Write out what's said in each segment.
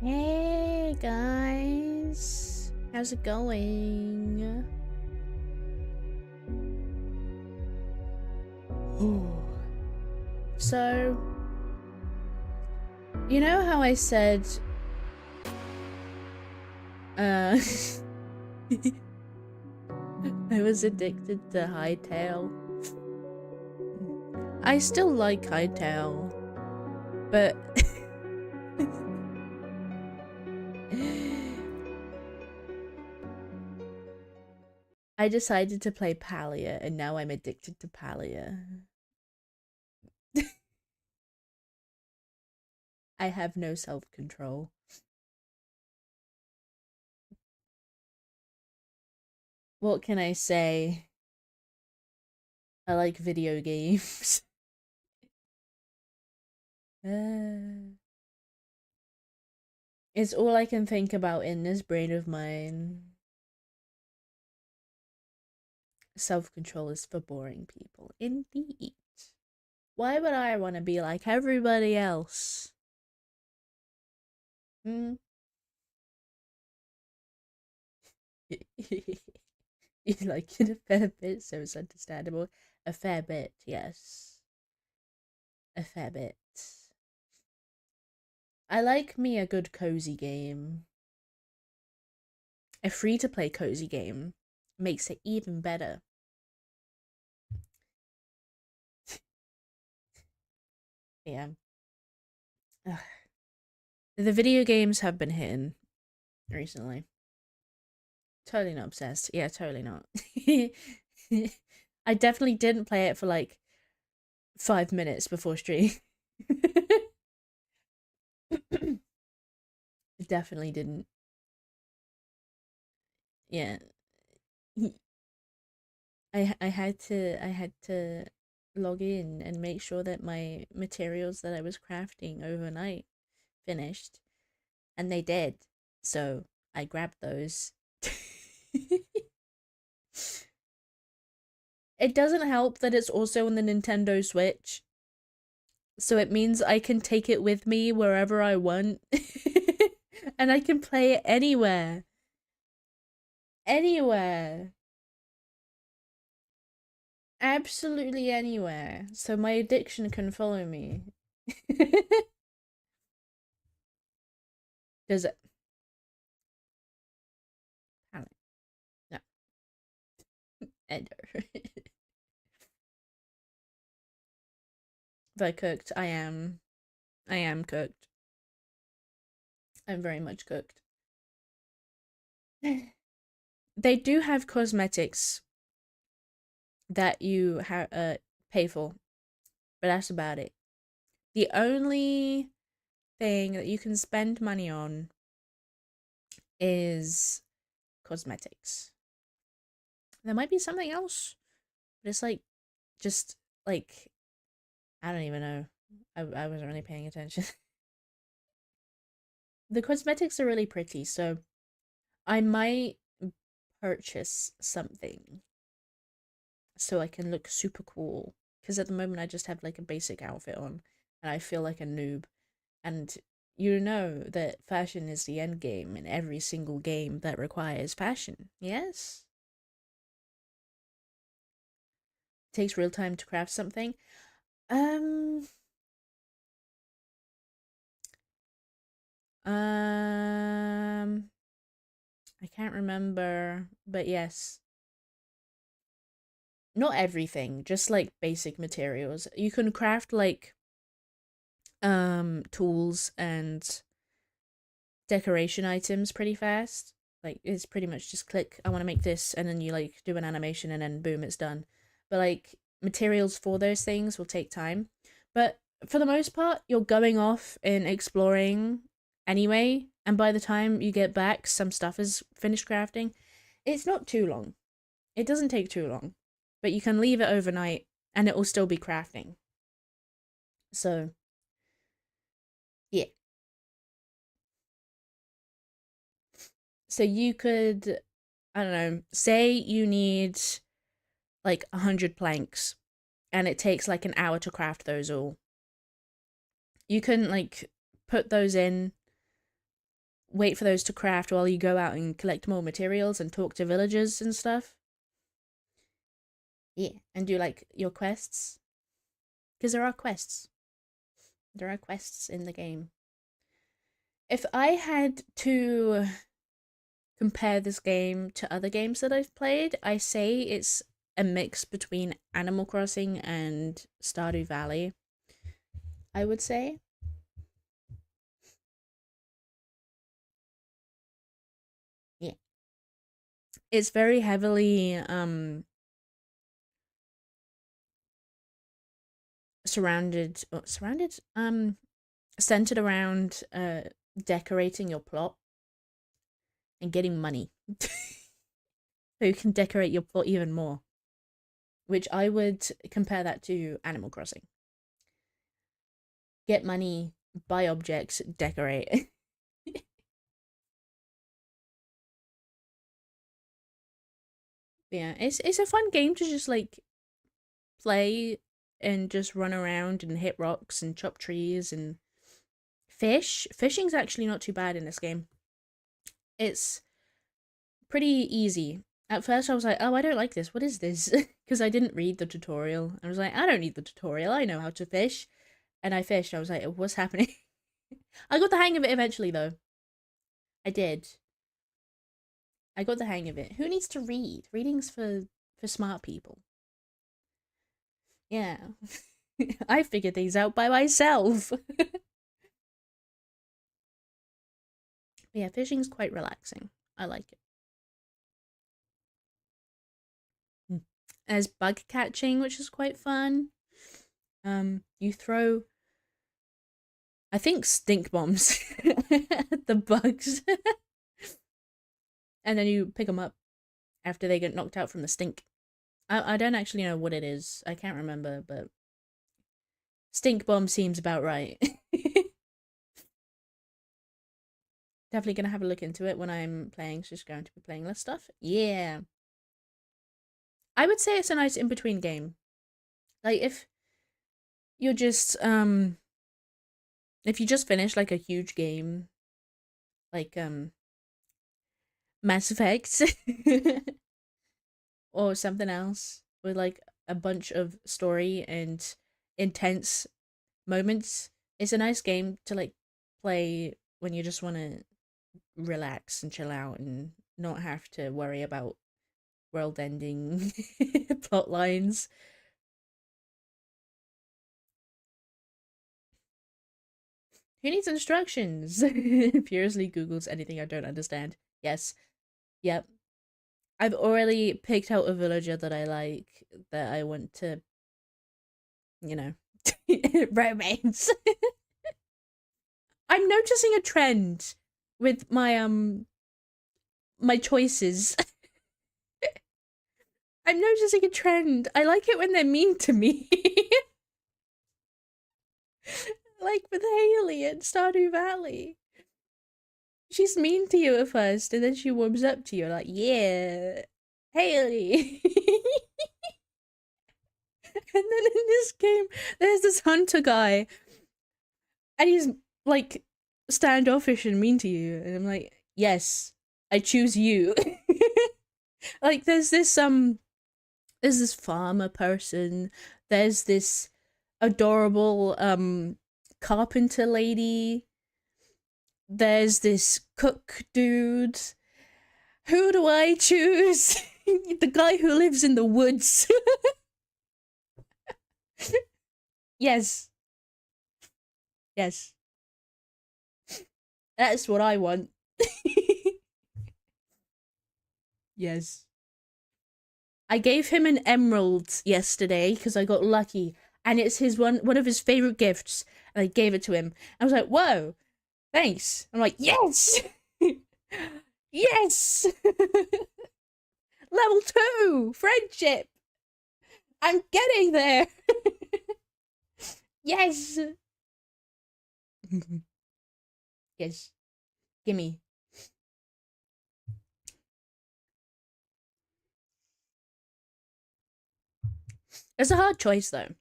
Hey guys, how's it going? So, you know how I said, I was addicted to Hightail? I still like Hightail, but I decided to play Palia, and now I'm addicted to Palia. I have no self-control. What can I say? I like video games. It's all I can think about in this brain of mine. Self-control is for boring people. Indeed. Why would I want to be like everybody else? Hmm? You like it a fair bit, so it's understandable. A fair bit, yes. A fair bit. I like me a good cozy game. A free-to-play cozy game makes it even better. Yeah. Ugh. The video games have been hitting recently. Totally not obsessed. Yeah, totally not. I definitely didn't play it for like 5 minutes before stream. Definitely didn't. Yeah. I had to log in and make sure that my materials that I was crafting overnight finished, and they did. So I grabbed those. It doesn't help that it's also on the Nintendo Switch. So it means I can take it with me wherever I want. And I can play it anywhere. Anywhere. Absolutely anywhere. So my addiction can follow me. Does it? Panic. No. Ender. If I cooked, I am. I am cooked. I'm very much cooked. They do have cosmetics that you pay for, but that's about it. The only thing that you can spend money on is cosmetics. There might be something else, but it's like just like I don't even know. I wasn't really paying attention. The cosmetics are really pretty, so I might purchase something so I can look super cool. Because at the moment I just have like a basic outfit on and I feel like a noob. And you know that fashion is the end game in every single game that requires fashion. Yes? It takes real time to craft something. Um um I can't remember, but yes. Not everything, just like basic materials. You can craft like tools and decoration items pretty fast. Like it's pretty much just click, I want to make this, and then you like do an animation and then boom, it's done. But like materials for those things will take time. But for the most part, you're going off and exploring anyway, and by the time you get back, some stuff is finished crafting. It's not too long. It doesn't take too long. But you can leave it overnight and it will still be crafting. So, yeah. So you could, I don't know, say you need like 100 planks and it takes like an hour to craft those all. You can like put those in wait for those to craft while you go out and collect more materials and talk to villagers and stuff. Yeah, and do like your quests. Because there are quests. There are quests in the game. If I had to compare this game to other games that I've played, I say it's a mix between Animal Crossing and Stardew Valley, I would say. Yeah. It's very heavily centered around decorating your plot and getting money. So you can decorate your plot even more. Which I would compare that to Animal Crossing. Get money, buy objects, decorate. Yeah, it's a fun game to just like play and just run around and hit rocks and chop trees and fish. Fishing's actually not too bad in this game. It's pretty easy. At first I was like, oh, I don't like this. What is this? Because I didn't read the tutorial. I was like, I don't need the tutorial. I know how to fish. And I fished. I was like, what's happening? I got the hang of it eventually, though. I did. I got the hang of it. Who needs to read? Reading's for smart people. Yeah. I figured things out by myself. Yeah, fishing's quite relaxing. I like it. There's bug catching, which is quite fun. You throw, I think, stink bombs at the bugs, and then you pick them up after they get knocked out from the stink. I don't actually know what it is. I can't remember, but stink bomb seems about right. Definitely gonna have a look into it when I'm playing. She's going to be playing less stuff. Yeah. I would say it's a nice in-between game. Like you're just if you just finish like a huge game like Mass Effect or something else with like a bunch of story and intense moments, it's a nice game to like play when you just want to relax and chill out and not have to worry about world ending plot lines. Who needs instructions? Furiously Googles anything I don't understand. Yes. Yep. I've already picked out a villager that I like, that I want to, you know, romance. I'm noticing a trend with my choices. I'm noticing a trend. I like it when they're mean to me. Like with Haley in Stardew Valley. She's mean to you at first, and then she warms up to you, like, yeah, Haley. And then in this game, there's this hunter guy, and he's like standoffish and mean to you, and I'm like, yes, I choose you. Like, there's this farmer person, there's this adorable carpenter lady, there's this cook dude. Who do I choose? The guy who lives in the woods. Yes. Yes. That's what I want. Yes. I gave him an emerald yesterday because I got lucky, and it's his one of his favorite gifts, and I gave it to him. I was like, "Whoa, thanks." I'm like, "Yes, yes." Level 2 friendship. I'm getting there. Yes. Yes. Gimme. It's a hard choice though,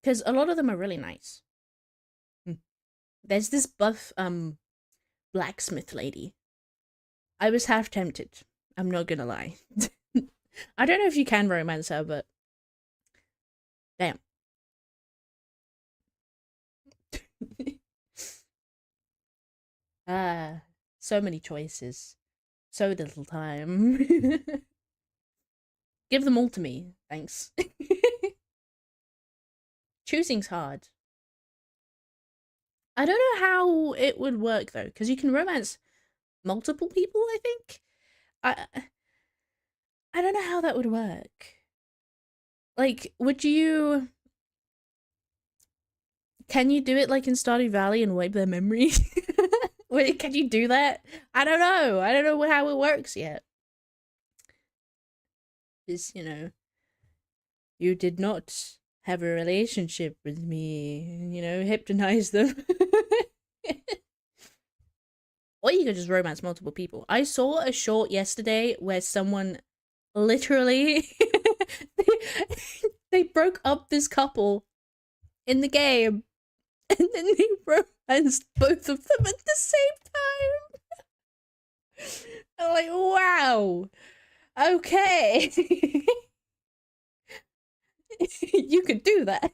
because a lot of them are really nice. There's this blacksmith lady. I was half tempted. I'm not gonna lie. I don't know if you can romance her, but damn. Ah, so many choices. So little time. Give them all to me, thanks. Choosing's hard. I don't know how it would work though, because you can romance multiple people, I think. I I don't know how that would work. Like, would you can you do it like in Stardew Valley and wipe their memory? Wait, can you do that? I don't know. I don't know how it works yet. Is, you did not have a relationship with me, hypnotize them. Or you could just romance multiple people. I saw a short yesterday where someone literally they broke up this couple in the game and then they romanced both of them at the same time. I'm like, wow. Okay. You could do that.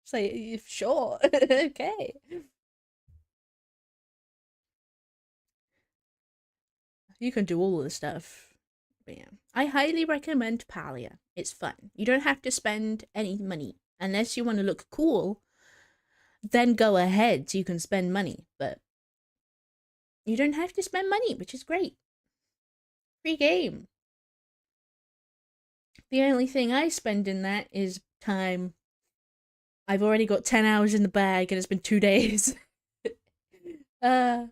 Say, sure. Okay. You can do all of the stuff. But yeah. I highly recommend Palia. It's fun. You don't have to spend any money. Unless you want to look cool, then go ahead. You can spend money. But you don't have to spend money, which is great. Free game. The only thing I spend in that is time. I've already got 10 hours in the bag and it's been 2 days. I'm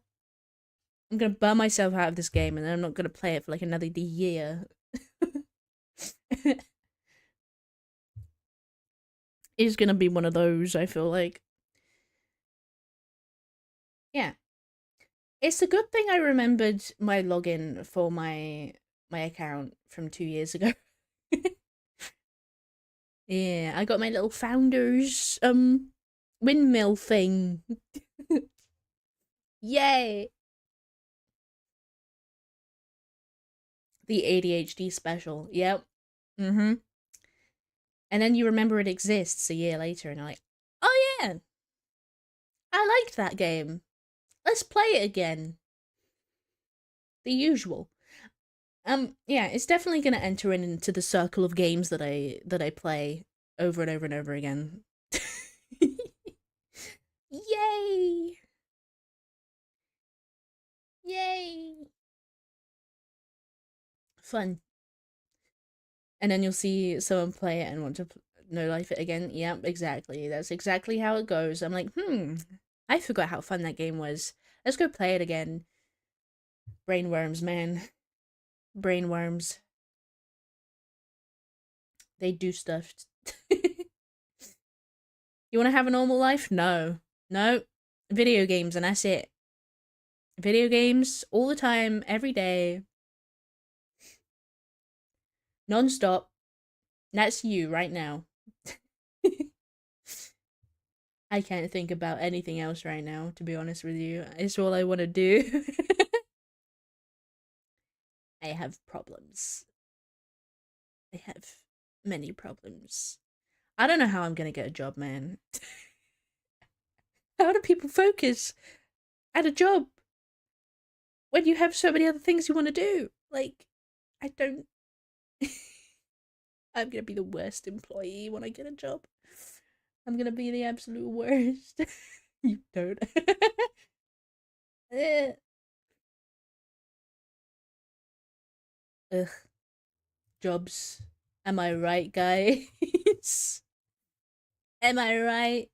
gonna burn myself out of this game and then I'm not gonna play it for like another year. It's gonna be one of those, I feel like. Yeah. It's a good thing I remembered my login for my account from 2 years ago. Yeah, I got my little founders windmill thing. Yay! The ADHD special. Yep. Mm-hmm. And then you remember it exists a year later and you're like, oh yeah, I liked that game. Let's play it again. The usual. Yeah, it's definitely gonna enter into the circle of games that I play over and over and over again. Yay! Yay! Fun. And then you'll see someone play it and want to no life it again. Yep, exactly. That's exactly how it goes. I'm like, I forgot how fun that game was. Let's go play it again. Brainworms, man. Brainworms. They do stuff. You want to have a normal life? No. No. Video games, and that's it. Video games all the time, every day. Non-stop. That's you right now. I can't think about anything else right now, to be honest with you. It's all I want to do. I have problems. I have many problems. I don't know how I'm gonna get a job, man. How do people focus at a job when you have so many other things you want to do? Like, I don't. I'm gonna be the worst employee when I get a job. I'm gonna be the absolute worst. You don't. Ugh. Jobs. Am I right, guys? Am I right?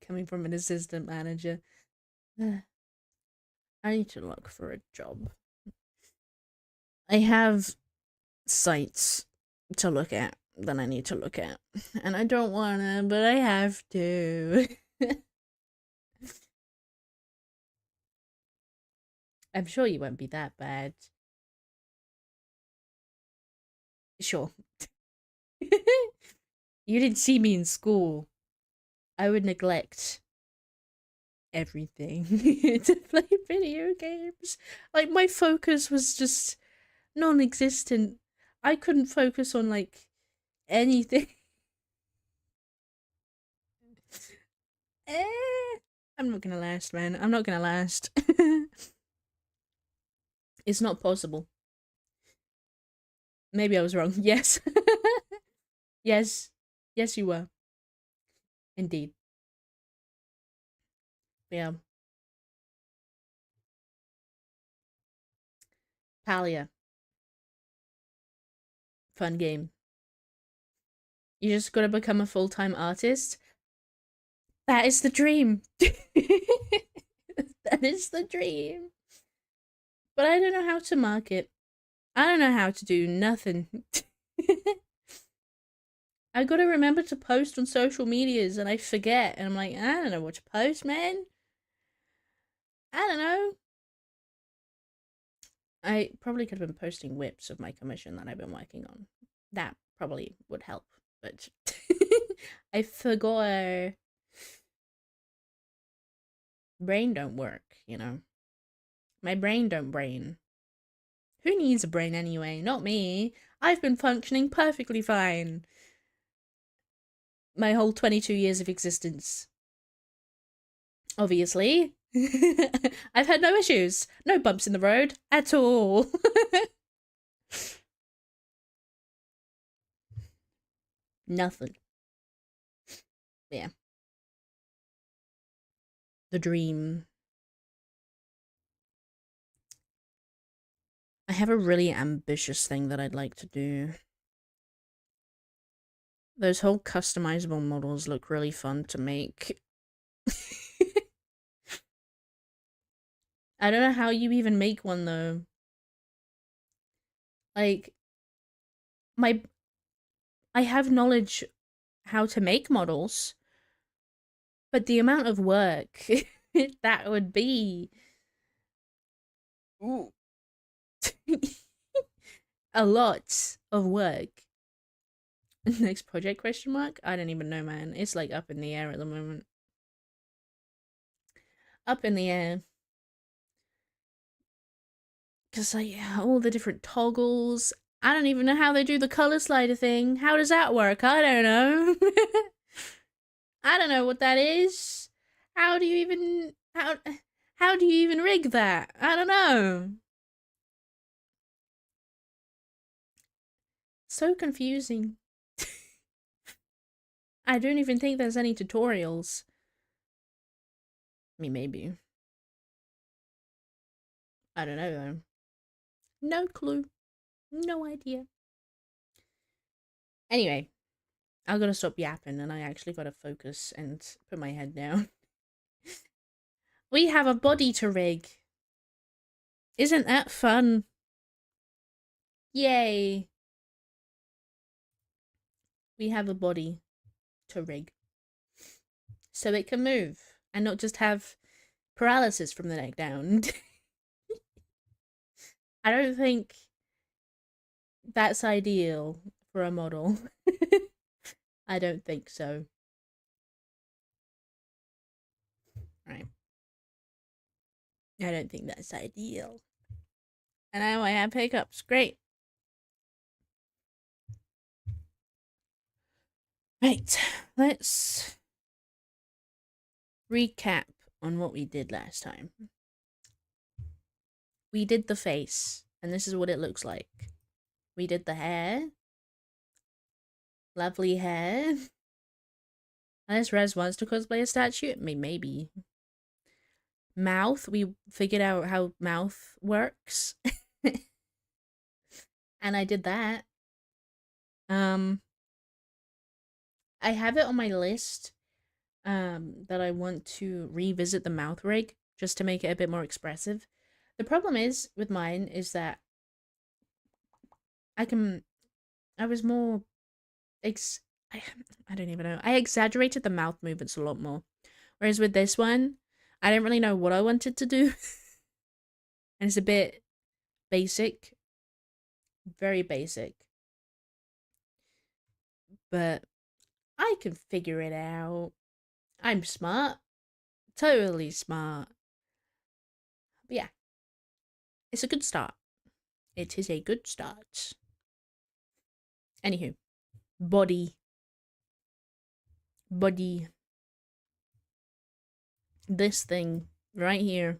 Coming from an assistant manager. I need to look for a job. I have sites to look at that I need to look at. And I don't wanna, but I have to. I'm sure you won't be that bad. sure. You didn't see me in school. I would neglect everything to play video games. Like, my focus was just non-existent. I couldn't focus on, like, anything. eh, I'm not gonna last, man. I'm not gonna last. It's not possible. Maybe I was wrong. Yes. Yes. Yes, you were. Indeed. Yeah. Palia. Fun game. You just gotta become a full-time artist. That is the dream. That is the dream. But I don't know how to market. I don't know how to do nothing. I gotta remember to post on social medias and I forget. And I'm like, I don't know what to post, man. I don't know. I probably could have been posting whips of my commission that I've been working on. That probably would help. But I forgot. Brain don't work, you know. My brain don't brain. Who needs a brain anyway? Not me. I've been functioning perfectly fine. My whole 22 years of existence. Obviously. I've had no issues. No bumps in the road at all. Nothing. Yeah. The dream. I have a really ambitious thing that I'd like to do. Those whole customizable models look really fun to make. I don't know how you even make one though. Like, I have knowledge how to make models, but the amount of work that would be. Ooh. A lot of work. Next project question mark? I don't even know, man. It's like up in the air at the moment. Up in the air. Because like all the different toggles. I don't even know how they do the color slider thing. How does that work? I don't know. I don't know what that is. How do you even how do you even rig that? I don't know. So confusing. I don't even think there's any tutorials. I mean, maybe. I don't know though. No clue. No idea. Anyway, I gotta stop yapping and I actually gotta focus and put my head down. We have a body to rig. Isn't that fun? Yay. We have a body to rig. So it can move and not just have paralysis from the neck down. I don't think that's ideal for a model. I don't think so. Right. I don't think that's ideal. And now I have hiccups. Great. Right. Let's recap on what we did last time. We did the face, and this is what it looks like. We did the hair. Lovely hair. Unless Rez wants to cosplay a statue. I mean, maybe. Mouth. We figured out how mouth works. And I did that. I have it on my list that I want to revisit the mouth rig just to make it a bit more expressive. The problem is with mine is that I was more I don't even know. I exaggerated the mouth movements a lot more. Whereas with this one, I didn't really know what I wanted to do. And it's a bit basic. Very basic. but I can figure it out. I'm smart. Totally smart. But yeah, it's a good start. It is a good start. Anywho, body. Body. This thing right here.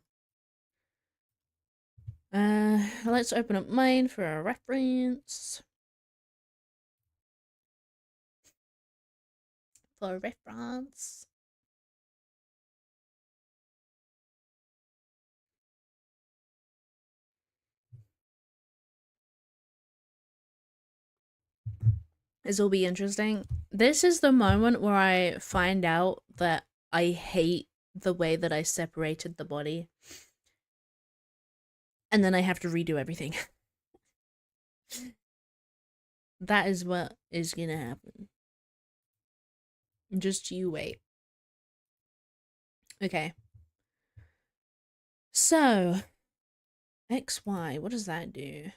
Let's open up mine for a reference. For reference. This will be interesting. This is the moment where I find out that I hate the way that I separated the body. And then I have to redo everything. That is what is gonna happen. Just you wait. Okay. So, XY, what does that do?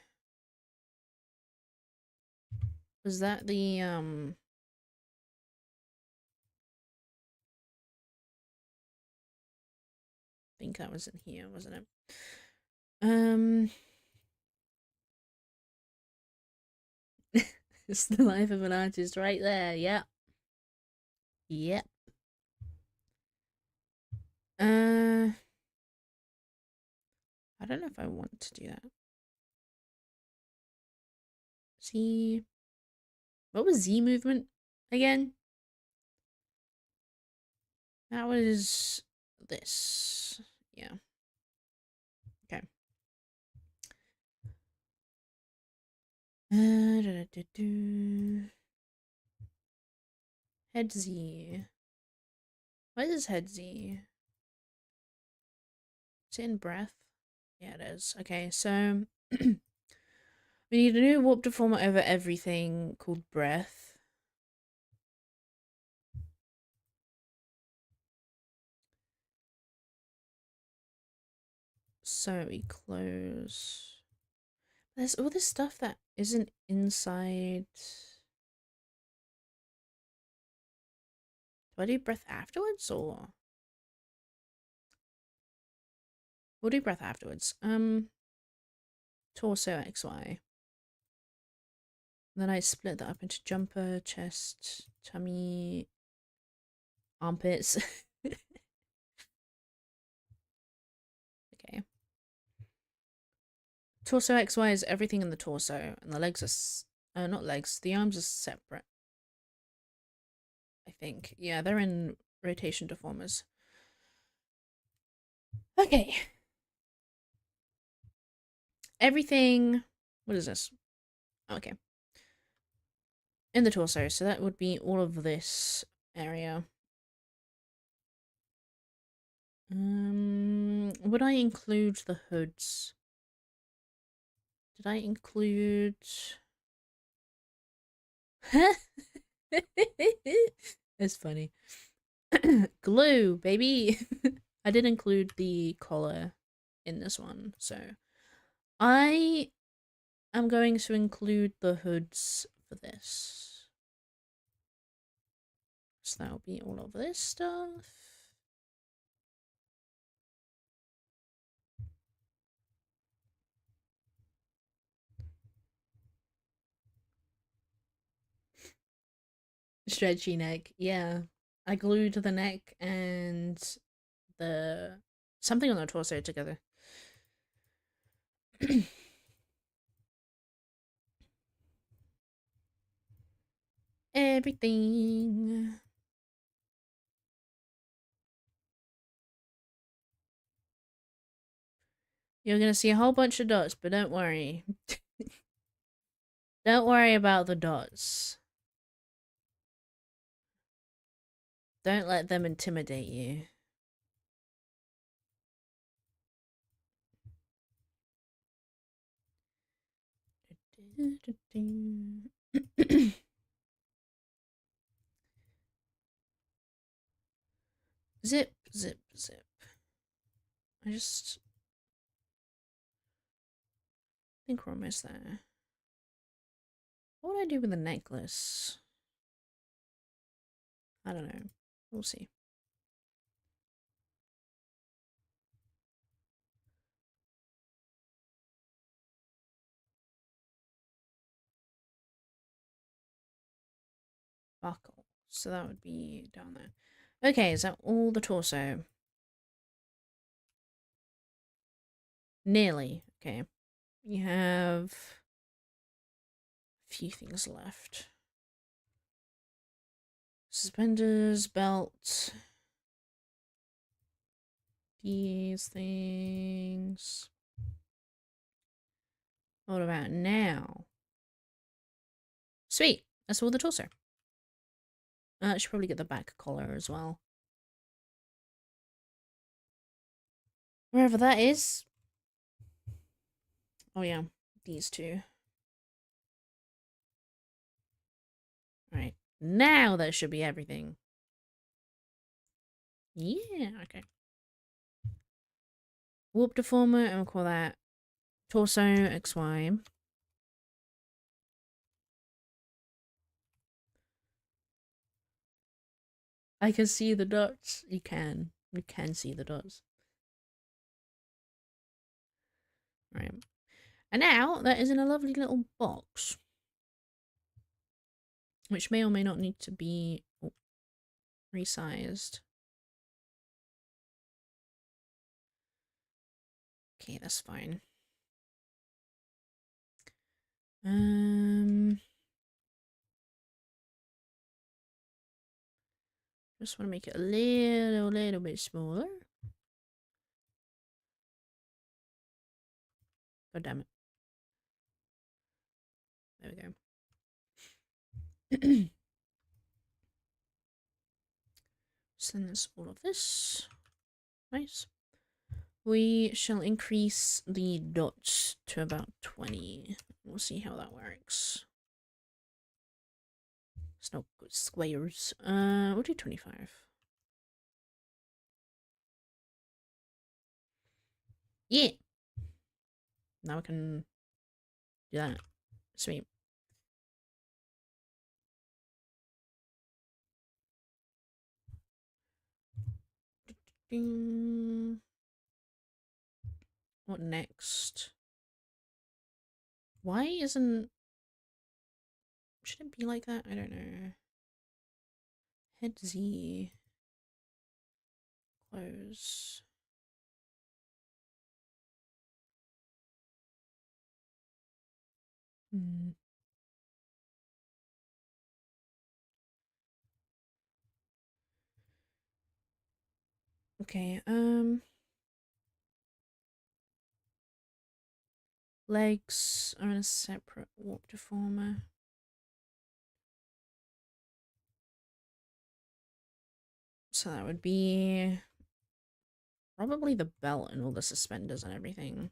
Was that the, I think that was in here, wasn't it? It's the life of an artist right there, yeah. Yep. I don't know if I want to do that. Z. What was Z movement again? That was this. Yeah. Okay. Head Z. What is head Z? Is it in breath? Yeah, it is. Okay, so we need a new warp deformer over everything called breath. So we close. There's all this stuff that isn't inside. Do I do breath afterwards or? We'll do breath afterwards. Torso XY. Then I split that up into jumper, chest, tummy, armpits. Okay. Torso XY is everything in the torso, and the legs are not legs. The arms are separate. I think. Yeah, they're in rotation deformers. Okay. Everything. What is this? Okay. In the torso, so that would be all of this area. Would I include the hoods? Did I include? It's funny. Glue, baby. I did include the collar in this one, so I am going to include the hoods for this. So that'll be all of this stuff. Stretchy neck, yeah. I glued the neck and the something on the torso together. Everything. You're gonna see a whole bunch of dots, but don't worry. Don't worry about the dots. Don't let them intimidate you. Zip, zip, zip. I think we're almost there. What would I do with the necklace? I don't know. We'll see. Buckle. So that would be down there. Okay, is that all the torso? Nearly. Okay. We have a few things left. Suspenders, belt. These things. What about now? Sweet. That's all the torso. I should probably get the back collar as well. Wherever that is. Oh yeah, these two. Right. Now that should be everything. Yeah, okay. Warp deformer, and we'll call that torso XY. I can see the dots. You can. You can see the dots. Right. And now that is in a lovely little box. Which may or may not need to be resized. Okay, that's fine. Just want to make it a little bit smaller. God damn it. There we go. Send this all of this. Nice. We shall increase the dots to about 20. We'll see how that works. It's not good squares. We'll do 25. Yeah. Now we can do that. Sweet. Ding. What next? Why isn't... Should it be like that? I don't know. Head Z. Close. Okay, legs are in a separate warp deformer. So that would be probably the belt and all the suspenders and everything.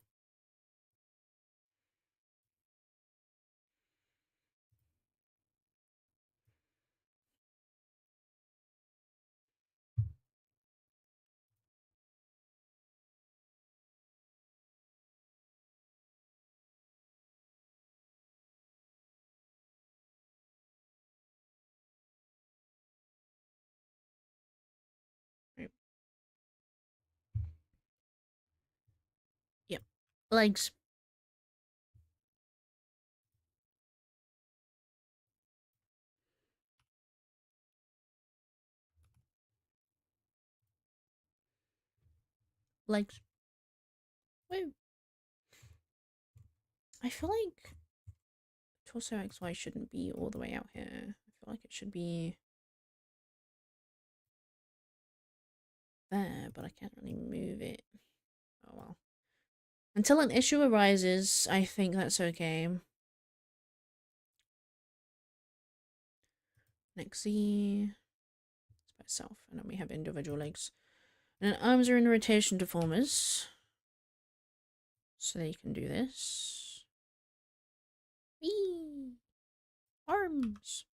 Right. Yep. Legs. Legs. Woo. I feel like torso XY shouldn't be all the way out here. I feel like it should be there, but I can't really move it. Oh well. Until an issue arises, I think that's okay. Next Z. It's by itself, and then we have individual legs. And then arms are in rotation deformers. So they can do this. Whee! Arms!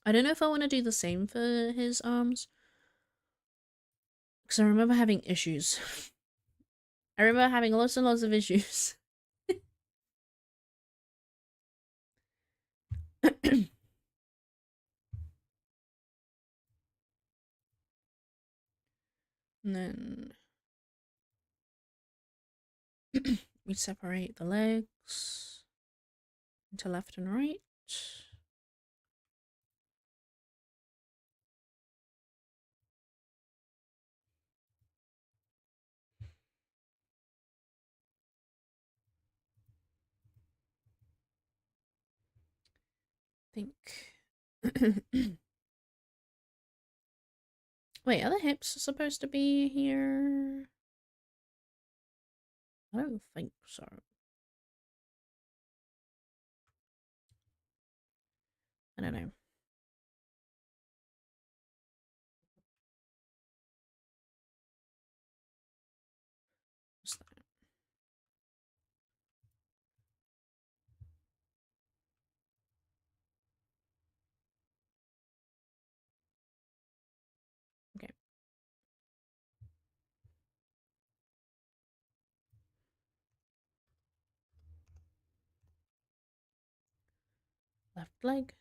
I don't know if I want to do the same for his arms. Because I remember having issues. I remember having lots and lots of issues. And then we separate the legs into left and right. Think. Wait, are the hips supposed to be here? I don't think so. I don't know. What's that? Okay. Left leg.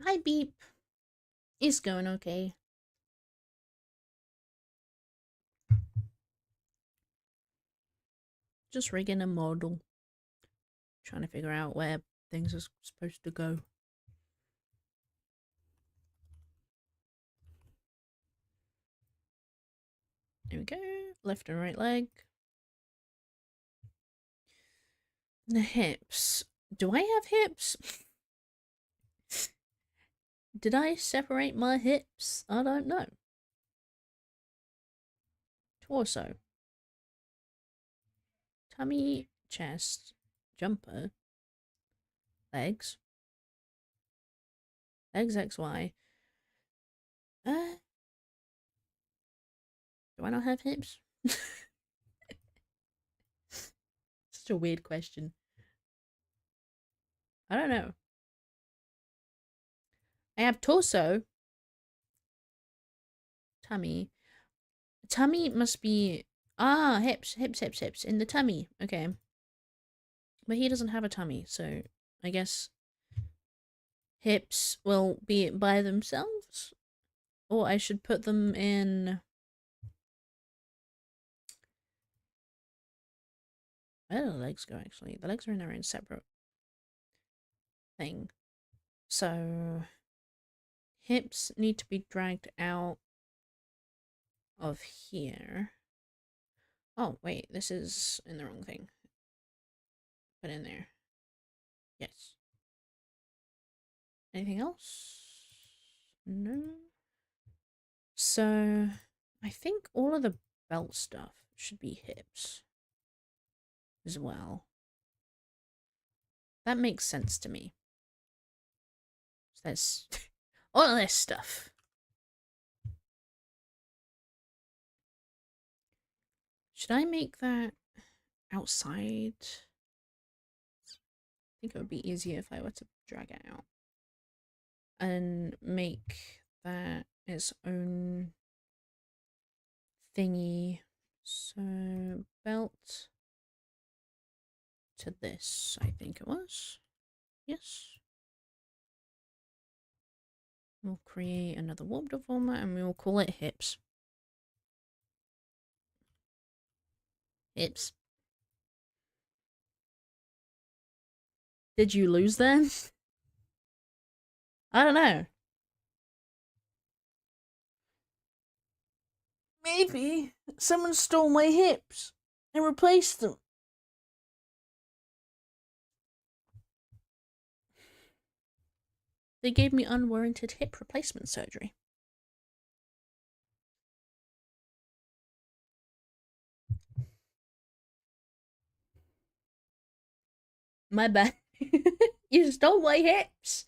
Hi, Beep. It's going okay. Just rigging a model. Trying to figure out where things are supposed to go. There we go. Left and right leg. The hips. Do I have hips? Did I separate my hips? I don't know. Torso. Tummy, chest, jumper. Legs. Legs XY. Do I not have hips? Such a weird question. I don't know. I have torso. Tummy. Tummy must be... Ah, hips. In the tummy. Okay. But he doesn't have a tummy, so I guess hips will be by themselves? Or I should put them in... Where do the legs go, actually? The legs are in their own separate thing. So... hips need to be dragged out of here. Oh, wait, this is in the wrong thing. Put in there. Yes. Anything else? No. So, I think all of the belt stuff should be hips as well. That makes sense to me. So that's all of this stuff. Should I make that outside? I think it would be easier if I were to drag it out and make that its own thingy. So belt to this, I think it was. Yes. We'll create another warp deformer and we will call it hips. Hips. Did you lose then? I don't know. Maybe someone stole my hips and replaced them. They gave me unwarranted hip replacement surgery. My bad. You stole my hips.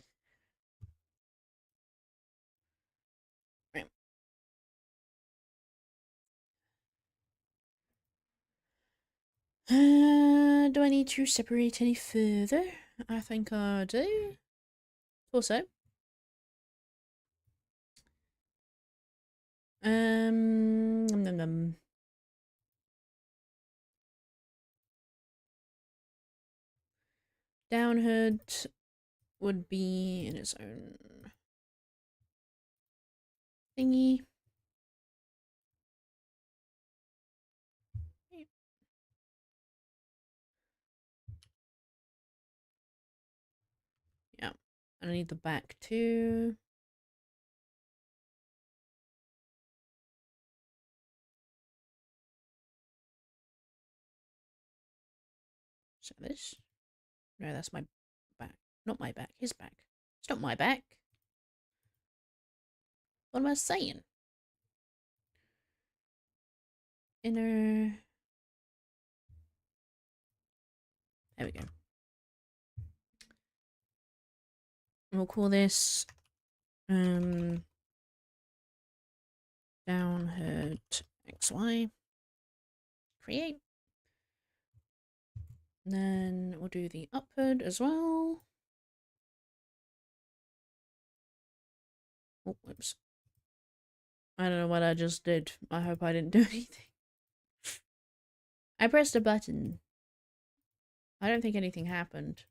Right. Do I need to separate any further? I think I do. Also, nom, nom, nom. Down hood would be in its own thingy. Yeah, I need the back too. So this? No, that's my back. Not my back, his back. It's not my back. What am I saying? Inner. There we go. We'll call this down hood XY. Create. And then we'll do the up hood as well. Oh, whoops. I don't know what I just did. I hope I didn't do anything. I pressed a button. I don't think anything happened.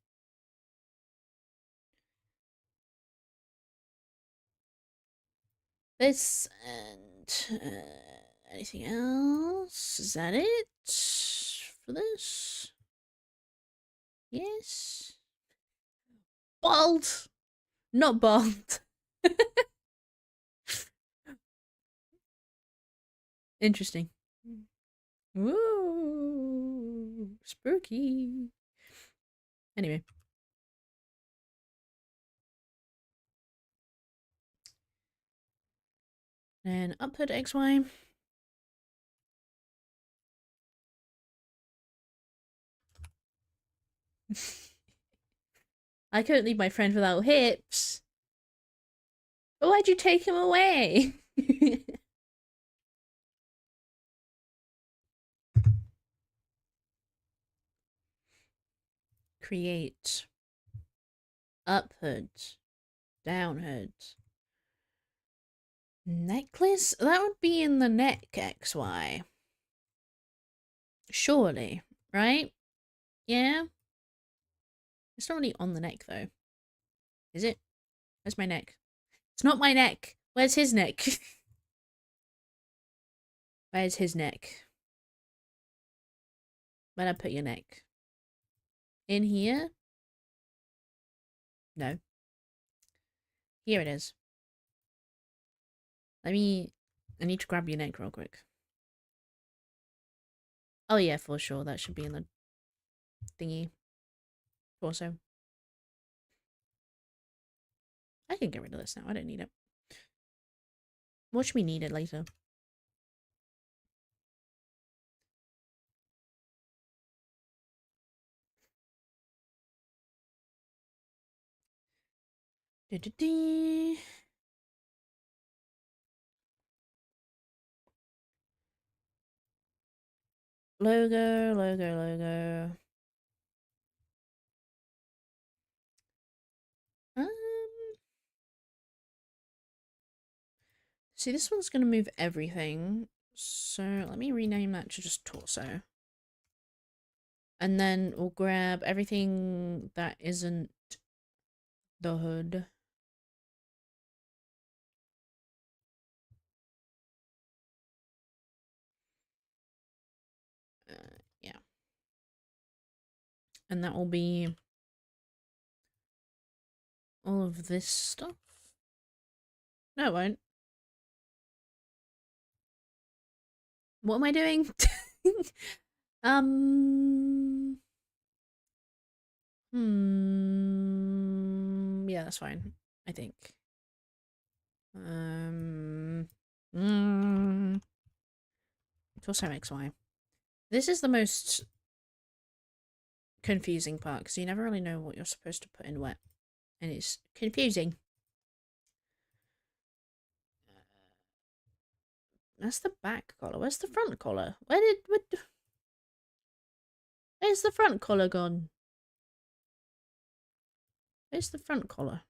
This and anything else? Is that it for this? Yes. Bald. Not bald. Interesting. Woo! Spooky. Anyway. And upload XY. I couldn't leave my friend without hips. But why'd you take him away? Create. Up hood. Down hood. Necklace? That would be in the neck XY. Surely, right? Yeah? It's not really on the neck though. Is it? Where's my neck? It's not my neck. Where's his neck? Where's his neck? Where'd I put your neck? In here? No. Here it is. I need to grab your neck real quick. Oh yeah, for sure. That should be in the thingy. Torso. I can get rid of this now. I don't need it. Watch me need it later. Logo, logo, logo. Um, see, this one's going to move everything. So let me rename that to just torso. And then we'll grab everything that isn't the hood. Yeah. And that will be all of this stuff. No, it won't. What am I doing? Yeah, that's fine. I think. Torso XY. This is the most confusing part because you never really know what you're supposed to put in wet, and it's confusing. That's the back collar. Where's the front collar? Where's the front collar gone? Where's the front collar?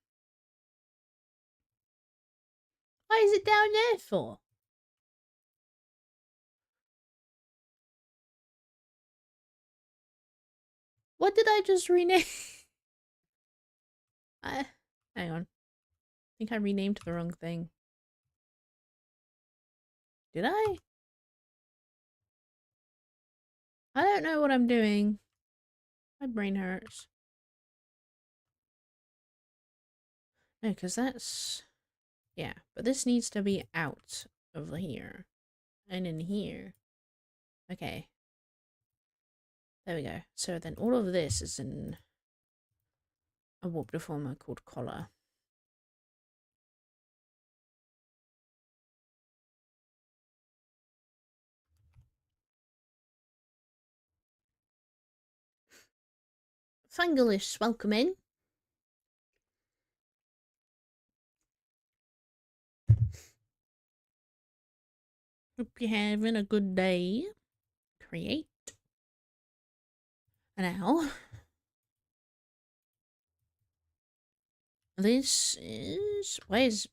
Why is it down there for? What did I just rename? Hang on. I think I renamed the wrong thing. Did I? I don't know what I'm doing. My brain hurts. No, because that's... Yeah, but this needs to be out of here. And in here. Okay. There we go. So then all of this is in a warp deformer called collar. Fangalish, welcome in. Hope you're having a good day. Create. Now, this is... Why is...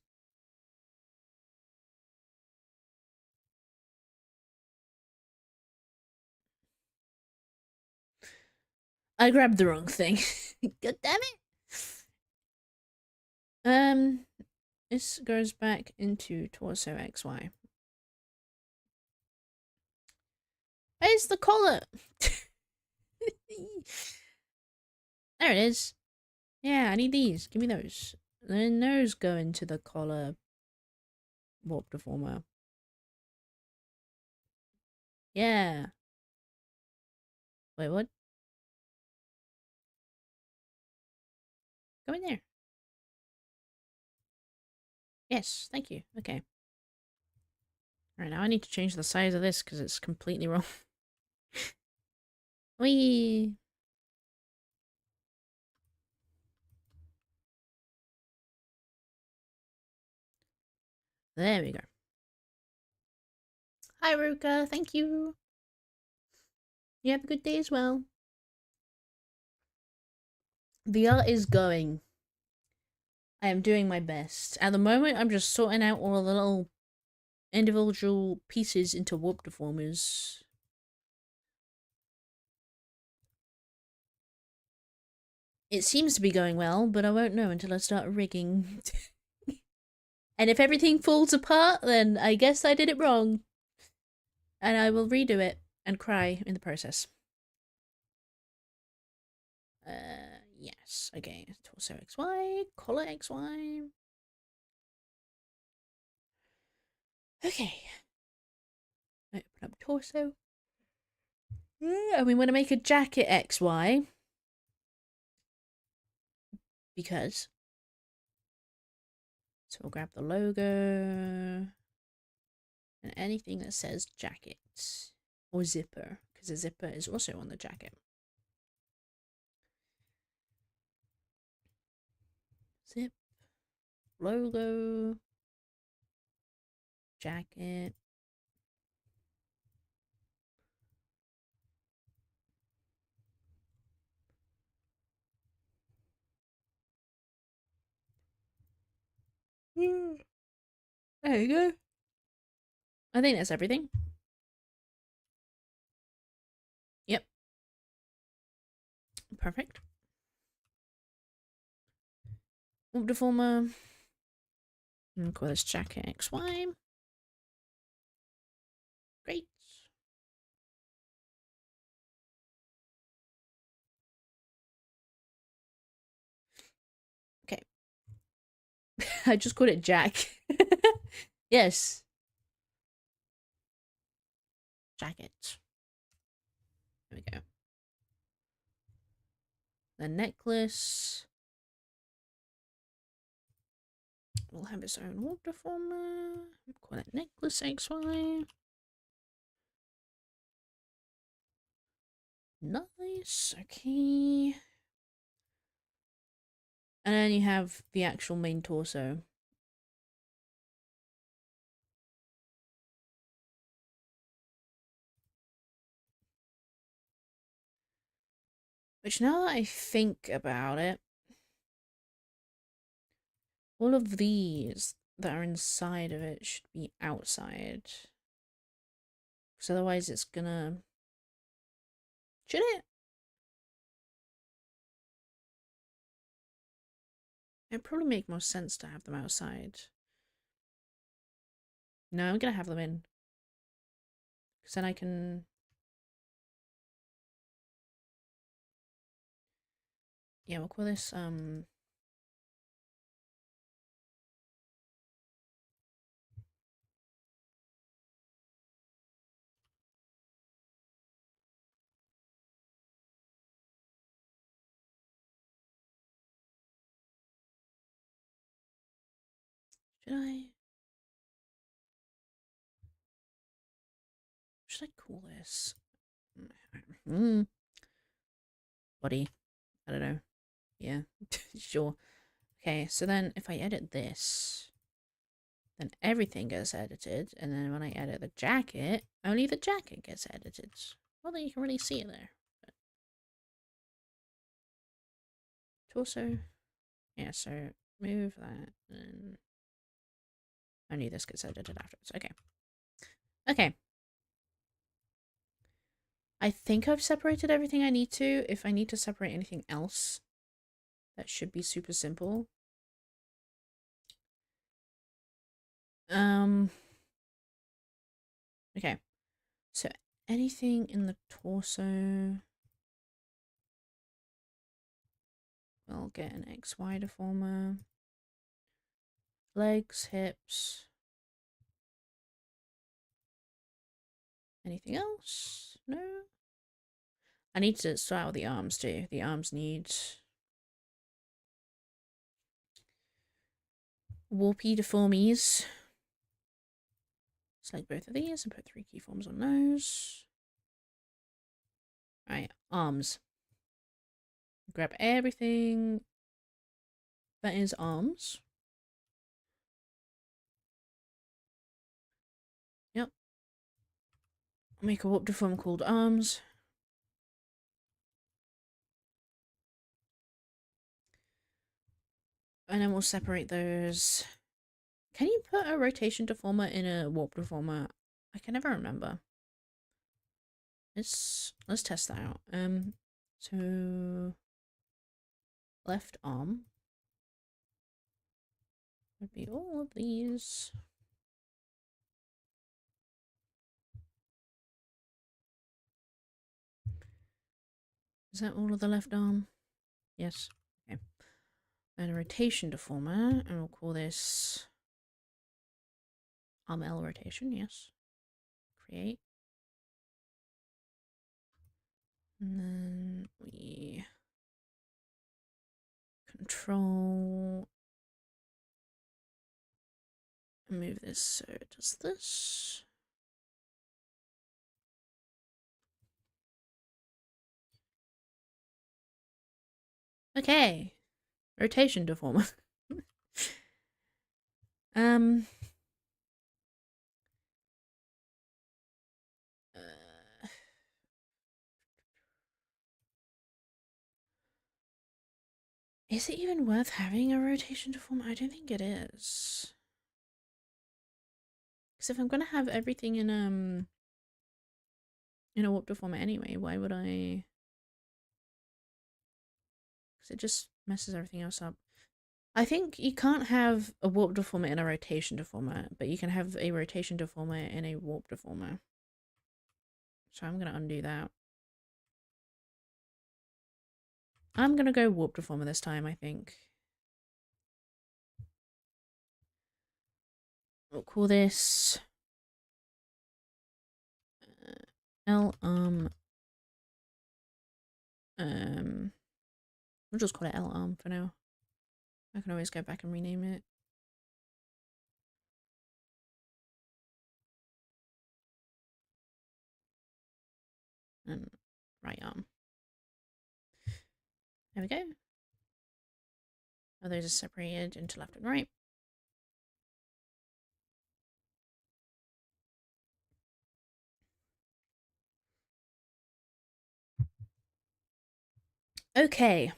I grabbed the wrong thing. God damn it. This goes back into torso XY. Where's the collar? There it is. Yeah, I need these. Give me those. Then those go into the collar warp deformer. Yeah. Wait, what? Go in there. Yes, thank you. Okay. Alright, now I need to change the size of this because it's completely wrong. Whee! There we go. Hi, Ruka. Thank you. You have a good day as well. The art is going. I am doing my best. At the moment, I'm just sorting out all the little individual pieces into warp deformers. It seems to be going well, but I won't know until I start rigging. And if everything falls apart, then I guess I did it wrong. And I will redo it and cry in the process. Yes. Okay. Torso XY, collar XY. Okay. Open up torso. And we want to make a jacket XY. Because. So we'll grab the logo. And anything that says jacket. Or zipper. Because a zipper is also on the jacket. Zip. Logo. Jacket. There you go. I think that's everything. Yep. Perfect. Warp deformer. And call this jacket XY. Great. Okay. I just called it Jack. Yes. Jacket. There we go. The necklace will have its own warp deformer. Call it necklace XY. Nice. Okay. And then you have the actual main torso. Which, now that I think about it, all of these that are inside of it should be outside. Because otherwise it's gonna... Should it? It'd probably make more sense to have them outside. No, I'm gonna have them in. Because then I can... Yeah, we'll call this, should I... Should I call this? Body. I don't know. Yeah, sure. Okay, so then if I edit this, then everything gets edited, and then when I edit the jacket, only the jacket gets edited. Well, then you can really see it there. But torso. Yeah, so move that, and only this gets edited afterwards. Okay. Okay. I think I've separated everything I need to. If I need to separate anything else, that should be super simple. Okay. So anything in the torso will get an XY deformer. Legs, hips. Anything else? No. I need to sort out the arms too. The arms need warpy deformies. Select both of these and put 3 keyforms on those. Alright, arms. Grab everything that is arms. Yep. Make a warp deform called arms. And then we'll separate those. Can you put a rotation deformer in a warp deformer? I can never remember. Let's test that out. So left arm would be all of these. Is that all of the left arm? Yes. Okay. And a rotation deformer, and we'll call this arm L rotation. Yes. Create. And then we control and move this so it does this. Okay. Rotation deformer. uh, is it even worth having a rotation deformer? I don't think it is. Because if I'm gonna have everything in a warp deformer anyway, why would I? Because it just messes everything else up. I think you can't have a warp deformer in a rotation deformer, but you can have a rotation deformer in a warp deformer. So I'm going to undo that. I'm going to go warp deformer this time, I think. We'll call this L we'll just call it L arm for now. I can always go back and rename it. And right arm. There we go. Now those are separated into left and right. Okay.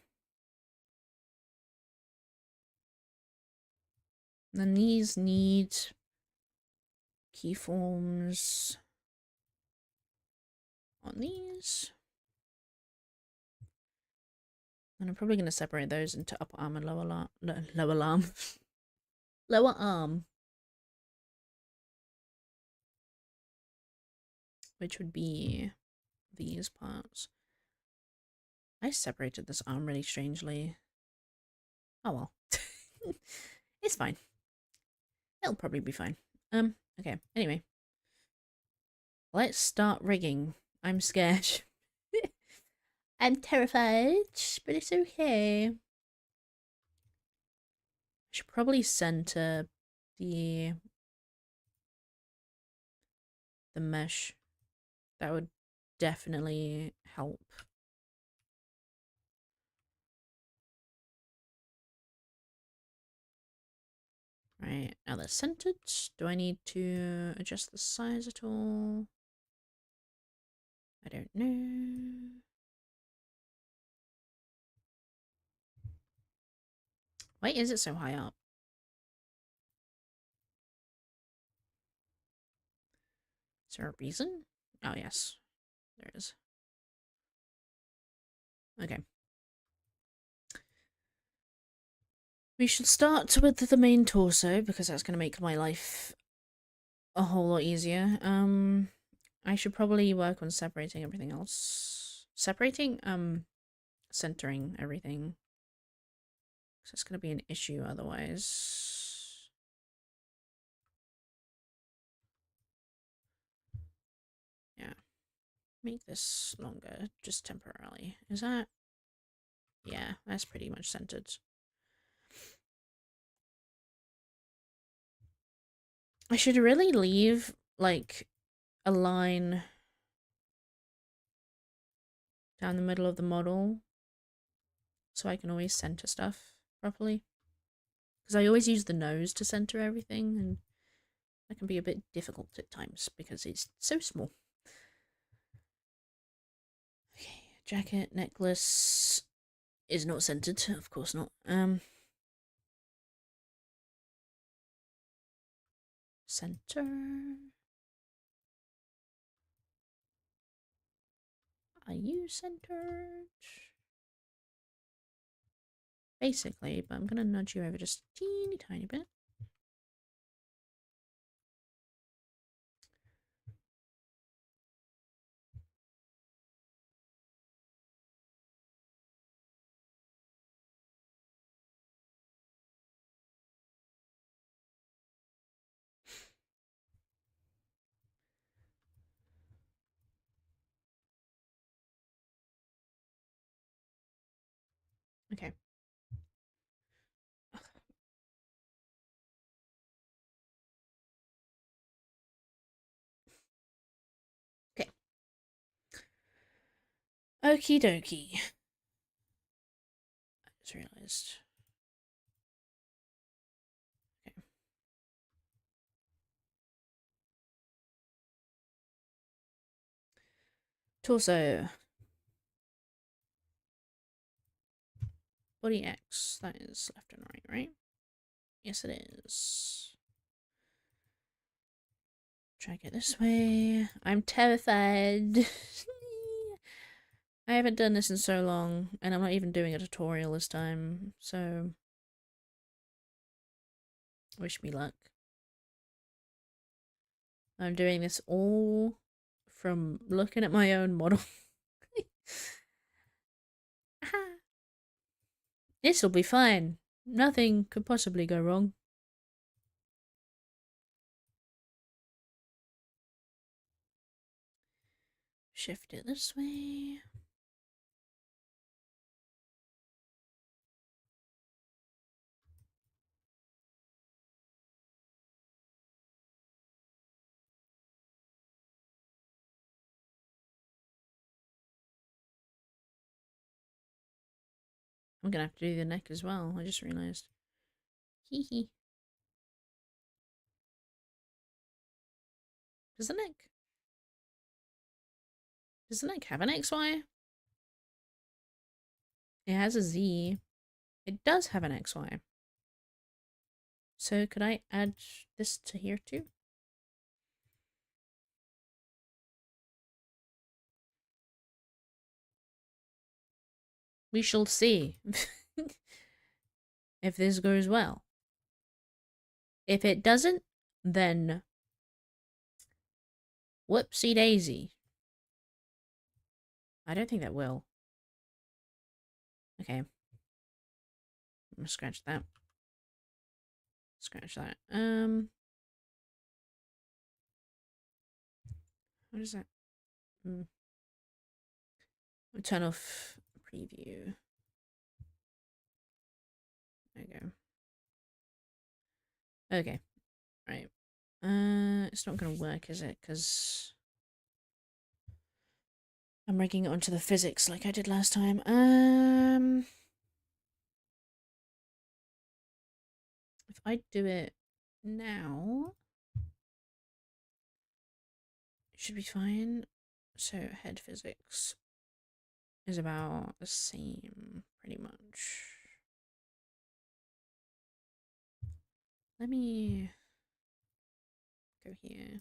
Then these need keyforms on these. And I'm probably going to separate those into upper arm and lower arm. Lower arm. Lower arm. Which would be these parts. I separated this arm really strangely. Oh well. It's fine. It'll probably be fine. Okay, anyway. Let's start rigging. I'm scared. I'm terrified, but it's okay. I should probably center the mesh. That would definitely help. Right, now they're centered. Do I need to adjust the size at all? I don't know. Why is it so high up? Is there a reason? Oh, yes. There is. Okay. We should start with the main torso, because that's going to make my life a whole lot easier. I should probably work on separating everything else. Centering everything. Because it's going to be an issue otherwise. Yeah. Make this longer, just temporarily. Is that? Yeah, that's pretty much centered. I should really leave, like, a line down the middle of the model so I can always center stuff properly. Because I always use the nose to center everything, and that can be a bit difficult at times because it's so small. Okay, jacket, necklace is not centered, of course not. Center. Are you centered? Basically, but I'm gonna nudge you over just a teeny tiny bit. Okay. Okay. Okie dokie. I just realized. Okay. Torso. Body X. That is left and right? Yes, it is. Try to get this way. I'm terrified. I haven't done this in so long, and I'm not even doing a tutorial this time, so wish me luck. I'm doing this all from looking at my own model. This'll be fine. Nothing could possibly go wrong. Shift it this way. I'm gonna have to do the neck as well, I just realised. Hee hee. Does the neck... Does the neck have an XY? It has a Z. It does have an XY. So could I add this to here too? We shall see if this goes well. If it doesn't, then whoopsie daisy. I don't think that will. Okay. I'm gonna scratch that. Scratch that. What is that? I'll turn off preview. There you go. Okay. Right. It's not gonna work, is it? Because I'm rigging it onto the physics like I did last time. If I do it now, it should be fine. So head physics is about the same, pretty much. Let me go here.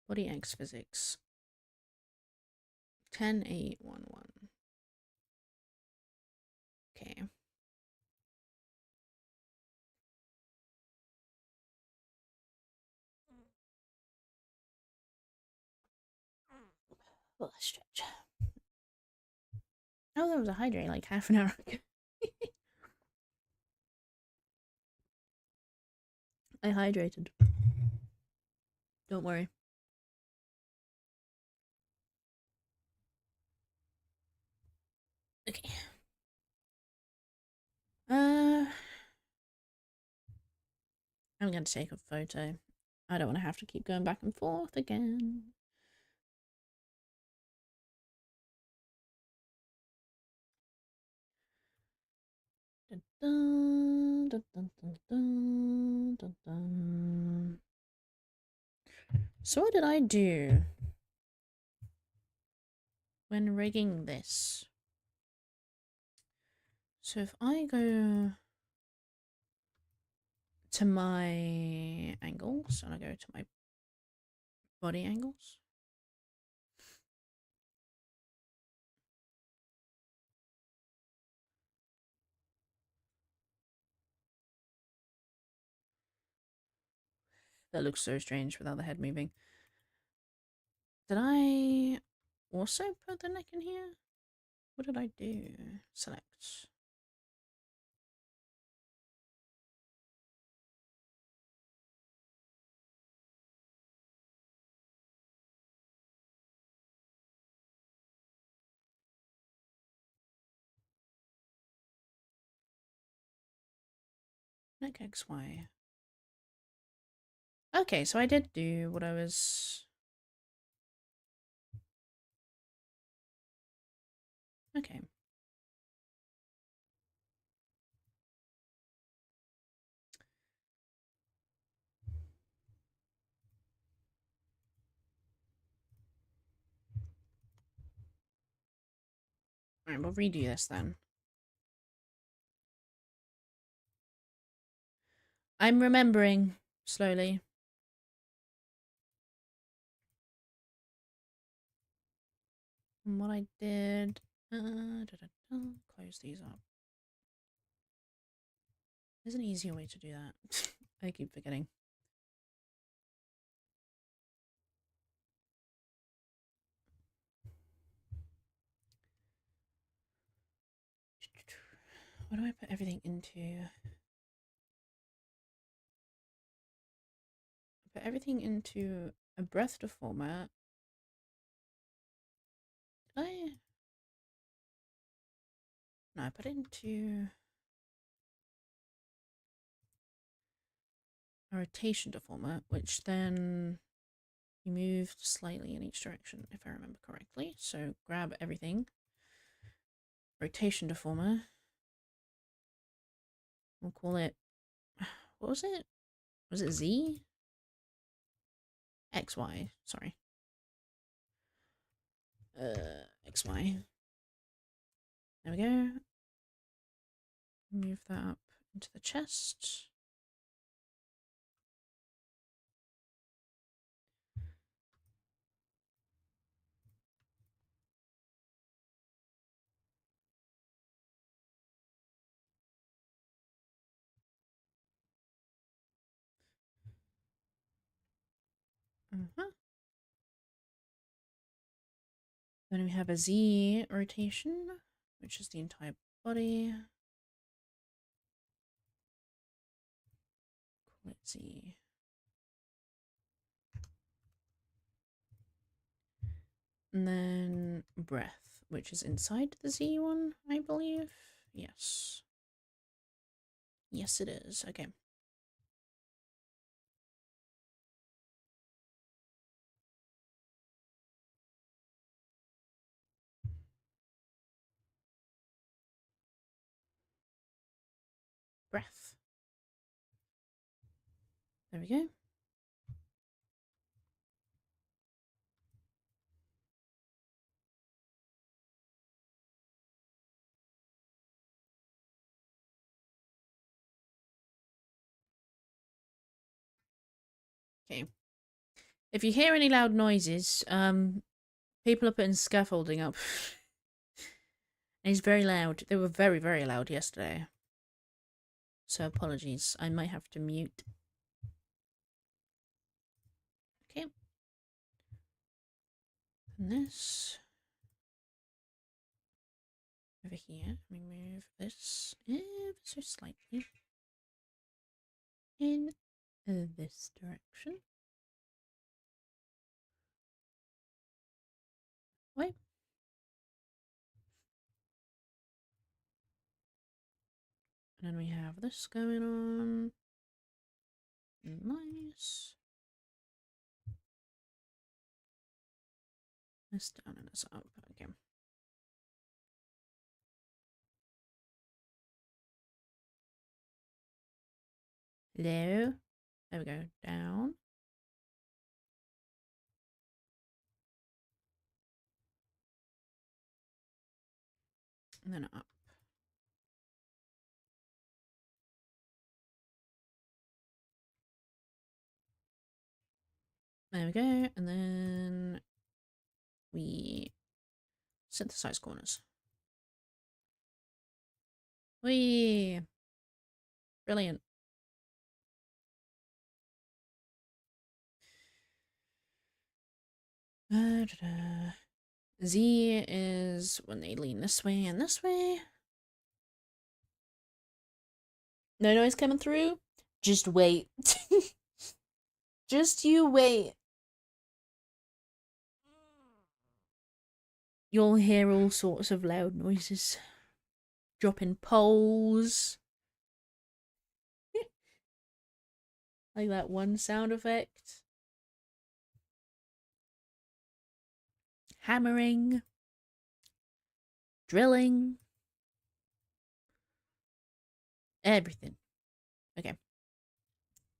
Body X physics. 10811. Okay. Oh, stretch. Oh, there was a hydrate like half an hour ago. I hydrated. Don't worry. Okay. I'm going to take a photo. I don't want to have to keep going back and forth again. Dun, dun, dun, dun, dun, dun, dun. So what did I do when rigging this? So if I go to my angles and I go to my body angles, that looks so strange without the head moving. Did I also put the neck in here? What did I do? Select. Neck XY. Okay, so I did do what I was... Okay. Alright, we'll redo this then. I'm remembering slowly. And what I did... close these up. There's an easier way to do that. I keep forgetting. What do I put everything into? I put everything into a breath deformer. Did I? No, I put it into a rotation deformer, which then you moved slightly in each direction, if I remember correctly. So grab everything. Rotation deformer. We'll call it... What was it? Was it Z? XY, sorry. XY. There we go. Move that up into the chest. Then we have a Z rotation, which is the entire body. Call it Z. And then breath, which is inside the Z one, I believe. Yes. Yes, it is. Okay. Breath. There we go. Okay. If you hear any loud noises, people are putting scaffolding up. And it's very loud. They were very, very loud yesterday. So apologies. I might have to mute. Okay. And this. Over here. Remove this ever so slightly. In this direction. Wait. And then we have this going on. Nice. This down and this up. Okay. Low. There we go. Down. And then up. There we go. And then we synthesize corners. Whee! Brilliant. Z is when they lean this way and this way. No noise coming through? Just wait. Just you wait. You'll hear all sorts of loud noises. Dropping poles. Like that one sound effect. Hammering. Drilling. Everything. Okay.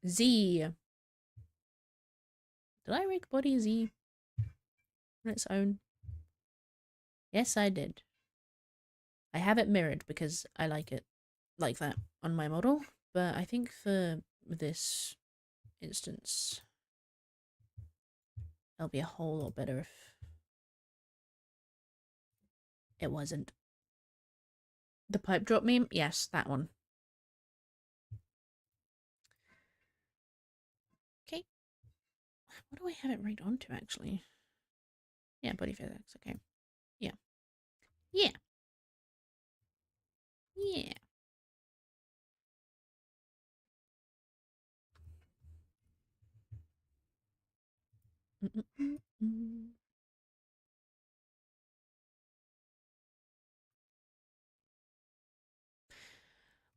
Z. Did I rig body Z on its own? Yes, I did. I have it mirrored because I like it like that on my model, but I think for this instance, it'll be a whole lot better if it wasn't. The pipe drop meme? Yes, that one. Okay. What do I have it rigged onto, actually? Yeah, body physics, okay. Yeah. Yeah. Yeah.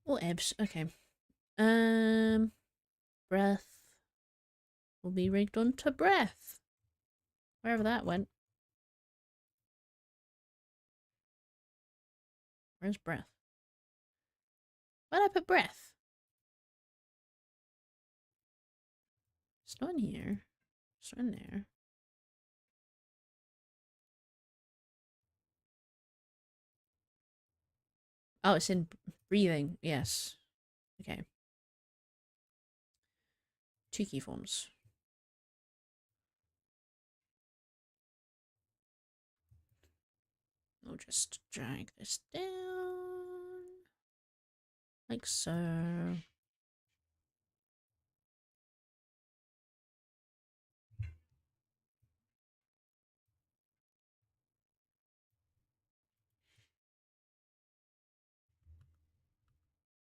Well, Ebs, okay. Breath will be rigged onto breath. Wherever that went. Where's breath? Where'd I put breath? It's not in here. It's not in there. Oh, it's in Breathing, yes. Okay. 2 keyforms. We'll just drag this down. Like so.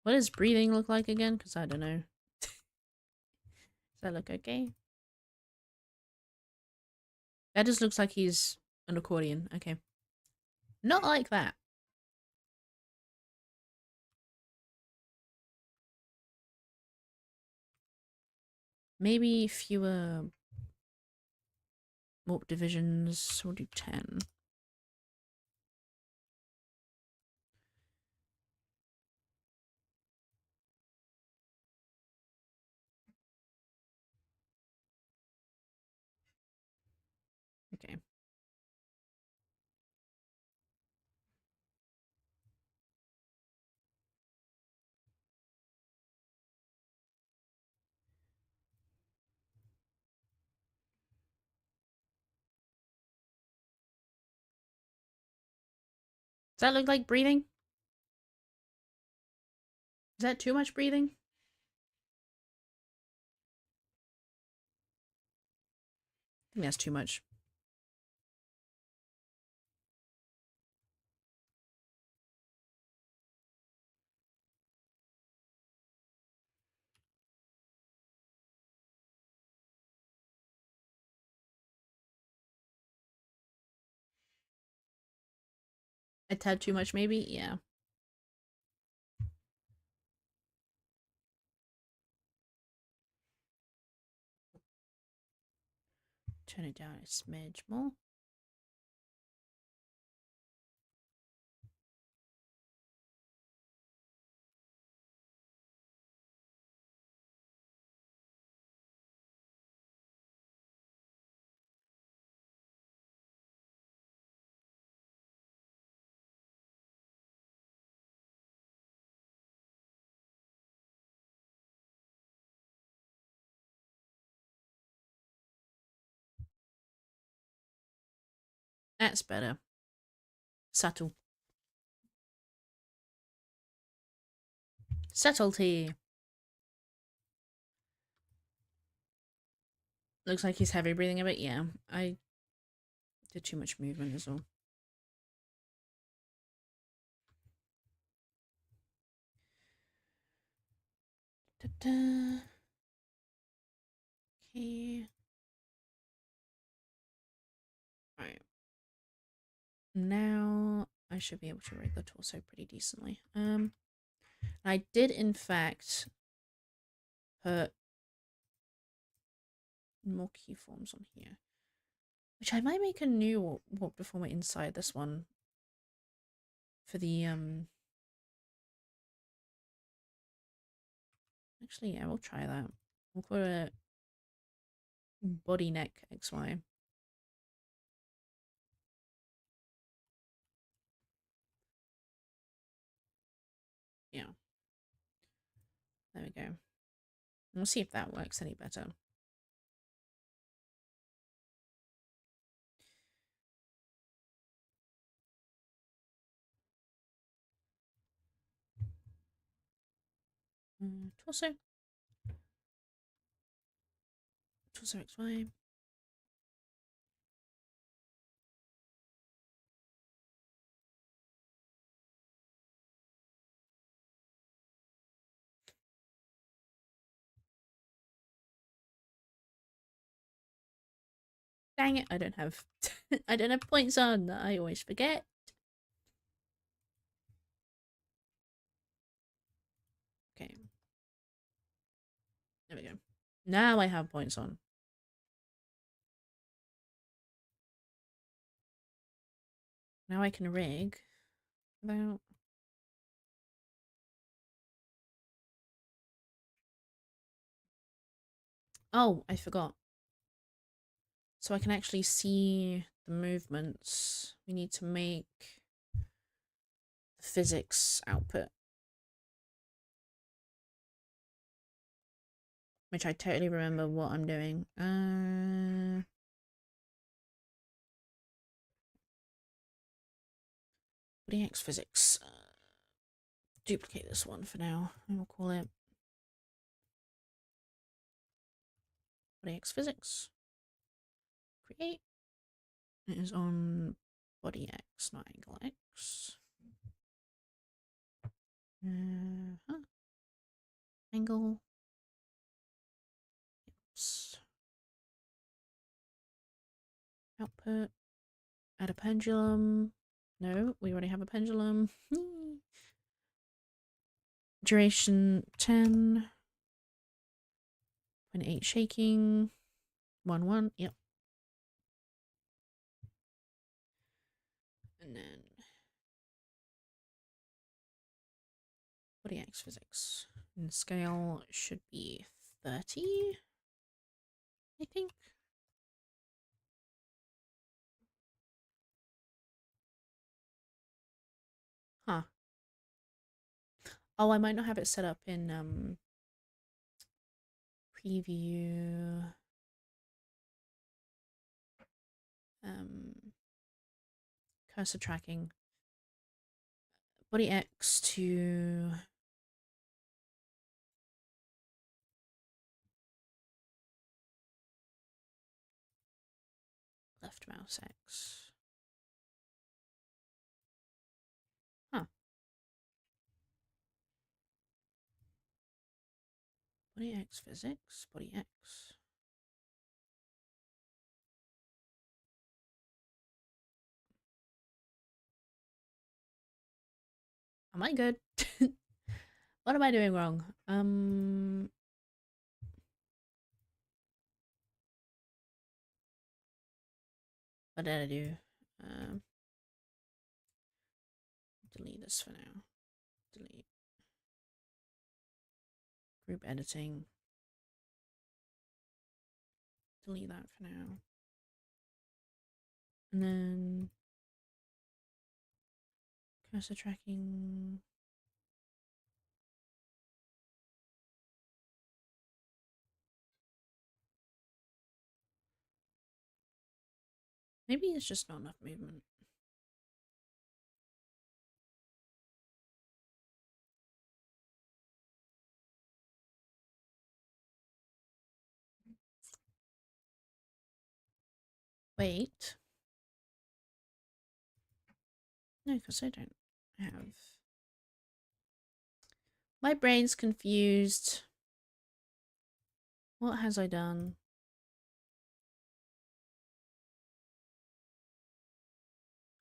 What does breathing look like again? Because I don't know. Does that look okay? That just looks like he's an accordion. Okay. Not like that. Maybe fewer warp divisions. We'll do 10. Okay. Does that look like breathing? Is that too much breathing? I think that's too much. A tad too much, maybe? Yeah. Turn it down a smidge more. That's better. Subtle. Subtlety. Looks like he's heavy breathing a bit. Yeah, I did too much movement as well. Da-da. Okay. Alright. Now I should be able to rig the torso pretty decently. I did in fact put more keyforms on here. Which I might make a new warp deformer inside this one. For the actually yeah, we'll try that. We'll call it body neck XY. Yeah. There we go. We'll see if that works any better. Torso. Torso XY. Dang it, I don't have I don't have points on. I always forget. Okay. There we go. Now I have points on. Now I can rig about oh, I forgot. So I can actually see the movements. We need to make the physics output. which I totally remember what I'm doing. Body X physics. Duplicate this one for now, and we'll call it Body X physics. Create. It is on body X, not angle X. Angle. Oops. Output. Add a pendulum. No, we already have a pendulum. Duration 10. 0.8 shaking. 1 1. Yep. And then body X physics. And scale should be 30, I think. Huh. Oh, I might not have it set up in preview. Cursor tracking. Body X to left mouse X. Huh. Body X physics. Body X. Am I good? What am I doing wrong? What did I do? Delete this for now. Delete. Group editing. Delete that for now. And then cursor tracking. Maybe it's just not enough movement. Wait. No, because I don't have... My brain's confused. What has I done?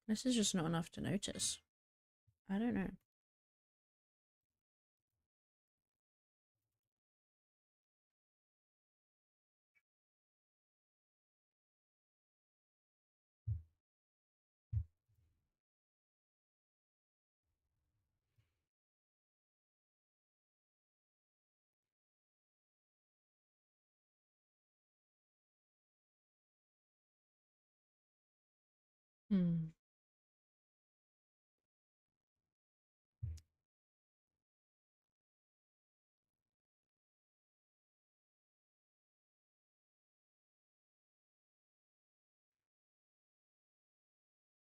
This is just not enough to notice. I don't know.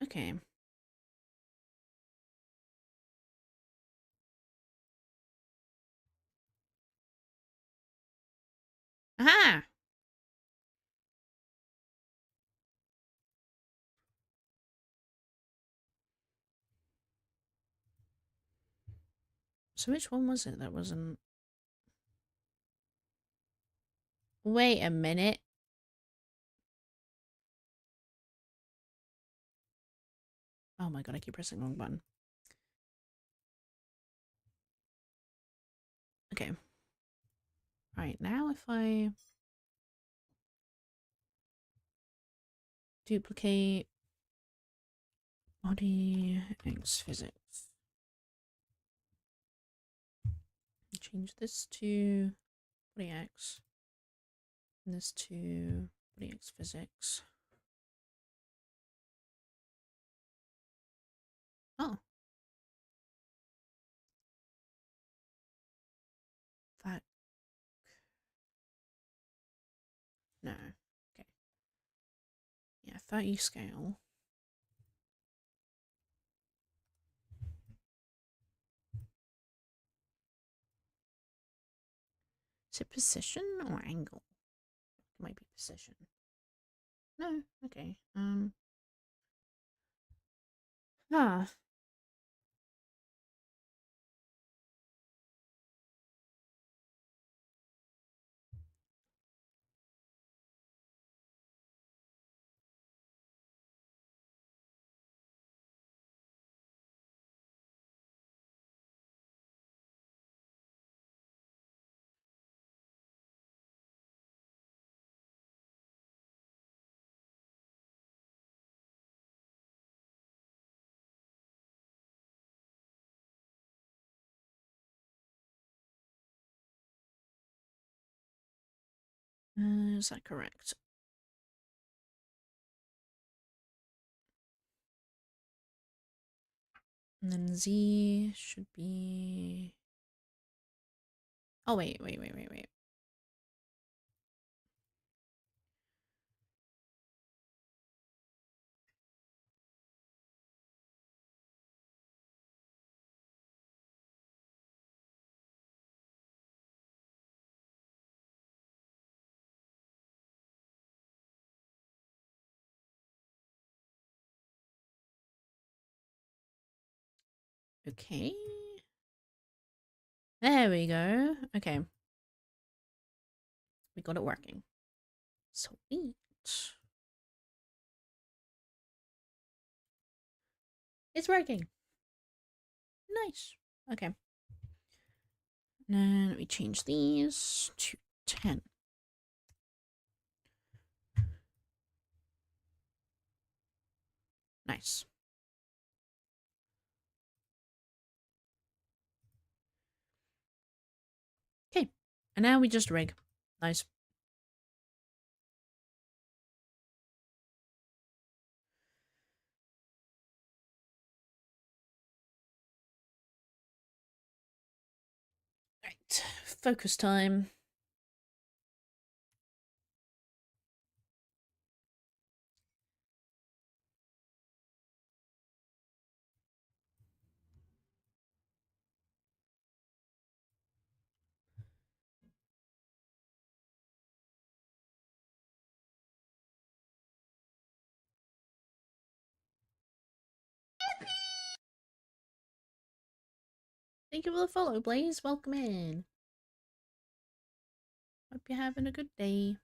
Okay. Aha! So which one was it that wasn't... Wait a minute. Oh my god, I keep pressing the wrong button. Okay. Alright, now if I duplicate body X physics. Change this to body X. And this to body X physics. Oh. That No. Okay. Yeah, 30 scale. Is it position or angle? It might be position. No. Okay. Huh. Is that correct? And then Z should be... Oh, wait. Okay. There we go. Okay. We got it working. Sweet. It's working. Nice. Okay. Now let me change these to 10. Nice. Okay. And now we just rig. Nice. Right. Focus time. Thank you for the follow, Blaze. Welcome in. Hope you're having a good day.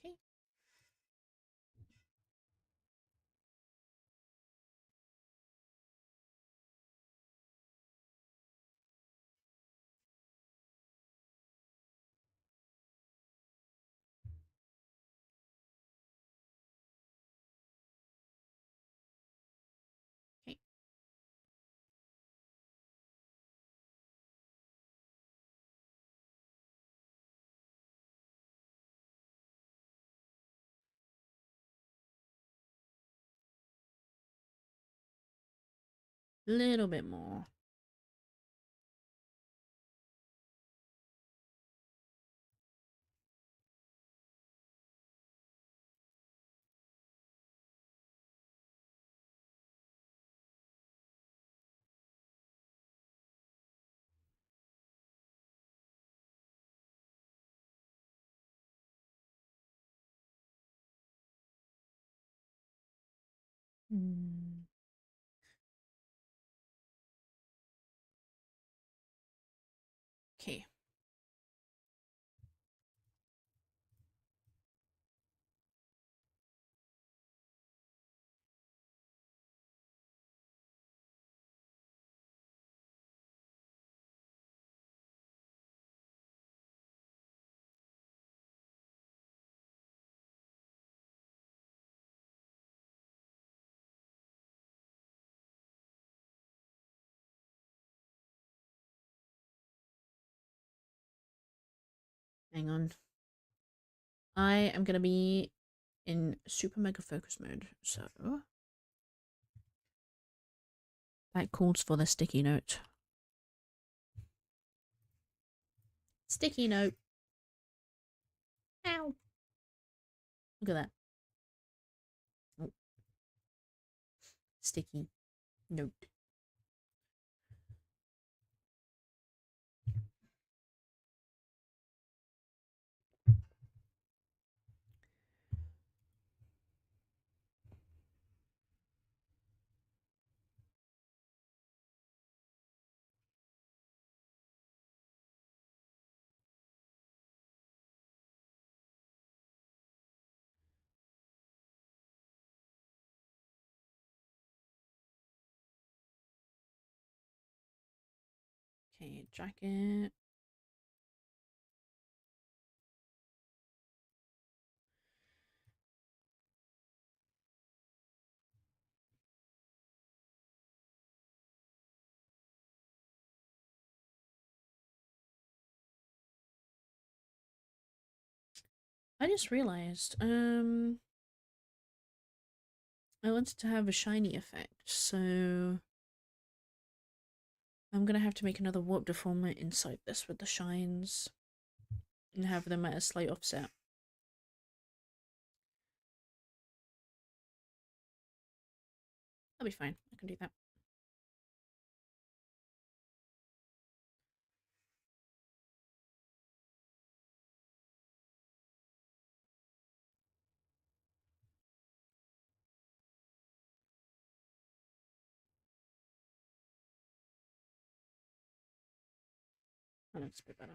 Okay. Okay. Little bit more. Hmm. Okay. Hang on. I am gonna be in super mega focus mode, so that calls for the sticky note. Sticky note. Ow. Look at that. Oh. Sticky note. Okay, jacket. I just realized, I wanted to have a shiny effect, so I'm gonna have to make another warp deformer inside this with the shines and have them at a slight offset. That'll be fine. I can do that. That looks a bit better.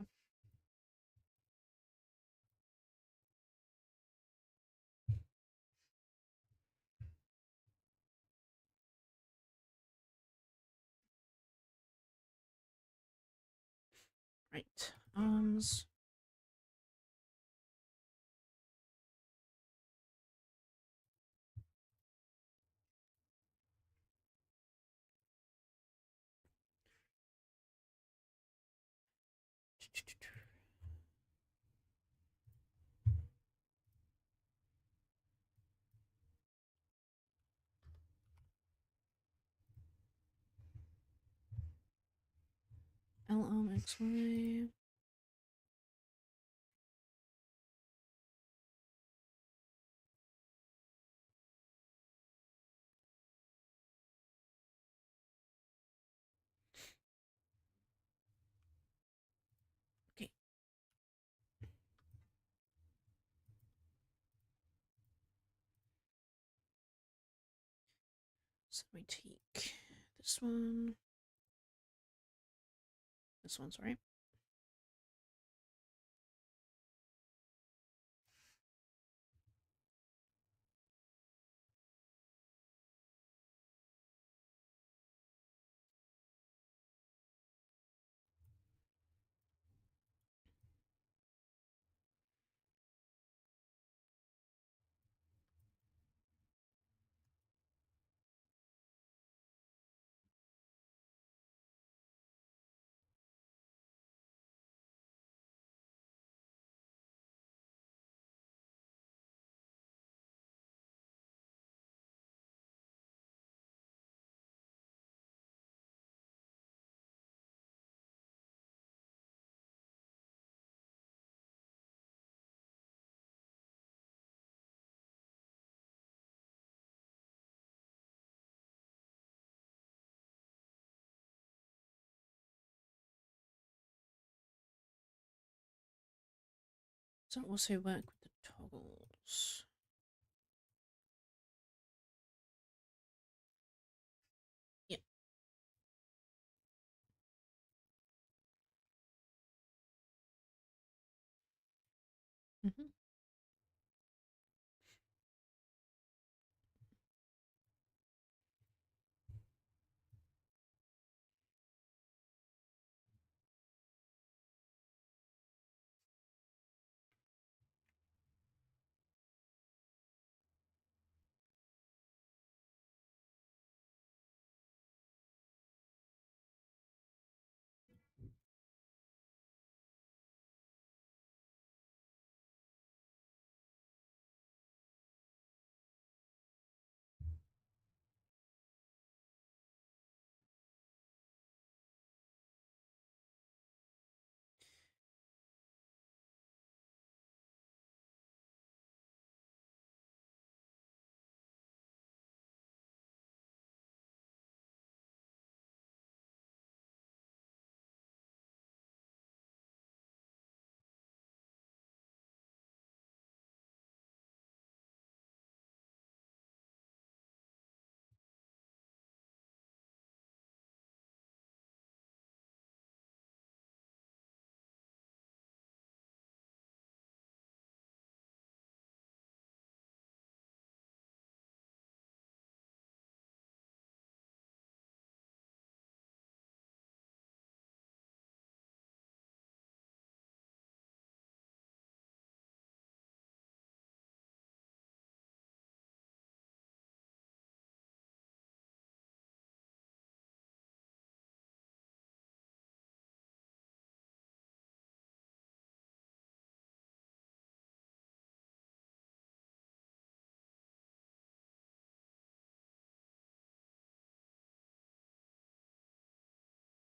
Right. Arms. L arm X Y. Okay. So we take this one. This one's right. Does that also work with the toggles? Yeah. Mm-hmm.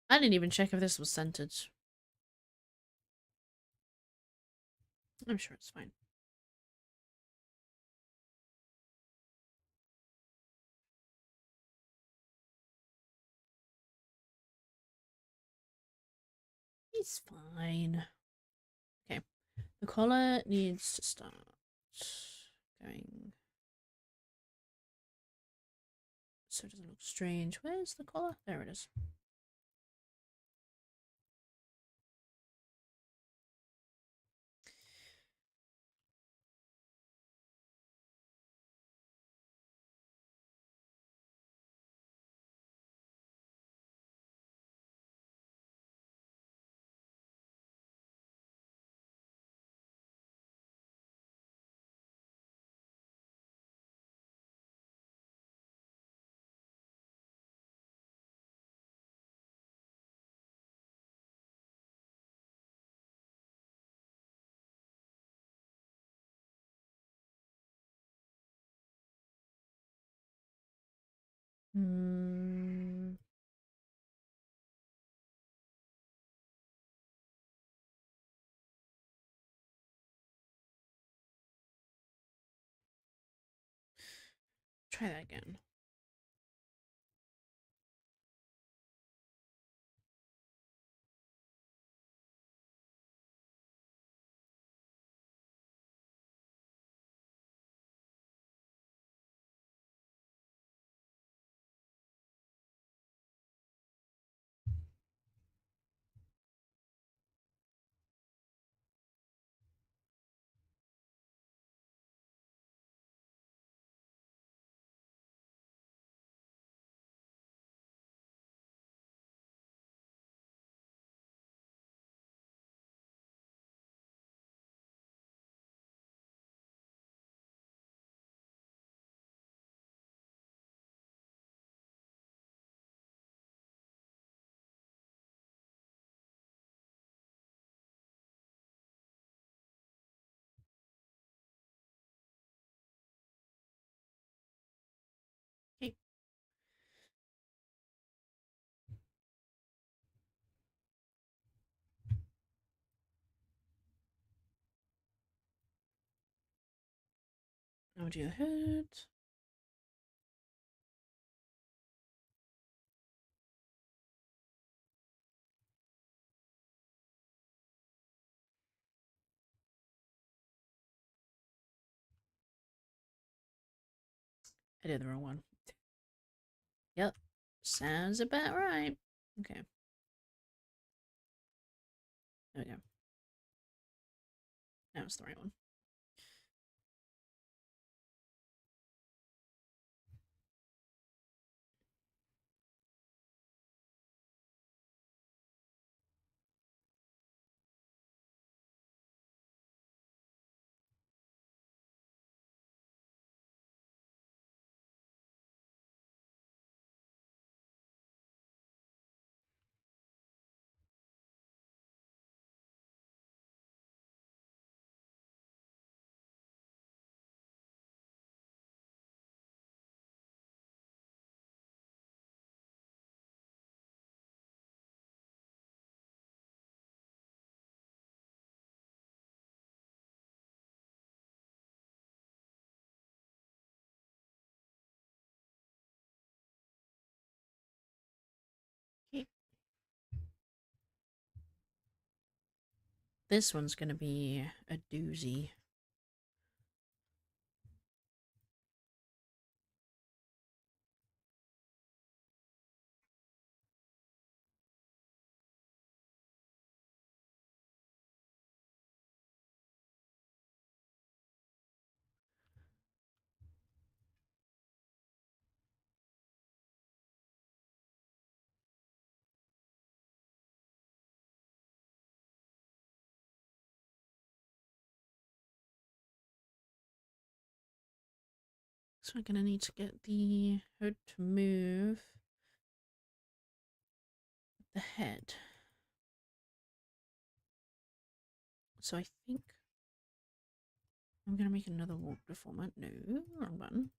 I didn't even check if this was centered. I'm sure it's fine. He's fine. Okay. The collar needs to start going so it doesn't look strange. Where's the collar? There it is. Hmm. Try that again. Okay. Now do the head. I did the wrong one. Yep. Sounds about right. Okay. There we go. Now it's the right one. Okay. This one's gonna be a doozy. So I'm gonna need to get the hood to move the head. So I think I'm gonna make another walk deformer. No, wrong button.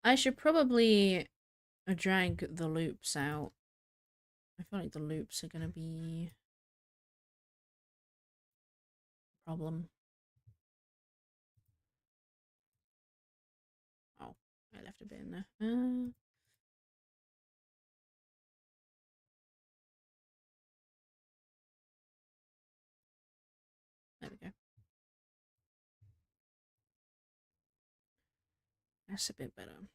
I should probably drag the loops out. I feel like the loops are gonna be a problem. Oh, I left a bit in there. There we go. That's a bit better.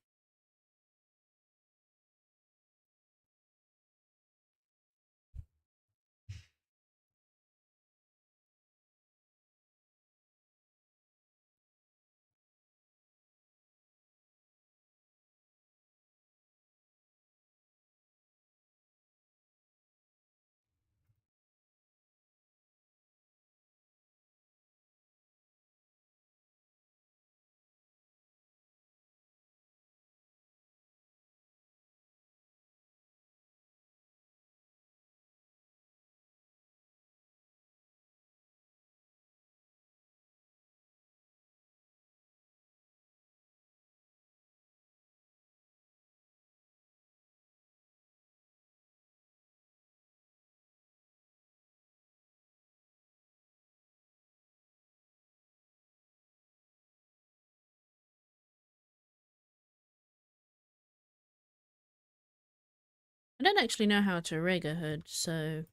I don't actually know how to rig a hood, so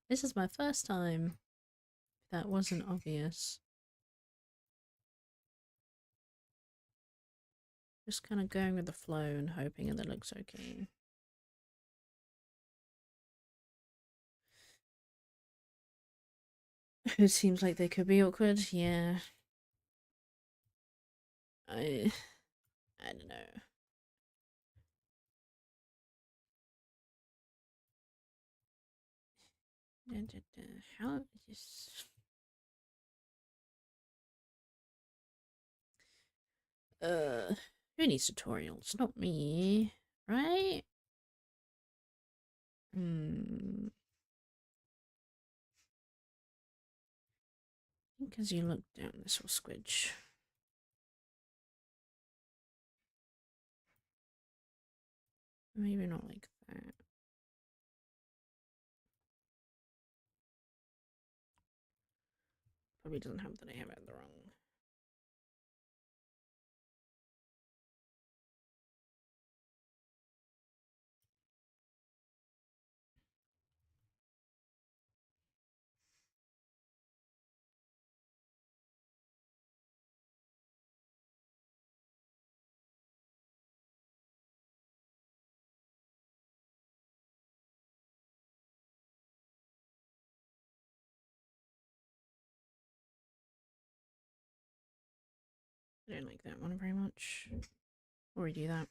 this is my first time. That wasn't obvious. Just kind of going with the flow and hoping that it looks okay. It seems like they could be awkward, yeah. I don't know. How just who needs tutorials? Not me, right? Hmm. I think as you look down, this will squidge. Maybe not like that. Probably doesn't help that I have it the wrong. I don't like that one very much. Or redo that.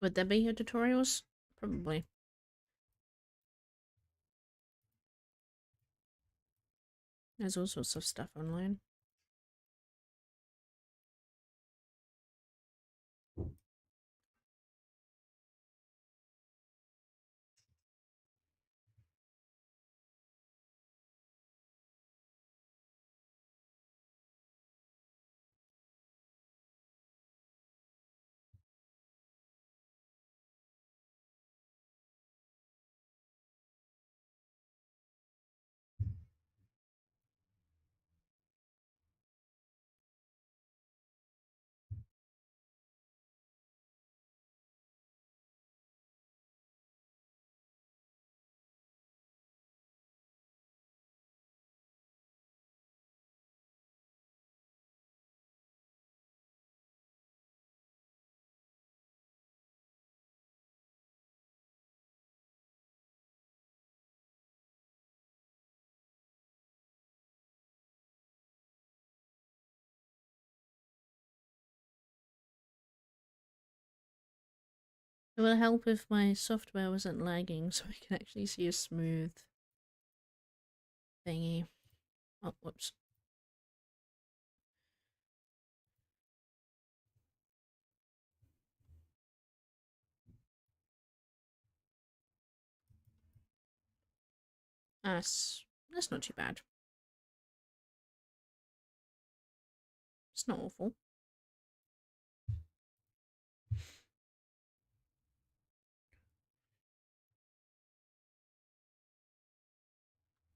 Would there be your tutorials? Probably. There's all sorts of stuff online. It would help if my software wasn't lagging so I can actually see a smooth thingy. Oh, whoops. That's not too bad. It's not awful.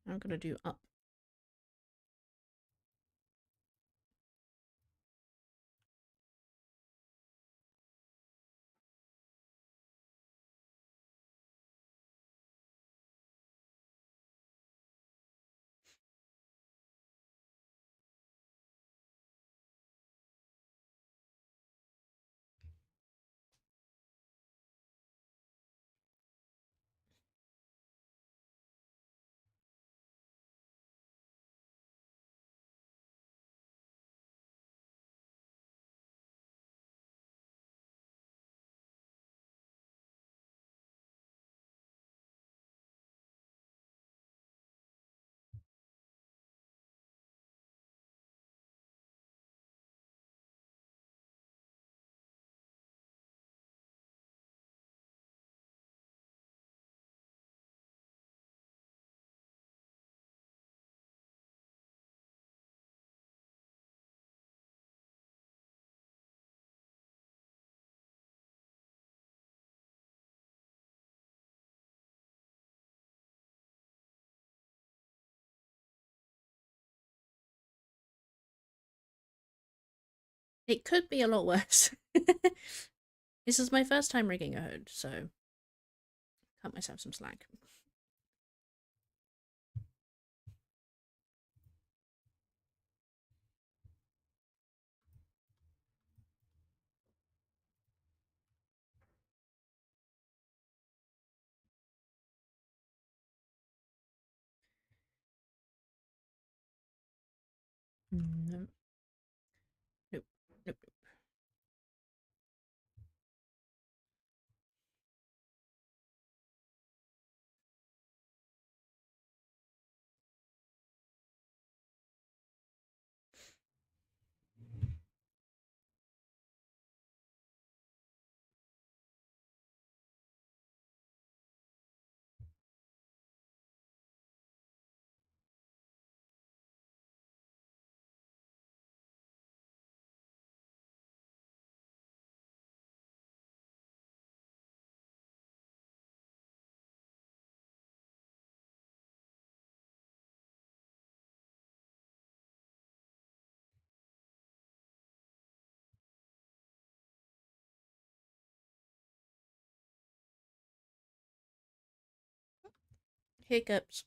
I'm gonna do up. It could be a lot worse. This is my first time rigging a hood, so cut myself some slack. No. Nope. Nope. Hiccups.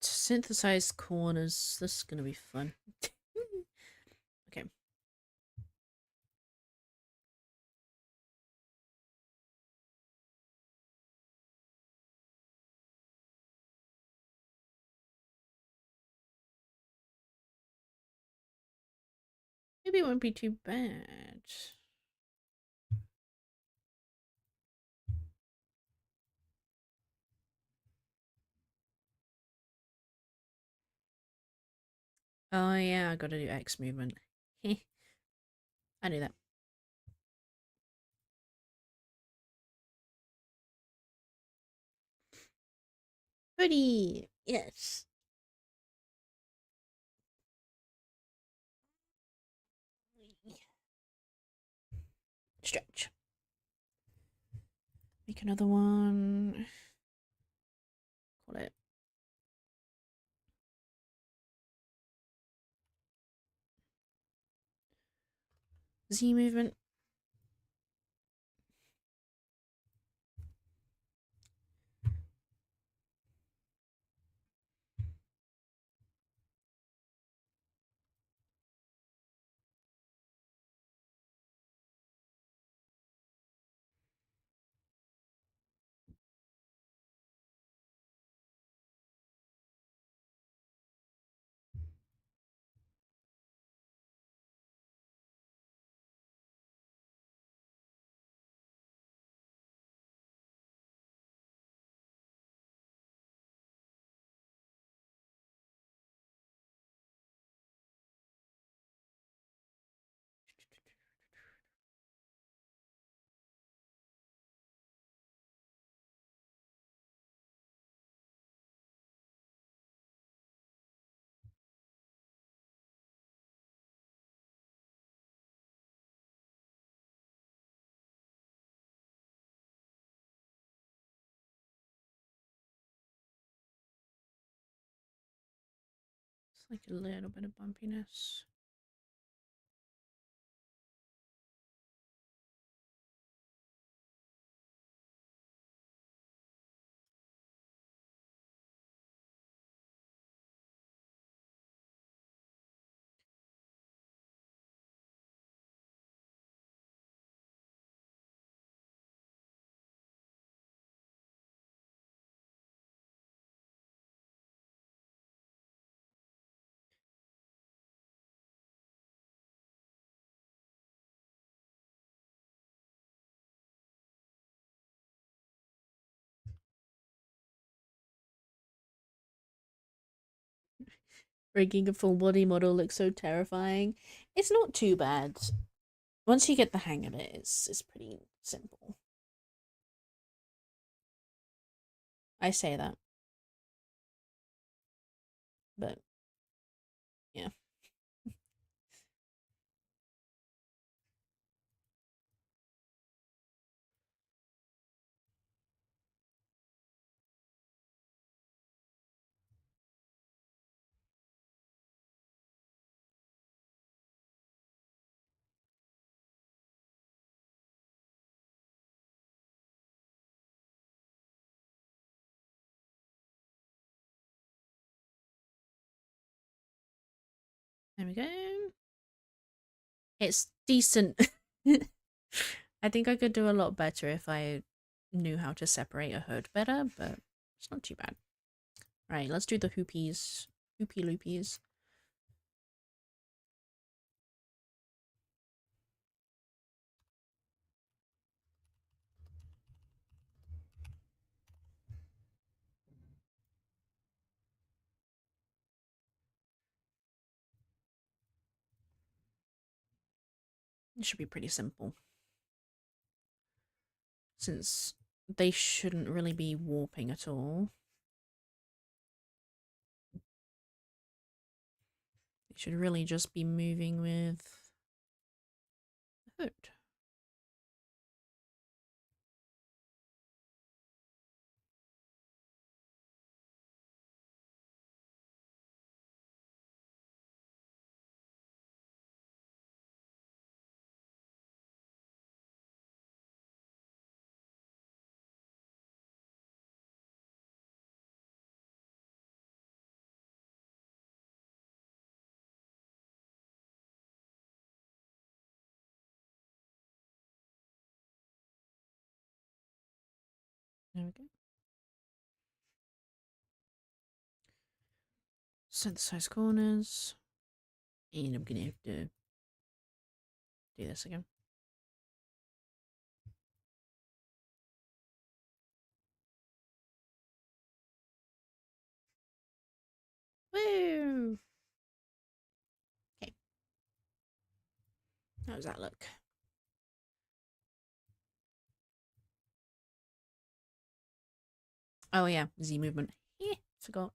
Synthesized corners. This is gonna be fun. Okay. Maybe it won't be too bad. Oh yeah, I gotta do X movement. I knew that. Hoodie! Yes. Stretch. Make another one. Call it Z movement. It's like a little bit of bumpiness. Rigging a full body model looks so terrifying. It's not too bad. Once you get the hang of it, it's pretty simple. I say that, but yeah. There we go. It's decent. I think I could do a lot better if I knew how to separate a hood better, but it's not too bad. Right, let's do the hoopies. Hoopy loopies. It should be pretty simple. Since they shouldn't really be warping at all. It should really just be moving with the hood. There we go. Synthesize corners. And I'm gonna have to do this again. Woo! Okay. How does that look? Oh yeah, Z movement. Yeah, forgot.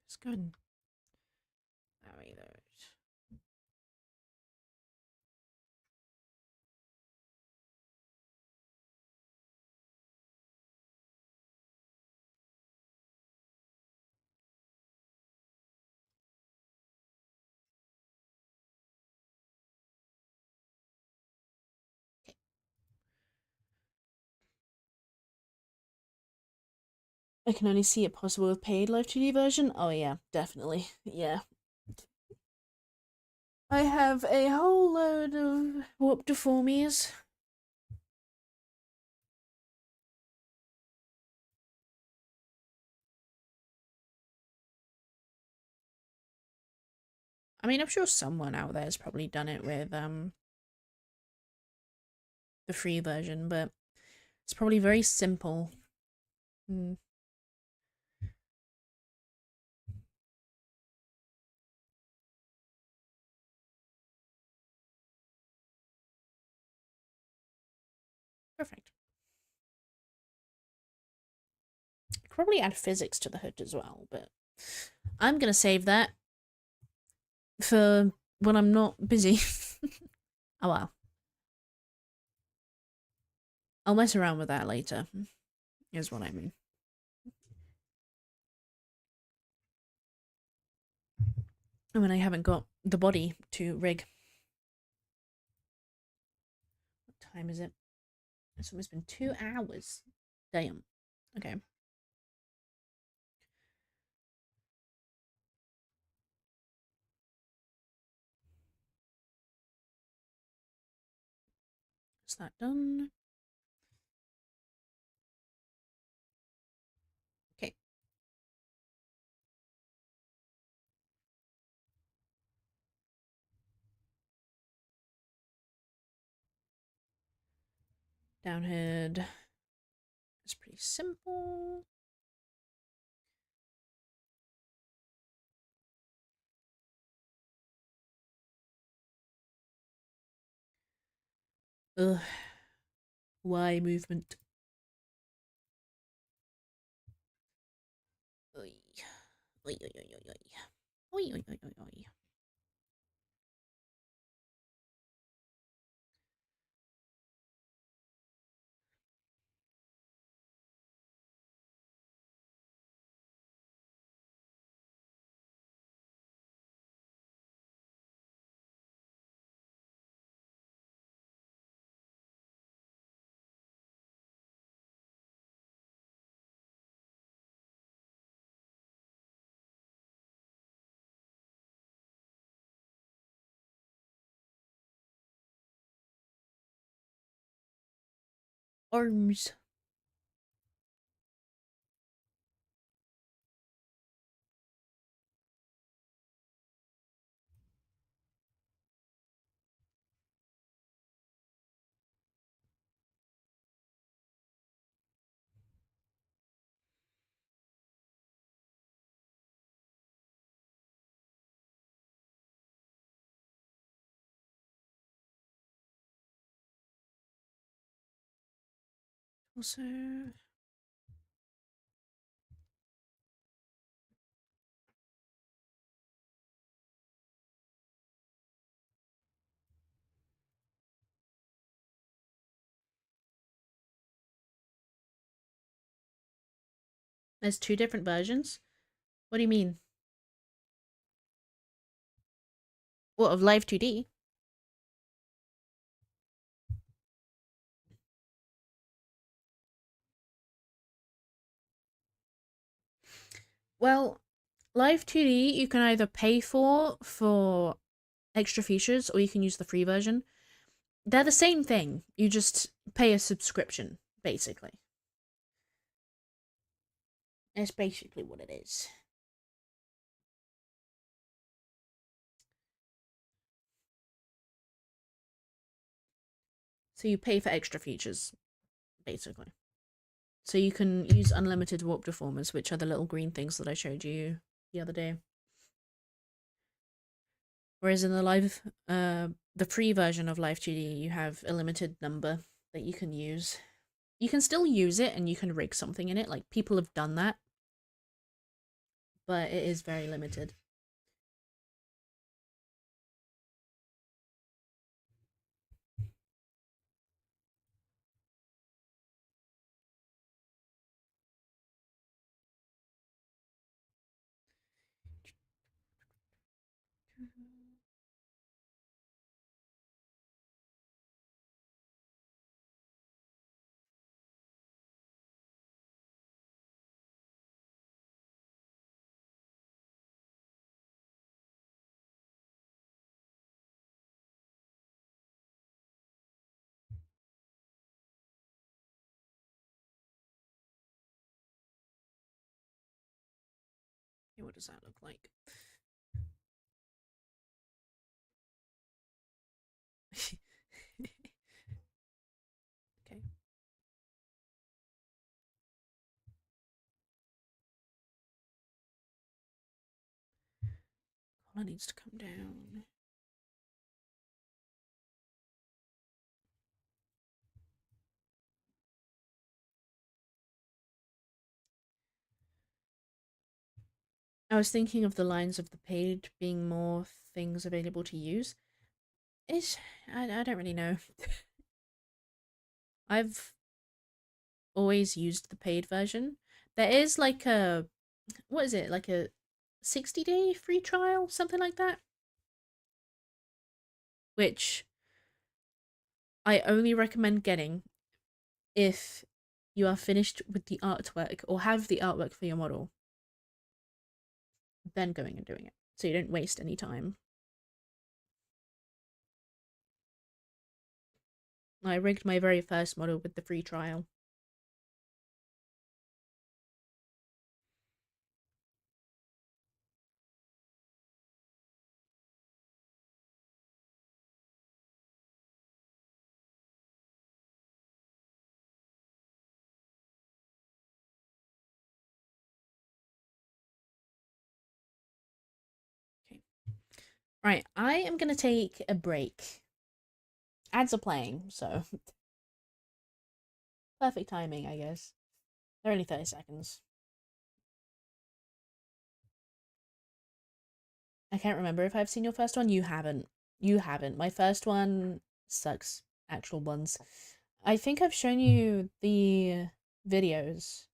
Just go and marry those. I can only see it possible with paid live 2D version. Oh yeah, definitely. Yeah. I have a whole load of warp deformies. I mean, I'm sure someone out there has probably done it with the free version, but it's probably very simple. Mm. Perfect. Probably add physics to the hood as well, but I'm gonna save that for when I'm not busy. Oh well. I'll mess around with that later, is what I mean. And when I haven't got the body to rig. What time is it? It's almost been 2 hours. Damn. Okay. Is that done? Okay. Down hood. It's pretty simple. Ugh. Y movement. Oy. Oy, oy, oy, oy, oy. Oy, oy, oy, oy, oy. Arms. Also. There's 2 different versions? What do you mean? What, of Live 2D? Well, Live 2D you can either pay for extra features or you can use the free version. They're the same thing. You just pay a subscription, basically. That's basically what it is. So you pay for extra features, basically. So you can use unlimited warp deformers, which are the little green things that I showed you the other day. Whereas in the free version of Live 2D, you have a limited number that you can use. You can still use it and you can rig something in it, like people have done that. But it is very limited. Okay, what does that look like? Okay. Color needs to come down. I was thinking of the lines of the page being more things available to use. I don't really know. I've always used the paid version. There is like a, what is it, like a 60-day free trial, something like that? Which I only recommend getting if you are finished with the artwork or have the artwork for your model. Then going and doing it, so you don't waste any time. I rigged my very first model with the free trial. Okay. Right, I am gonna take a break. Ads are playing, so perfect timing, I guess. They're only 30 seconds. I can't remember if I've seen your first one. You haven't. You haven't. My first one sucks. Actual ones. I think I've shown you the videos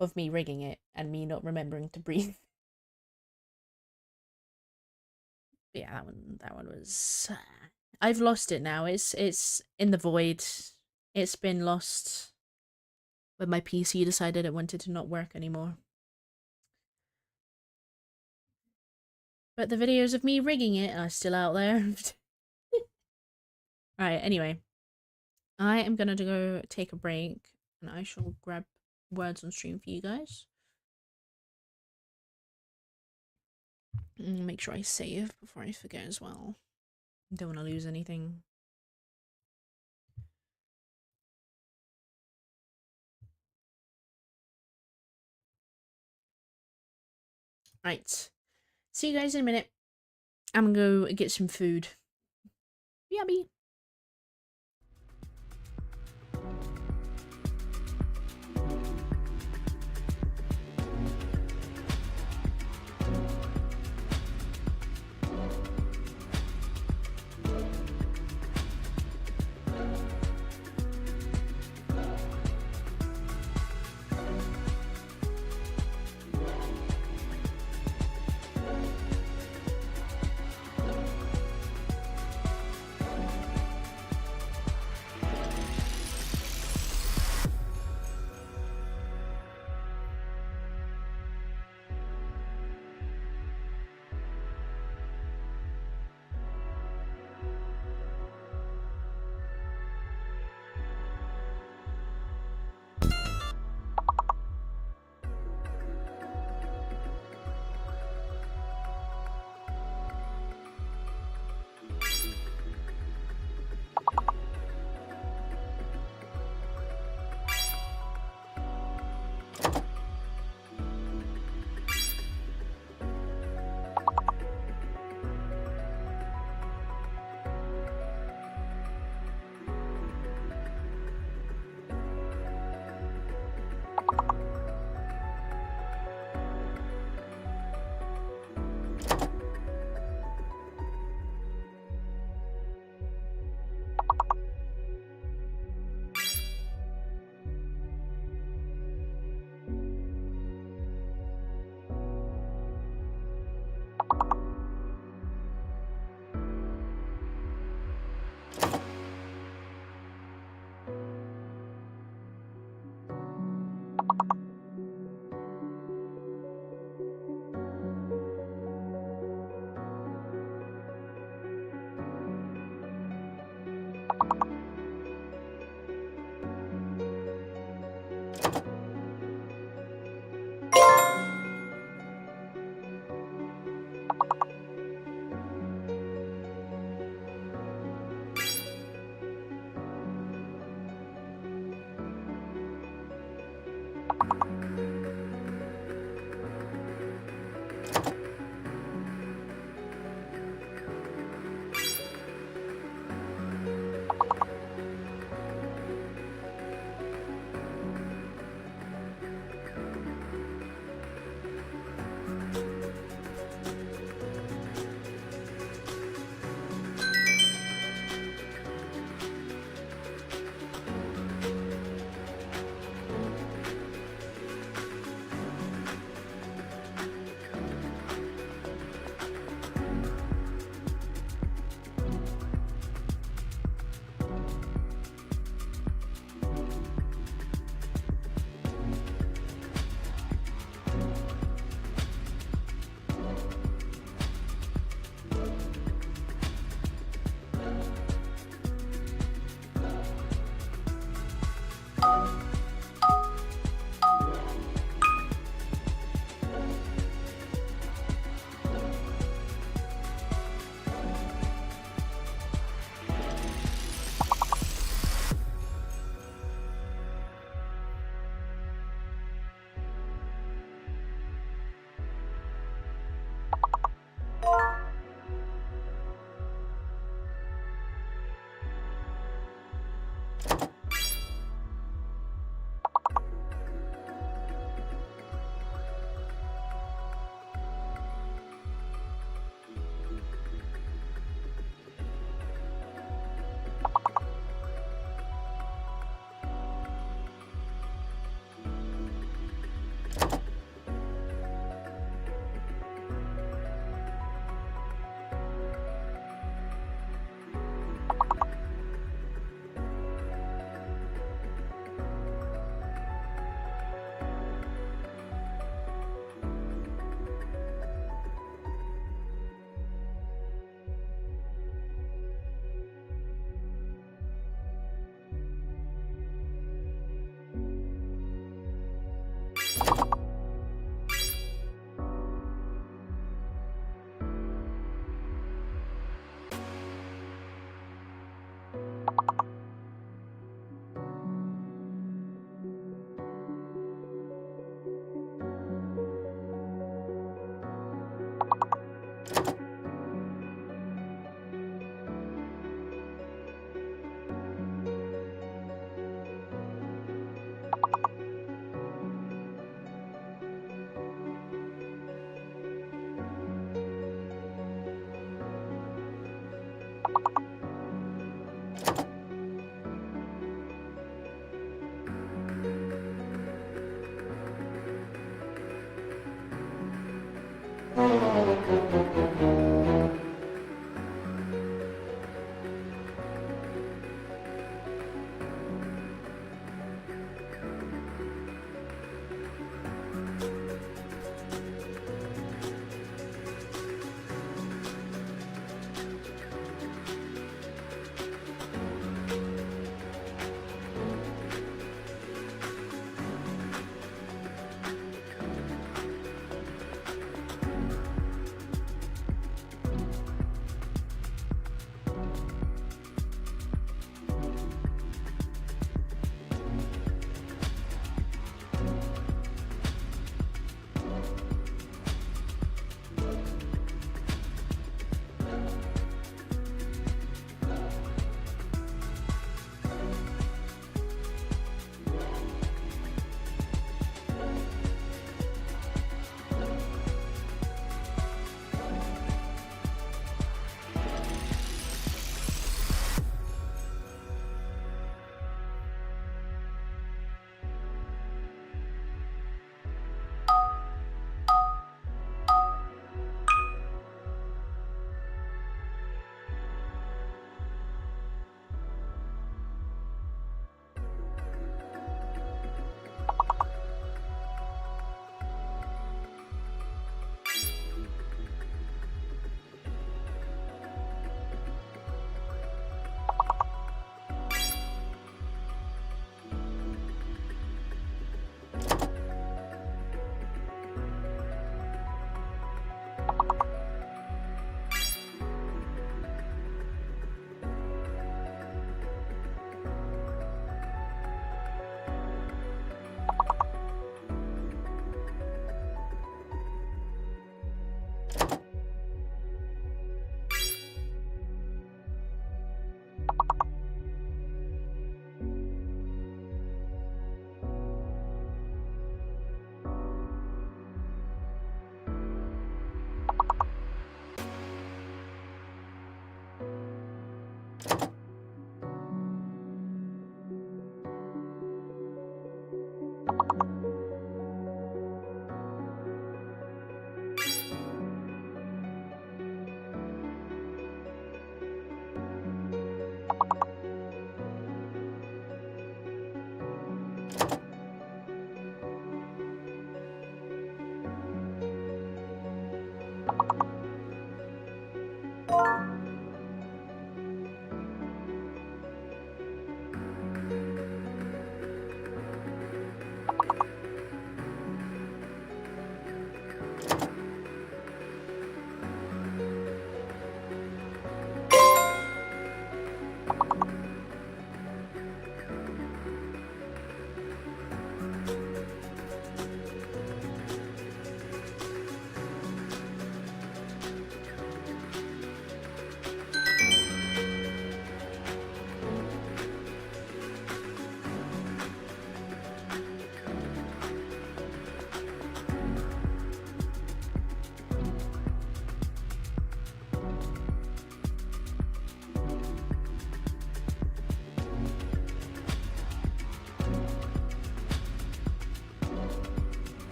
of me rigging it and me not remembering to breathe. But yeah, that one was. I've lost it now. It's in the void. It's been lost when my PC decided it wanted to not work anymore. But the videos of me rigging it are still out there. Alright, anyway. I am gonna go take a break and I shall grab words on stream for you guys. And make sure I save before I forget as well. Don't want to lose anything. Right. See you guys in a minute. I'm gonna go get some food. Yummy.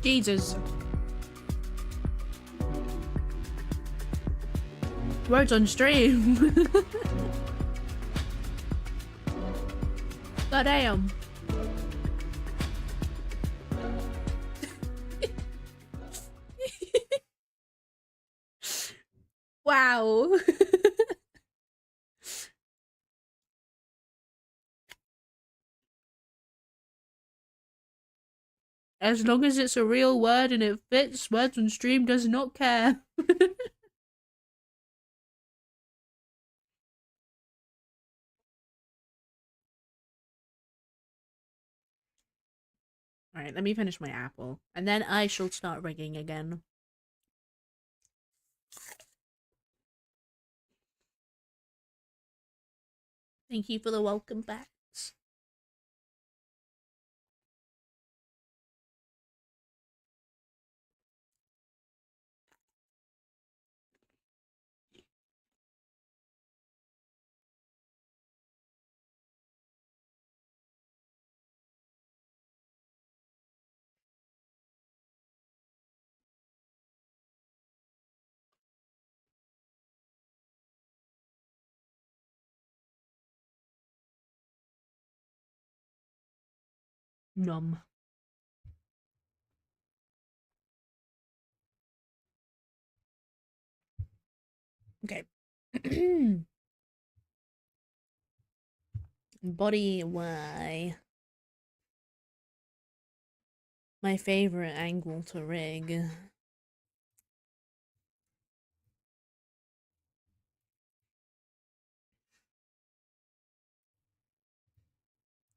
Jesus. Words on stream. God damn. Wow. As long as it's a real word and it fits, Words on Stream does not care. Alright, let me finish my apple. And then I shall start rigging again. Thank you for the welcome backs. Num. Okay. Body Y. My favorite angle to rig.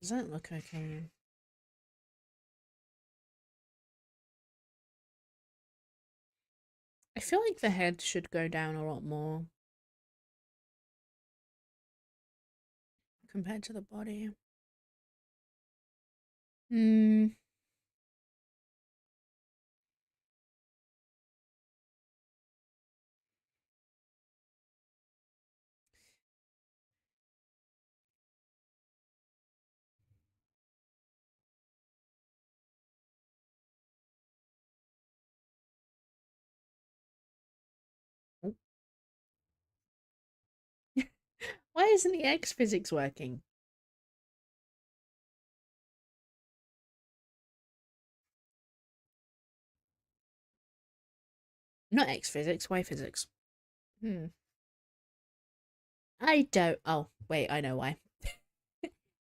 Does that look okay? I feel like the head should go down a lot more compared to the body. Hmm. Why isn't the X physics working? Not X physics, Y physics. I don't. Oh, wait, I know why.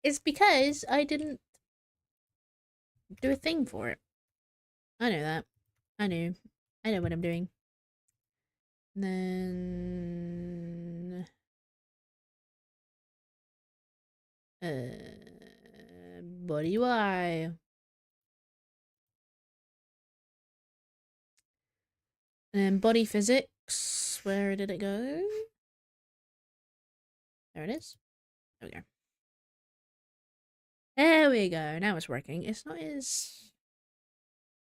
It's because I didn't do a thing for it. I know that. I know. I know what I'm doing. Then body Y. And then body physics. Where did it go? There it is. There we go. There we go. Now it's working. It's not as...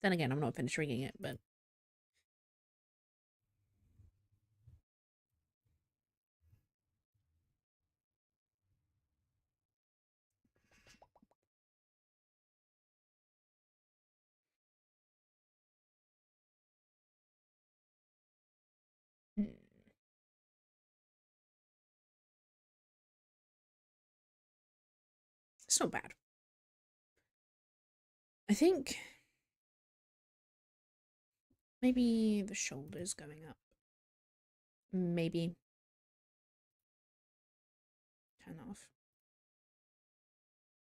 Then again, I'm not finished rigging it, but... It's not bad. I think maybe the shoulders going up. Maybe. Turn off.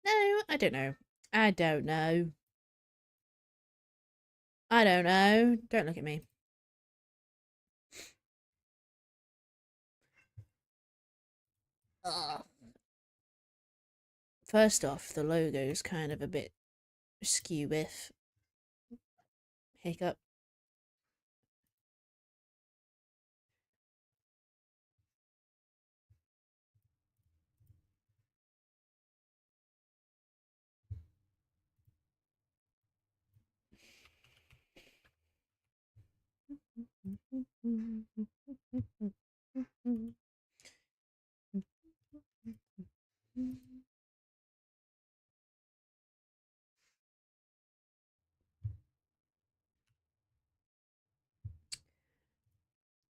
No, I don't know. I don't know. I don't know. Don't look at me. Ugh. First off, the logo's kind of a bit skew with hiccup.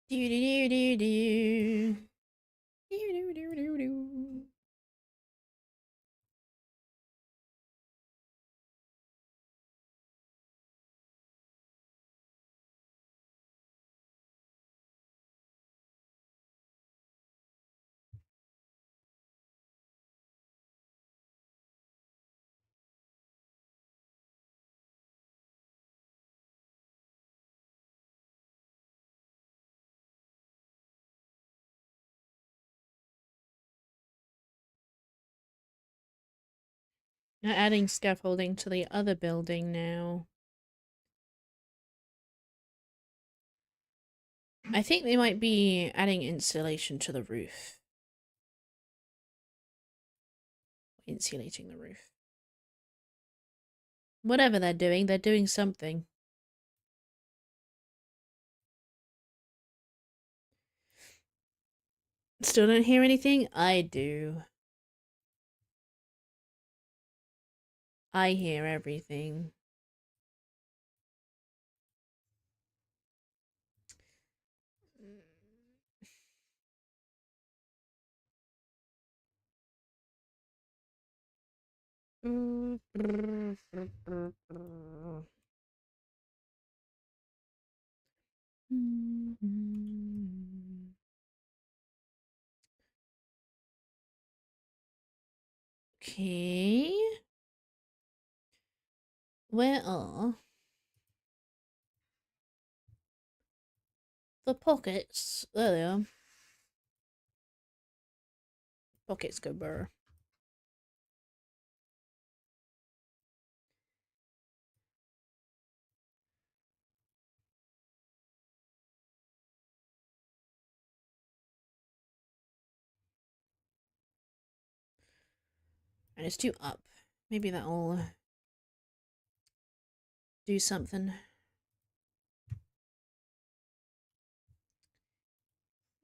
Do do do do do. Do do do do do. Now adding scaffolding to the other building now. I think they might be adding insulation to the roof. Insulating the roof. Whatever they're doing something. Still don't hear anything? I do. I hear everything. Okay. Where are the pockets? There they are. Pockets go burr. And it's too up. Maybe that'll do something.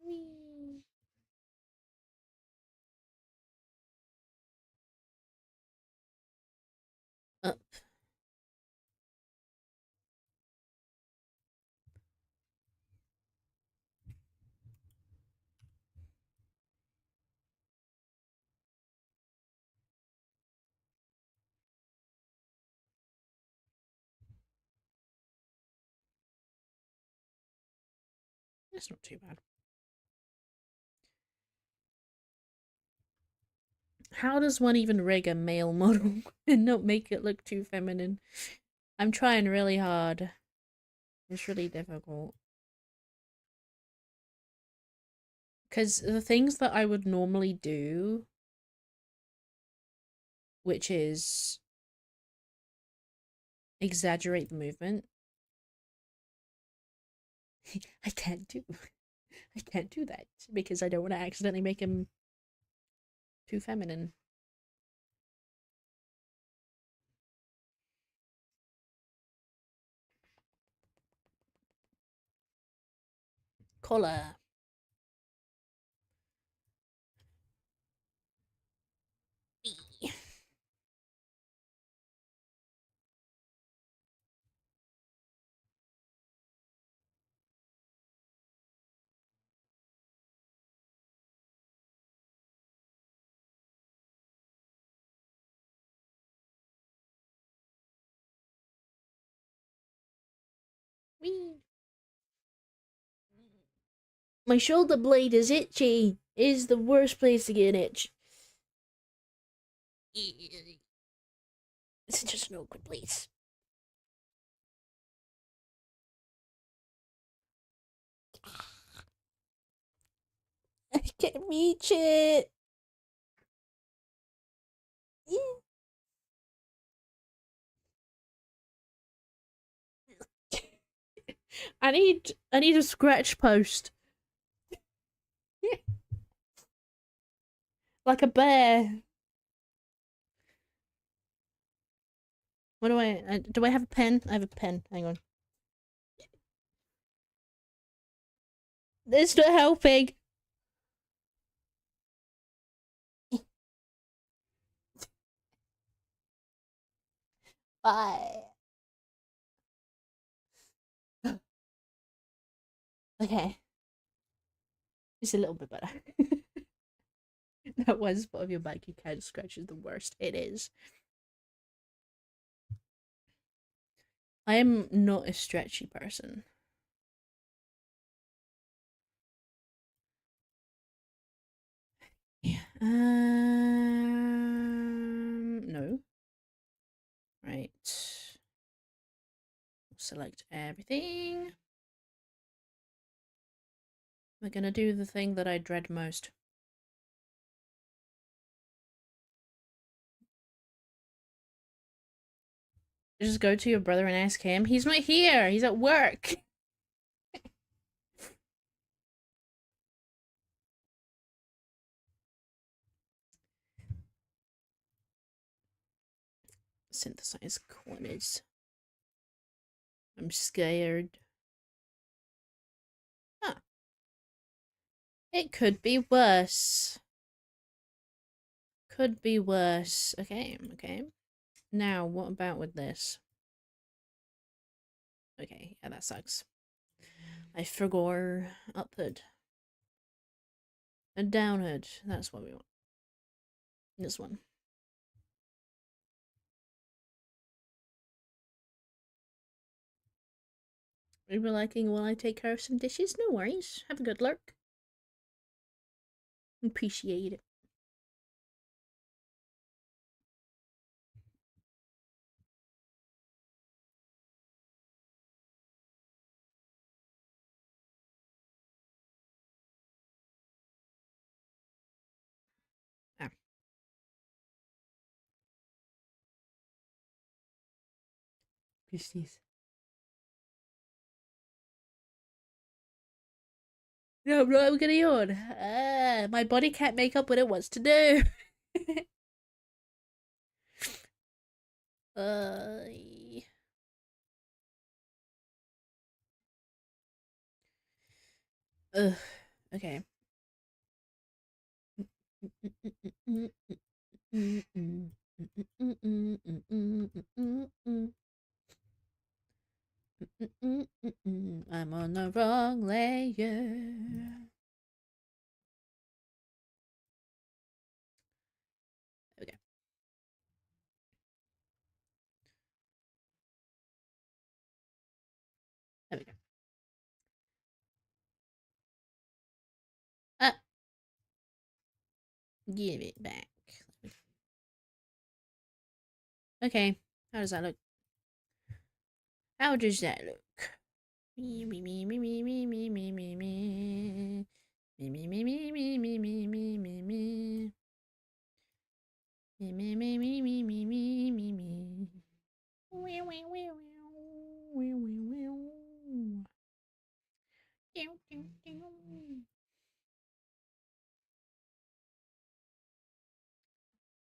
Whee. Up. That's not too bad. How does one even rig a male model and not make it look too feminine? I'm trying really hard. It's really difficult. Because the things that I would normally do, which is exaggerate the movement, I can't do. I can't do that because I don't want to accidentally make him too feminine. Collar. Wee. My shoulder blade is itchy. It is the worst place to get an itch. It's just no good place. I can't reach it. I need a scratch post. Like a bear. What do I have a pen? I have a pen. Hang on. It's not helping. Bye. Okay. It's a little bit better. That one spot of your back you can't scratch is the worst. It is. I am not a stretchy person. Yeah. No. Right. Select everything. We're gonna do the thing that I dread most. Just go to your brother and ask him. He's not here. He's at work. Synthesize corners. I'm scared. Huh. It could be worse. Could be worse. Okay, okay. Now, what about with this? Okay, yeah, that sucks. I forgot upward. And downward. That's what we want. This one. Are you liking while I take care of some dishes? No worries. Have a good lurk. Appreciate it. Ah. Pisties. No, I'm gonna yawn. My body can't make up what it wants to do. uh, Ugh. Okay. I'm on the wrong layer. Okay. There we go. Ah, give it back. Okay. How does that look? How does that look? Me, me, me, me, me, me, me, me, me, me. Me, me, me, me, me, me, me, me, me, me. Me, me, me, me, me, me, me, me, me.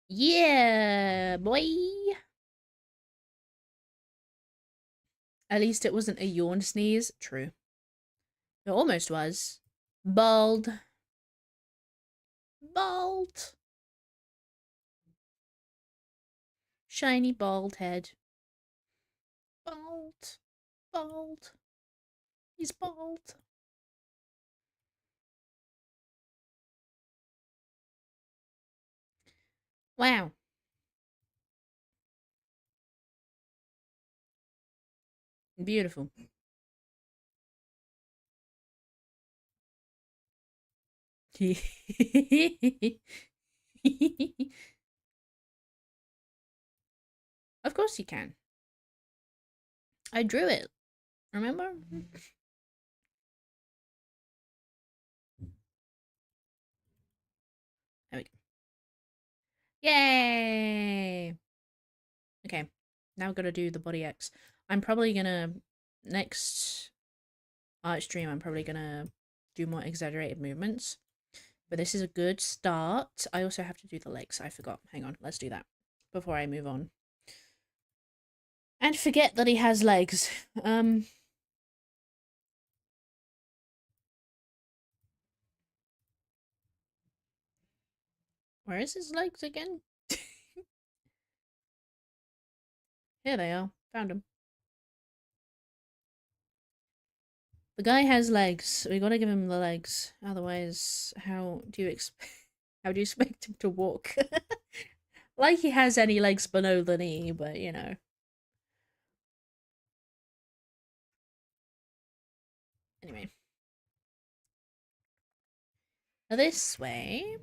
Yeah, boy. At least it wasn't a yawn sneeze. True. It almost was. Bald. Bald. Shiny bald head. Bald. Bald. He's bald. Wow. Beautiful. Of course you can. I drew it. Remember? There we go. Yay! Okay. Now we've got to do the body X. I'm probably gonna next art stream I'm probably gonna do more exaggerated movements. But this is a good start. I also have to do the legs. I forgot. Hang on, let's do that before I move on. And forget that he has legs. Where is his legs again? Here they are. Found them. The guy has legs. We gotta give him the legs. Otherwise, how do you expect him to walk? Like he has any legs below the knee, but you know. Anyway. This way.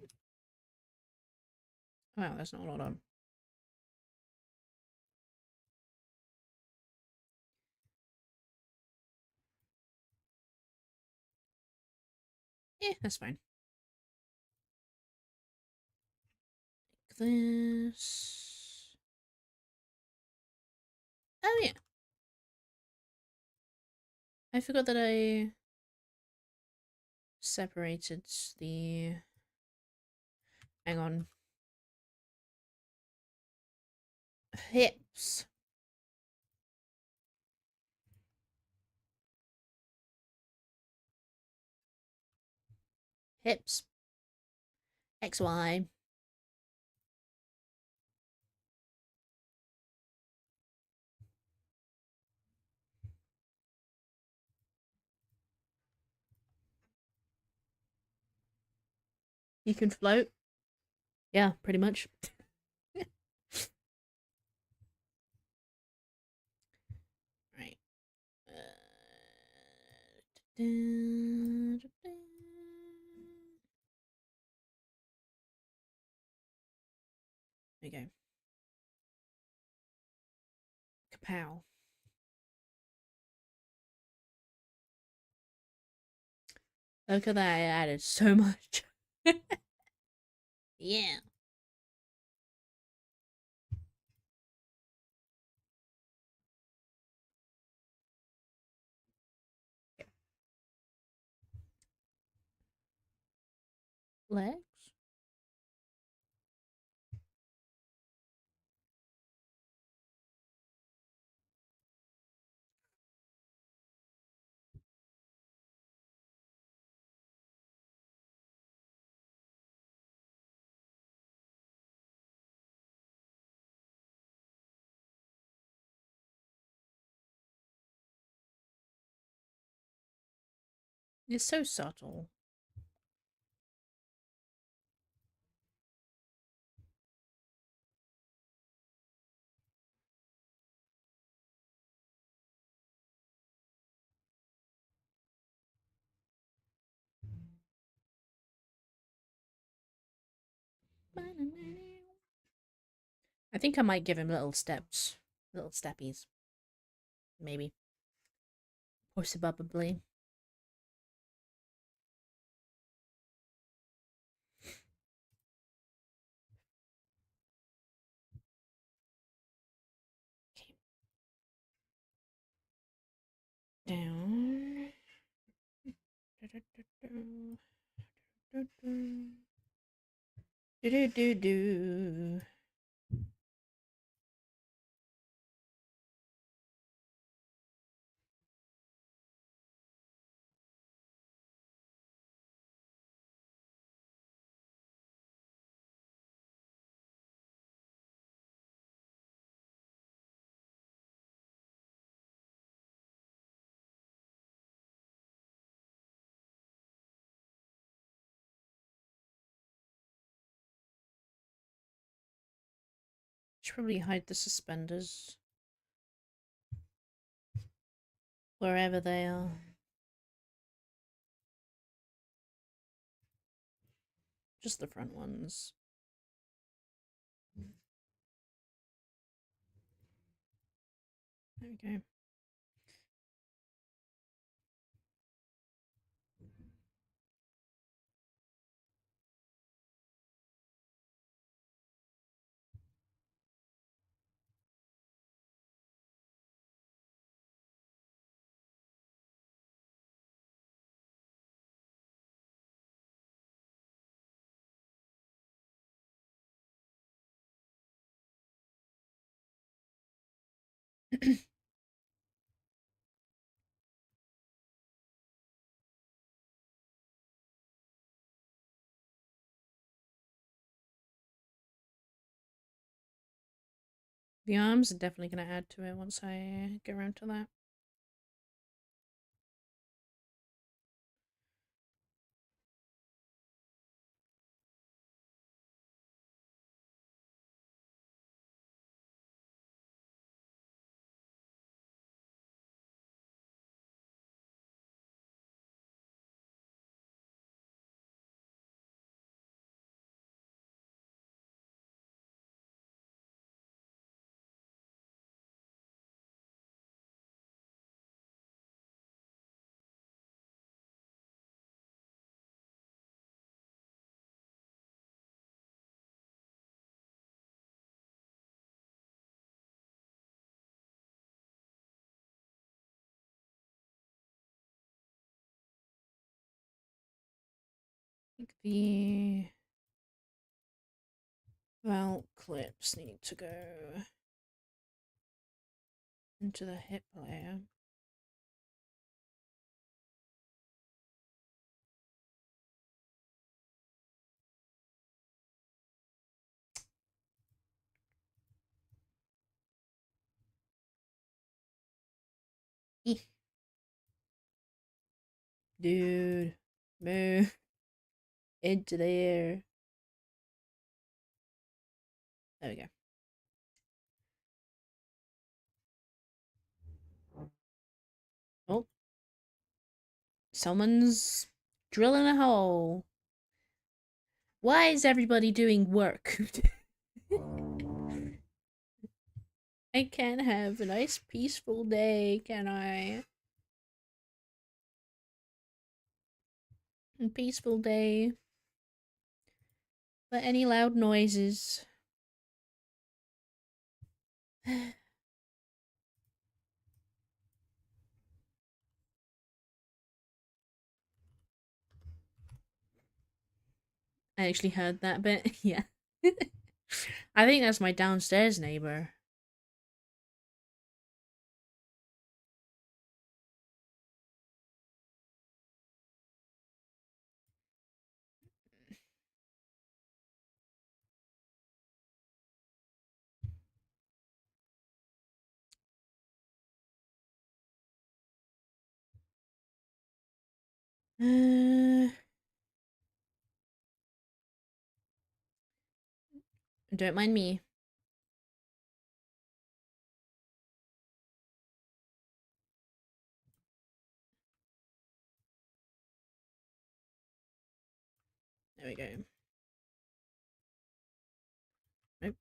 Wow, that's not a lot on. Yeah, that's fine. Like this. Oh yeah. I forgot that I separated the... Hang on. Hips. Hips. XY. You can float. Yeah, pretty much. Right. There we go. Kapow. Look at that, I added so much. Yeah. Legs? It's so subtle. I think I might give him little steps. Little steppies. Maybe. Possibly. Do do do do. Should probably hide the suspenders wherever they are. Just the front ones. There we go. The arms are definitely going to add to it once I get around to that. I think the valve clips need to go into the hip layer. Dude, move into there. There we go. Oh, someone's drilling a hole. Why is everybody doing work? I can't have a nice peaceful day, can I? A peaceful day. But any loud noises. I actually heard that bit. Yeah. I think that's my downstairs neighbor. Don't mind me. There we go. Nope.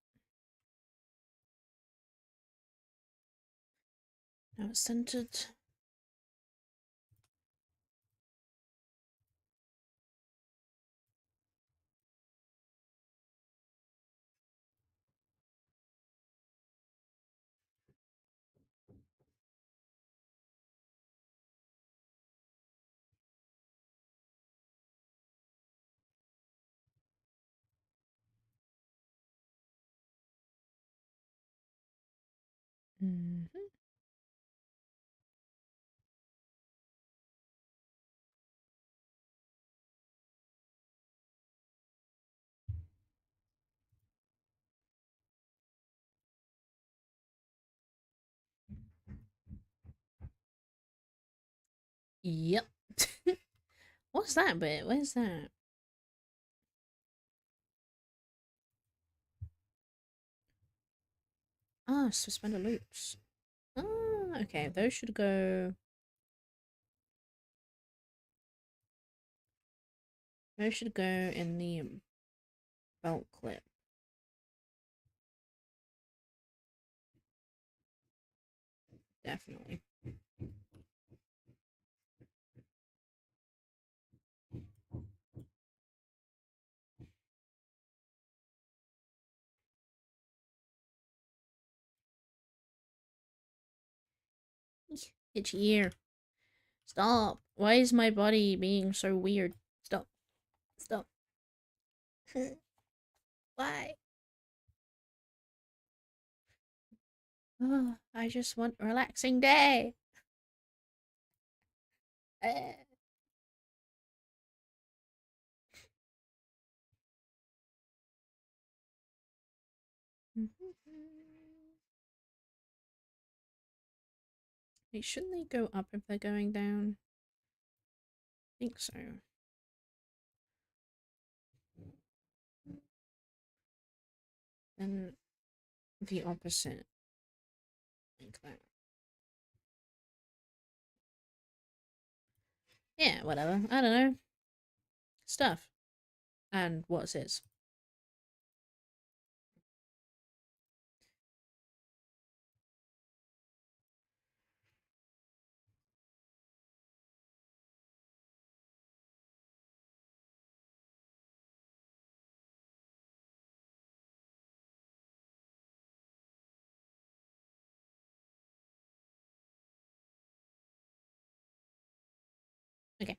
Now it's centered. Mm-hmm. Yep. What's that bit? Where's that? Ah, suspender loops. Ah, okay. Those should go. Those should go in the belt clip. Definitely. Itchy ear. Stop. Why is my body being so weird? Stop. Stop. Why? Oh, I just want a relaxing day. Wait, shouldn't they go up if they're going down? I think so. Then the opposite. Like that. Yeah, whatever. I don't know. Stuff. And what's his? Okay.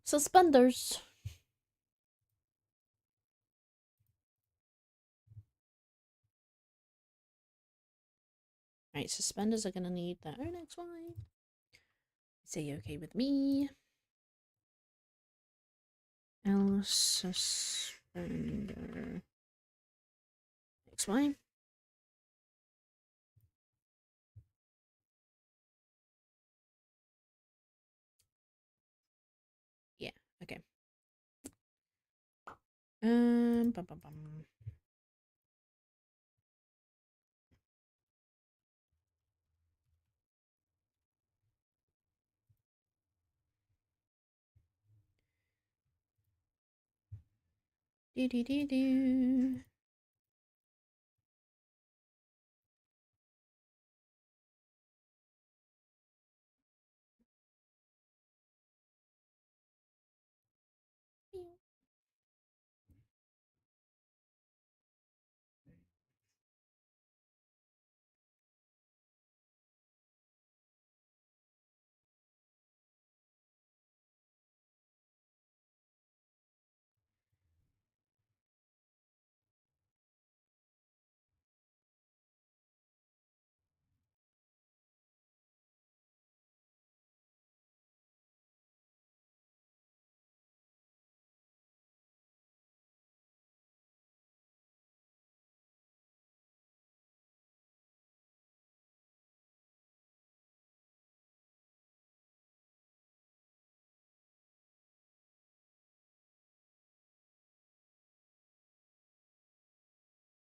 Suspenders. Right, suspenders are gonna need their own XY. Say okay with me. L suspender XY. Yeah, okay. Bum, bum, bum. Do do do do.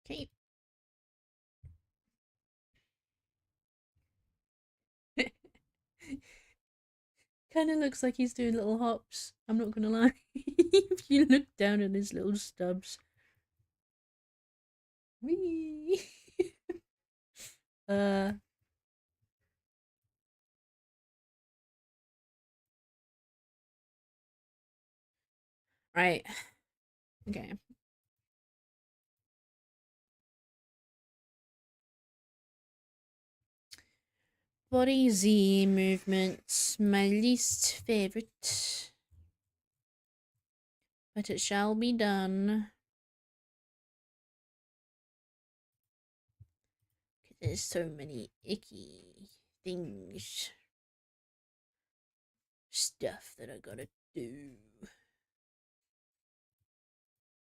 Okay. Kind of looks like he's doing little hops. I'm not gonna lie. If you look down at his little stubs. Whee! uh, right. Okay. Body Z movements, my least favorite. But it shall be done. There's so many icky things, stuff that I gotta do.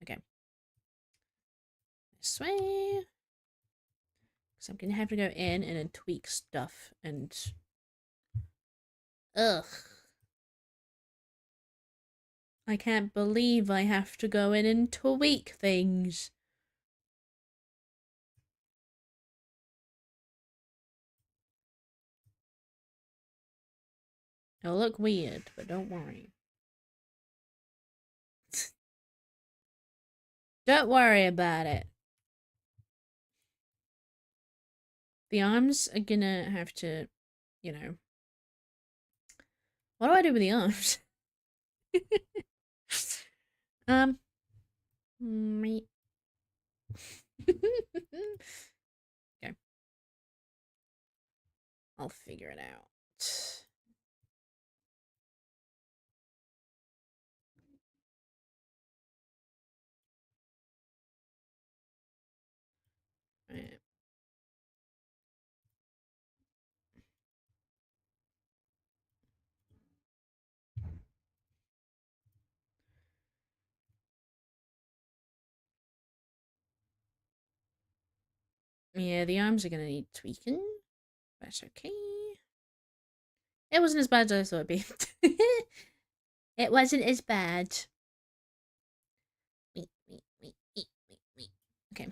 Okay. This way. So I'm gonna have to go in and then tweak stuff and. Ugh. I can't believe I have to go in and tweak things. It'll look weird, but don't worry. Don't worry about it. The arms are gonna have to, you know. What do I do with the arms? Me. Okay. I'll figure it out. Right. Yeah, the arms are gonna need tweaking. That's okay. It wasn't as bad as I thought it'd be. It wasn't as bad. Okay.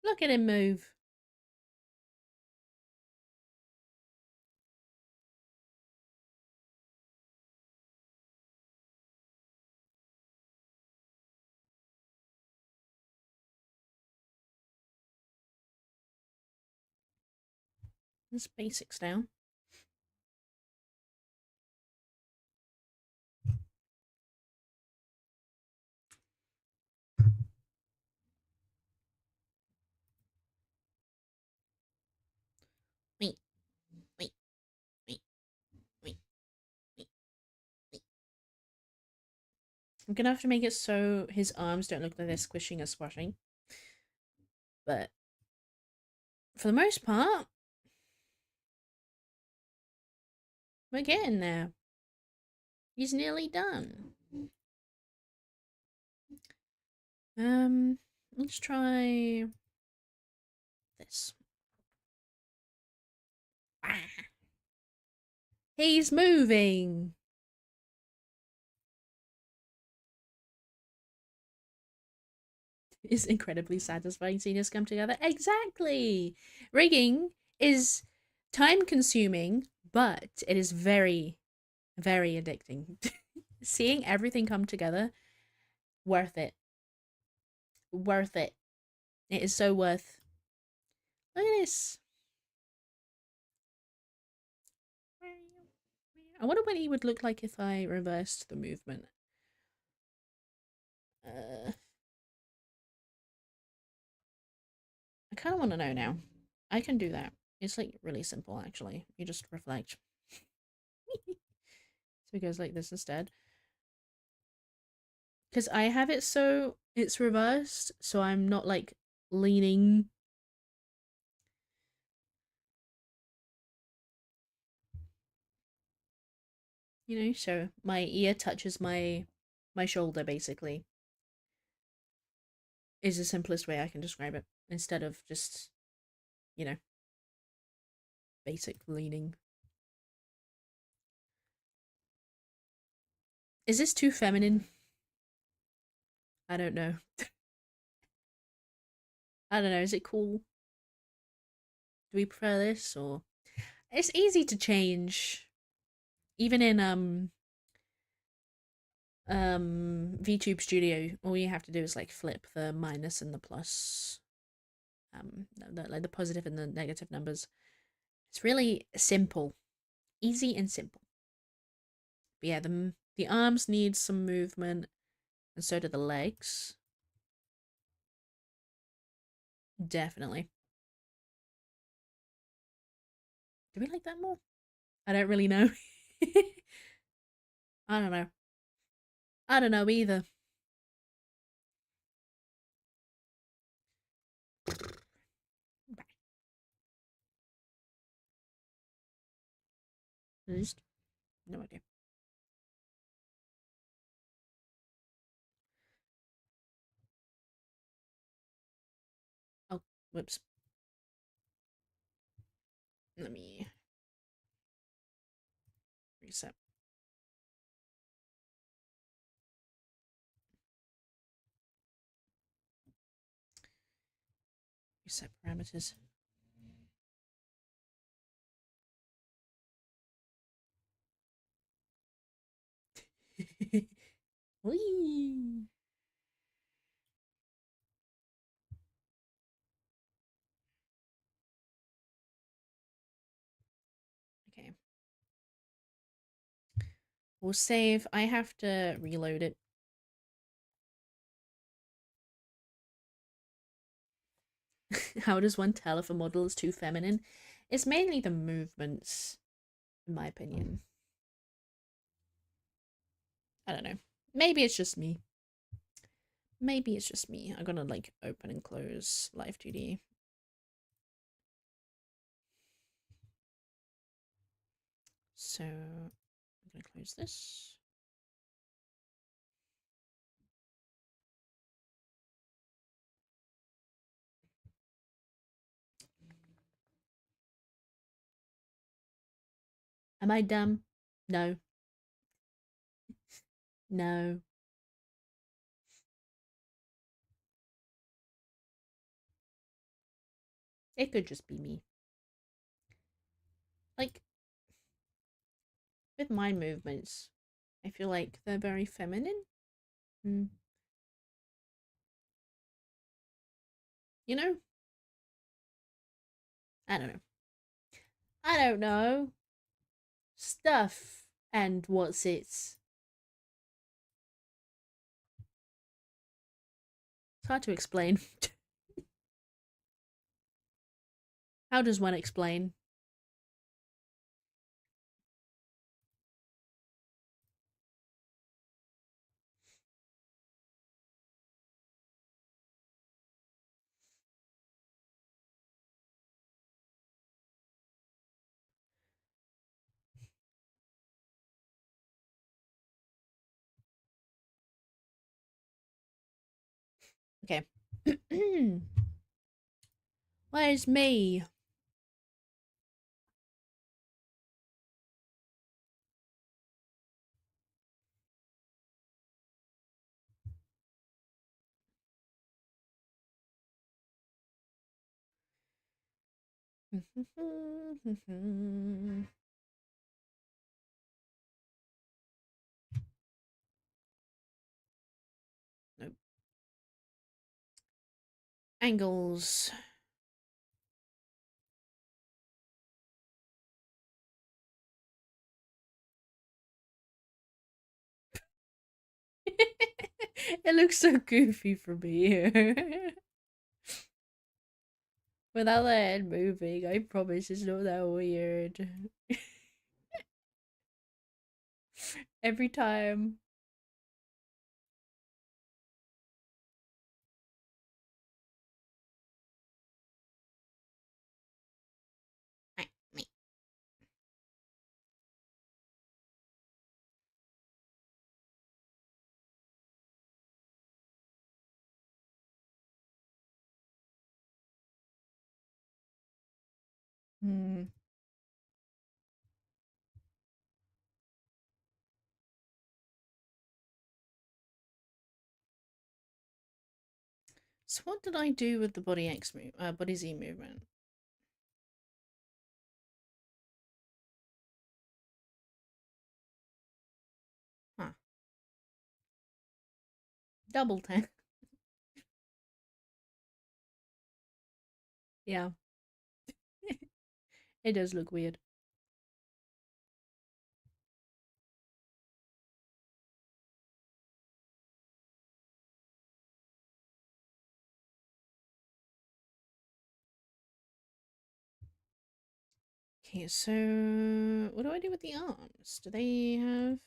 Look at him move. There's basics now. Wait, wait, wait, wait, wait, wait. I'm gonna have to make it so his arms don't look like they're squishing or squashing. But for the most part, we're getting there. He's nearly done. Let's try this. Ah. He's moving. It's incredibly satisfying seeing us come together. Exactly. Rigging is time consuming, but it is very, very addicting. Seeing everything come together, worth it. Worth it. It is so worth. Look at this. I wonder what he would look like if I reversed the movement. I kind of want to know now. I can do that. It's like really simple actually. You just reflect. So it goes like this instead. Because I have it so it's reversed, so I'm not like leaning. You know, so my ear touches my shoulder basically. Is the simplest way I can describe it. Instead of just, you know, basic leaning. Is this too feminine? I don't know. I don't know, is it cool? Do we prefer this or it's easy to change. Even in VTube Studio, all you have to do is like flip the minus and the plus, like the positive and the negative numbers. It's really simple, easy and simple. But yeah, The arms need some movement, and so do the legs. Definitely. Do we like that more? I don't really know. I don't know. I don't know either. Just no idea. Oh, whoops. Let me reset. Reset parameters. Whee! Okay. We'll save. I have to reload it. How does one tell if a model is too feminine? It's mainly the movements, in my opinion. I don't know. Maybe it's just me. Maybe it's just me. I'm gonna like open and close Live 2D. So I'm gonna close this. Am I dumb? No. No. It could just be me. Like, with my movements, I feel like they're very feminine. Hmm. You know? I don't know. I don't know. Stuff and what's it? It's hard to explain. How does one explain? Okay. Where's me? Nope. Angles. It looks so goofy from here. Without the head moving, I promise it's not that weird. Every time. Hmm. So what did I do with the body Z movement? Huh. Double tap. Yeah. It does look weird. Okay, so what do I do with the arms? Do they have...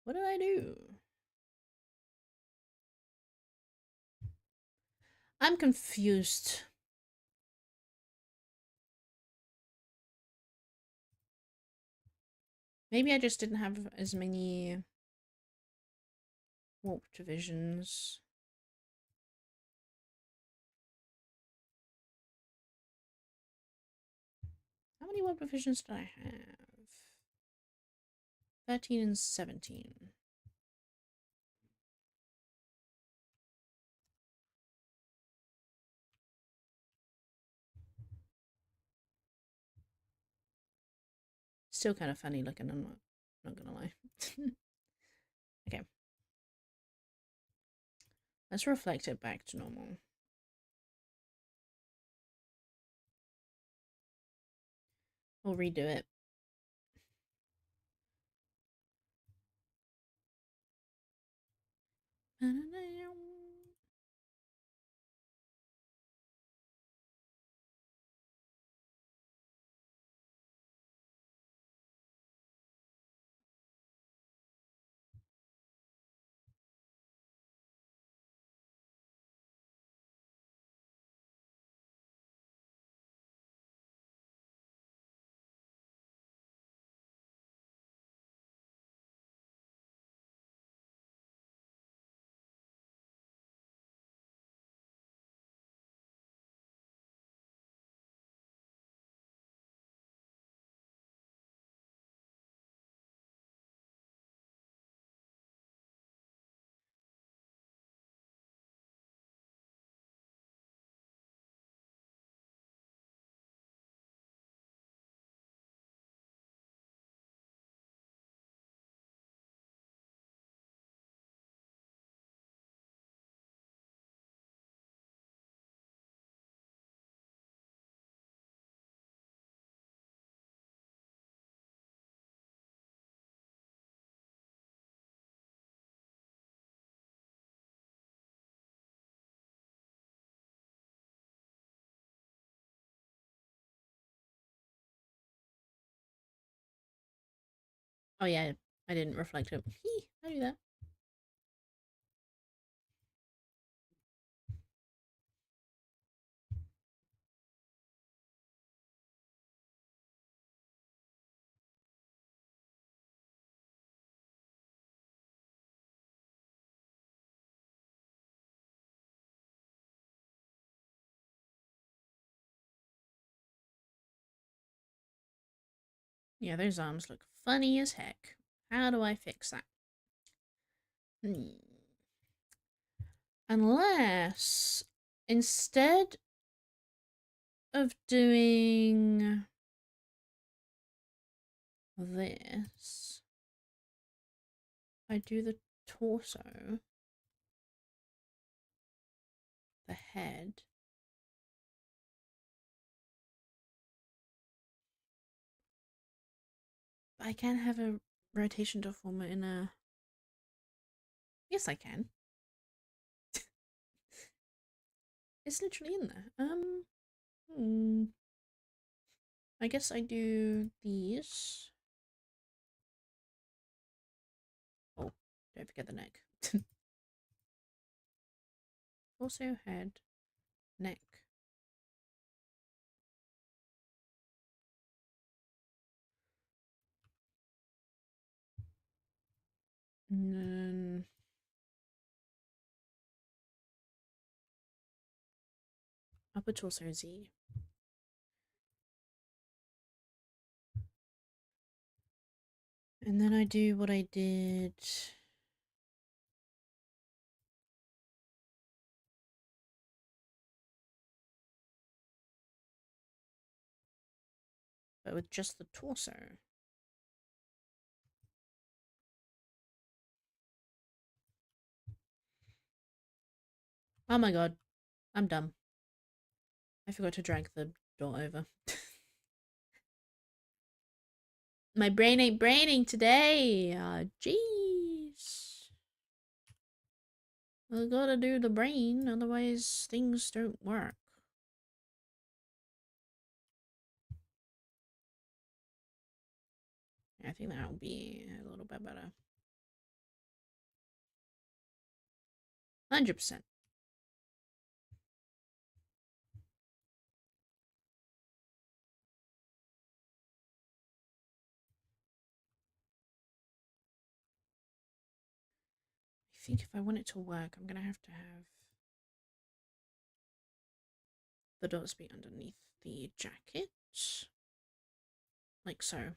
What did I do? I'm confused. Maybe I just didn't have as many warp divisions. How many warp divisions did I have? 13 and 17. Still kind of funny looking, I'm not gonna lie. Okay. Let's reflect it back to normal. We'll redo it. Oh yeah, I didn't reflect it. I do that. Yeah, those arms look funny as heck. How do I fix that? Unless, instead of doing this, I do the torso, the head. But I can't have a rotation deformer in a... Yes, I can. It's literally in there. I guess I do these. Oh, don't forget the neck. Also head, neck. And then upper torso Z. And then I do what I did. But with just the torso. Oh my god, I'm dumb. I forgot to drag the door over. My brain ain't braining today. Jeez. I gotta do the brain, otherwise things don't work. I think that'll be a little bit better. 100%. I think if I want it to work, I'm gonna have the dots be underneath the jacket. Like so.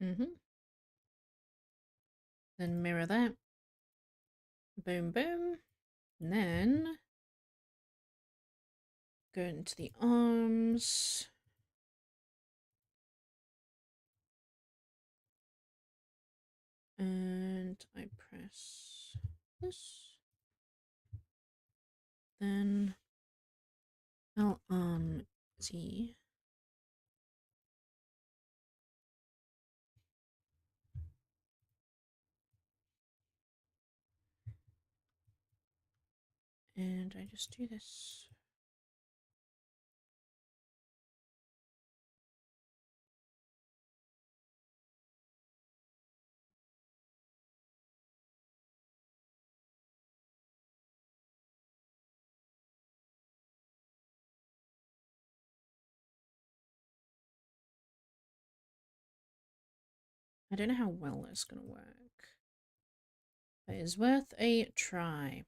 Mm-hmm. Then mirror that. Boom, boom. And then go into the arms. And I press this. Then Z. And I just do this. I don't know how well that's gonna work. But it's worth a try.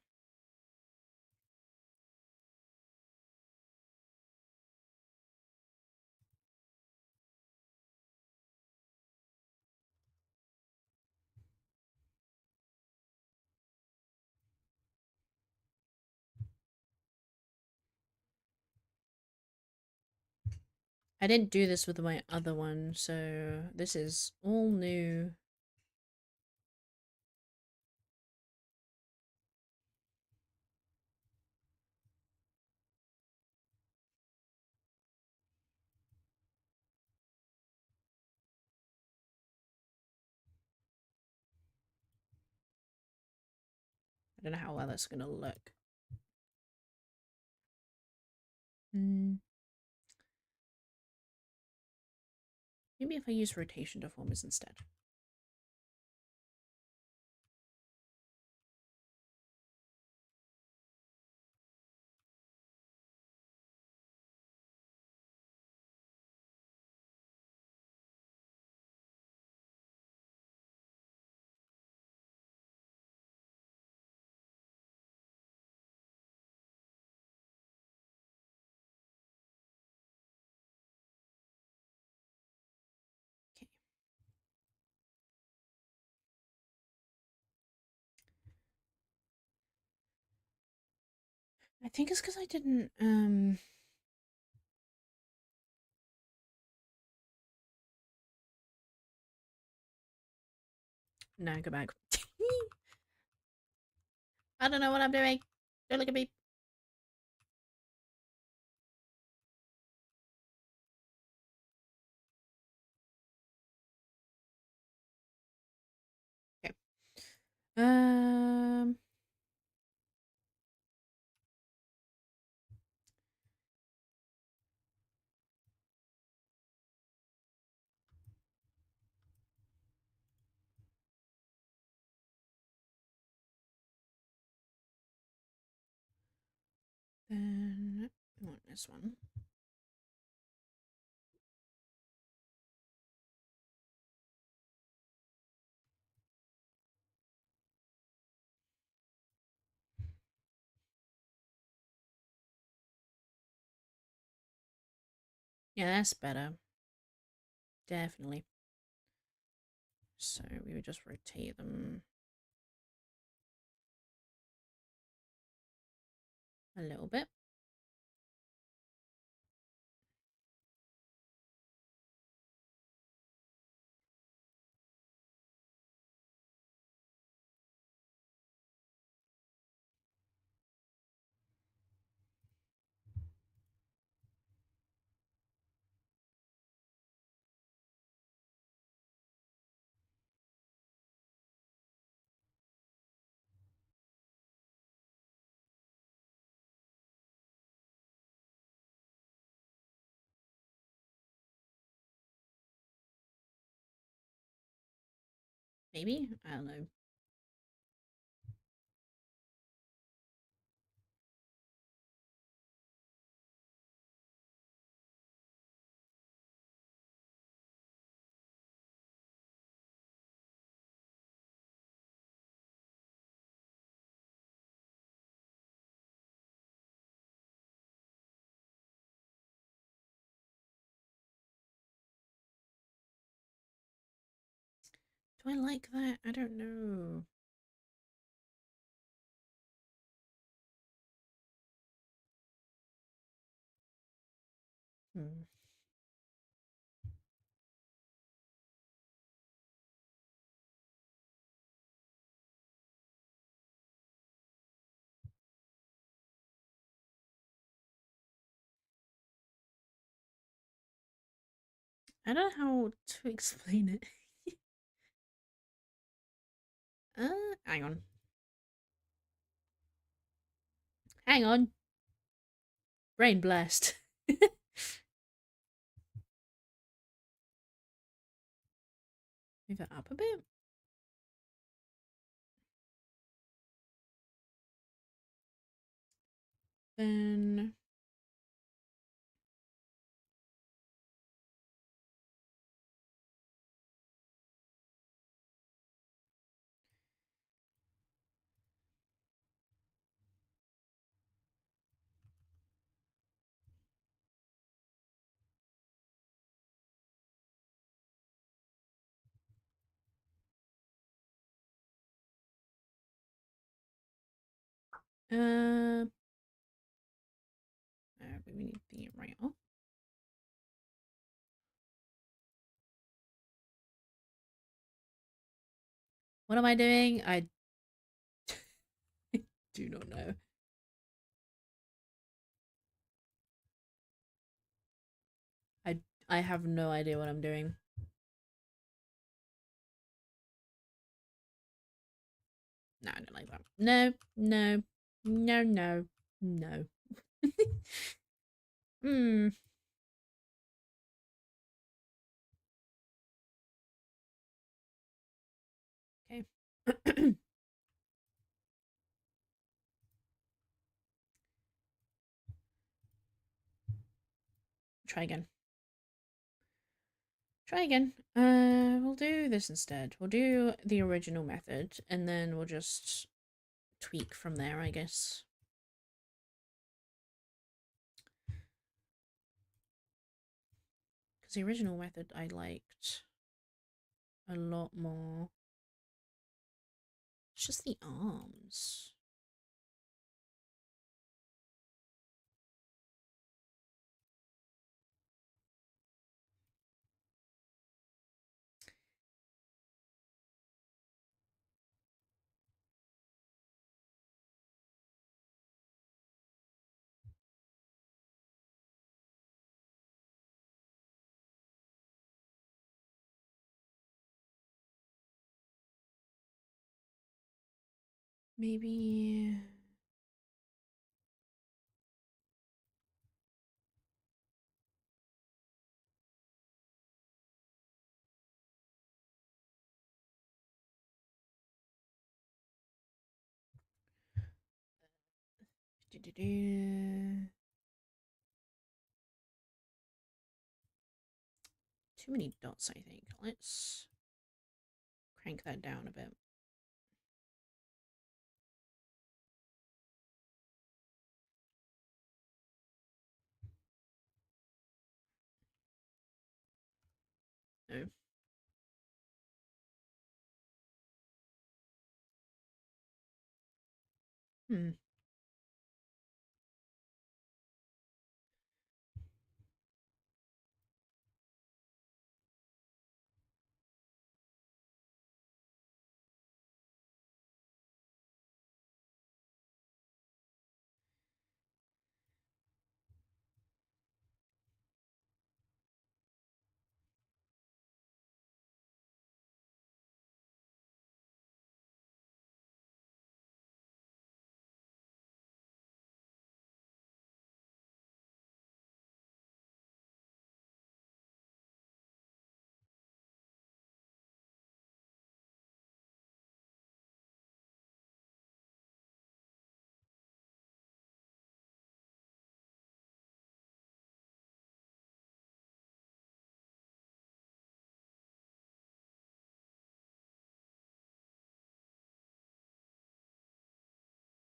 I didn't do this with my other one, so this is all new. I don't know how well that's gonna look. Maybe if I use rotation deformers instead. Okay. I think it's because I didn't, No, go back. I don't know what I'm doing. Don't look at me. Okay. Then I want this one. Yeah, that's better. Definitely. So we would just rotate them a little bit. Maybe? I don't know. Do I like that? I don't know. Hmm. I don't know how to explain it. Hang on. Hang on. Brain blast. Move it up a bit. Then uh we need the right up. What am I doing? I do not know. I I have no idea what I'm doing. No, I don't like that. No, no, no, no, no. Hmm. Okay. Try again. Try again. We'll do this instead. We'll do the original method, and then we'll just tweak from there, I guess. Because the original method I liked a lot more. It's just the arms. Maybe. Too many dots, I think. Let's crank that down a bit. No. Hmm.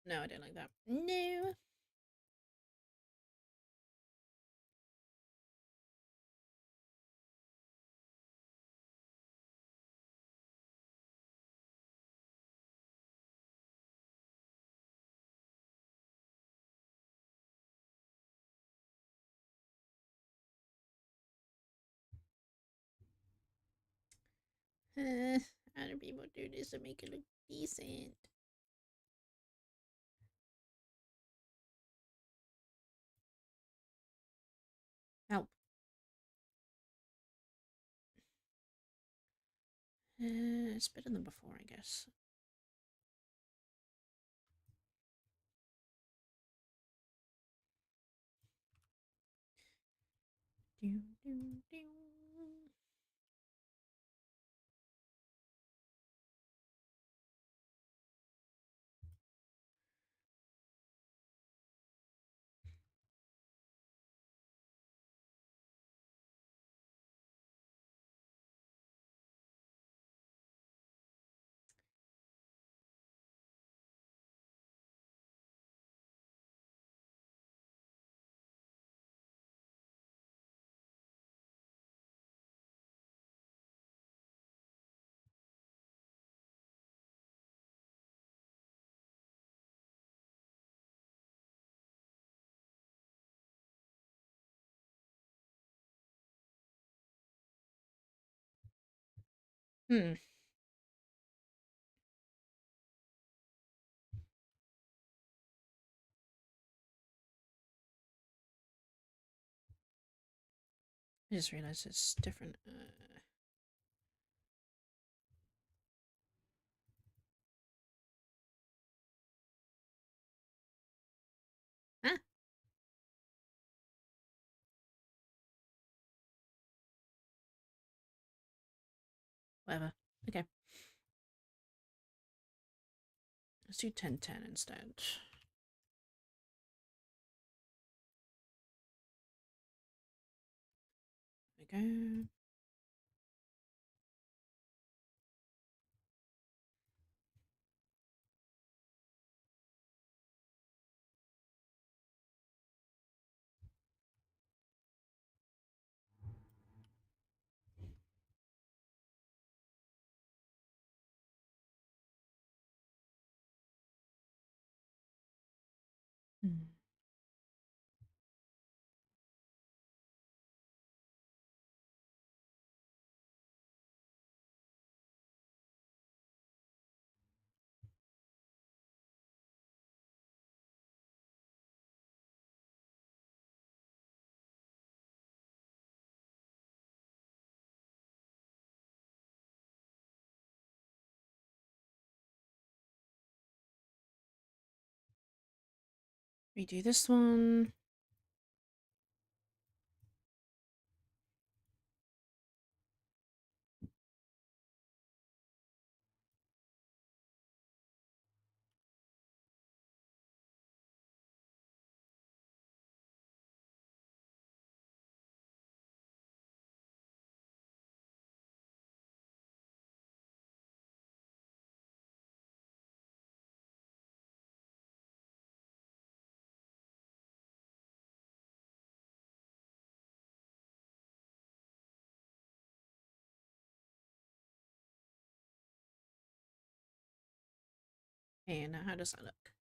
No, I don't like that. No. Other people do this to make it look decent. Help. It's better than before, I guess. Do, do, do. Hmm. I just realized it's different. Ah, whatever. Okay. Let's do 10-10 instead. There we go. Hmm. Redo this one. And now how does that look?